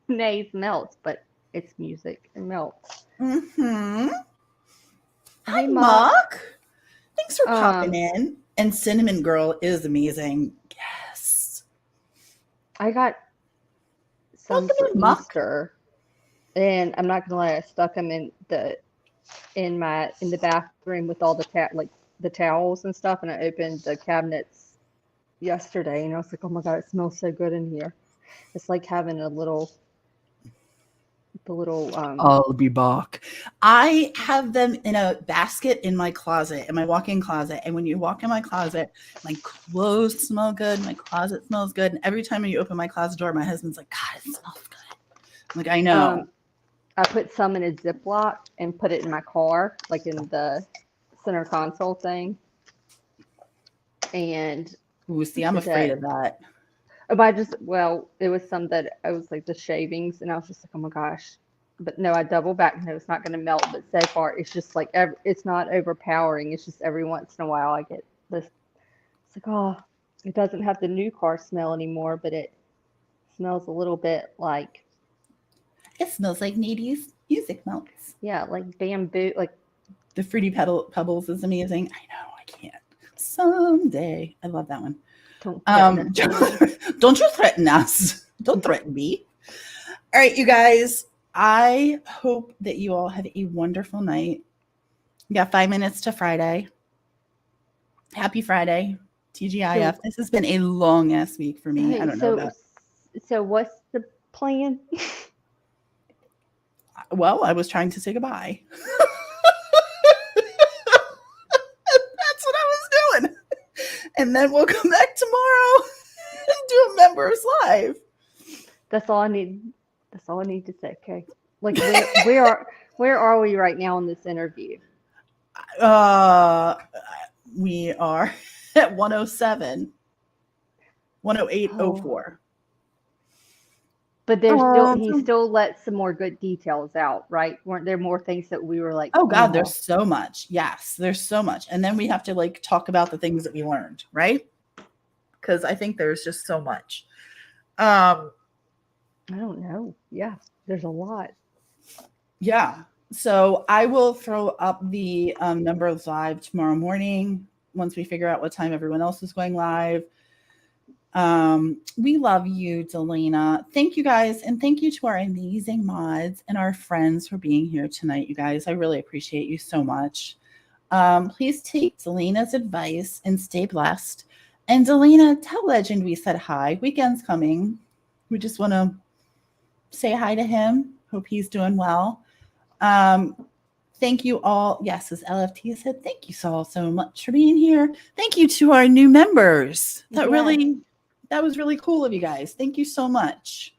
Speaker 2: Nays Melts, but it's music and melts.
Speaker 1: Mm-hmm. Hi,
Speaker 2: Hey,
Speaker 1: Mark. Thanks for popping in. And Cinnamon Girl is amazing. Yes.
Speaker 2: I got some for Easter, and I'm not gonna lie, I stuck them in the bathroom with all the towels and stuff, and I opened the cabinets yesterday, and I was like, oh my god, it smells so good in here. It's like having the little
Speaker 1: I'll be back. I have them in a basket in my closet, in my walk-in closet. And when you walk in my closet, my clothes smell good, my closet smells good. And every time you open my closet door, my husband's like, God, it smells good. I'm like, I know.
Speaker 2: I put some in a Ziploc and put it in my car, like in the center console thing. And
Speaker 1: see, I'm afraid of that.
Speaker 2: It was some that I was like the shavings, and I was just like, oh my gosh. But no, I double back. No, it's not going to melt. But so far, it's just like it's not overpowering. It's just every once in a while I get this. It's like, oh, it doesn't have the new car smell anymore, but it smells a little bit like.
Speaker 1: It smells like Nadie's music melts.
Speaker 2: Yeah, like bamboo, like
Speaker 1: the Fruity Pebbles is amazing. I know, I can't. Someday, I love that one. Don't you threaten us. Don't threaten me. All right, you guys. I hope that you all have a wonderful night. You got 5 minutes to Friday. Happy Friday, TGIF. This has been a long ass week for me. I don't know that.
Speaker 2: So what's the plan?
Speaker 1: Well, I was trying to say goodbye. That's what I was doing. And then we'll come back tomorrow and do a members live.
Speaker 2: That's all I need. That's all I need to say. Okay. Like where are we right now in this interview?
Speaker 1: We are at 107. 108.04.
Speaker 2: But he still let some more good details out, right? Weren't there more things that we were like,
Speaker 1: oh God, there's so much. Yes, there's so much. And then we have to like talk about the things that we learned, right? Because I think there's just so much.
Speaker 2: I don't know. Yeah, there's a lot.
Speaker 1: Yeah. So I will throw up the members live tomorrow morning once we figure out what time everyone else is going live. We love you, Delana. Thank you guys. And thank you to our amazing mods and our friends for being here tonight, you guys. I really appreciate you so much. Please take Delana's advice and stay blessed. And Delana, tell Legend we said hi. Weekend's coming. We just want to say hi to him. Hope he's doing well. Thank you all. Yes, as LFT said, thank you all so much for being here. Thank you to our new members. That was really cool of you guys. Thank you so much.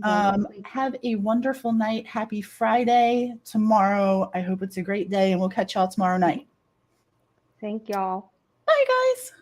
Speaker 1: Have a wonderful night. Happy Friday tomorrow. I hope it's a great day, and we'll catch y'all tomorrow night.
Speaker 2: Thank y'all.
Speaker 1: Bye, guys.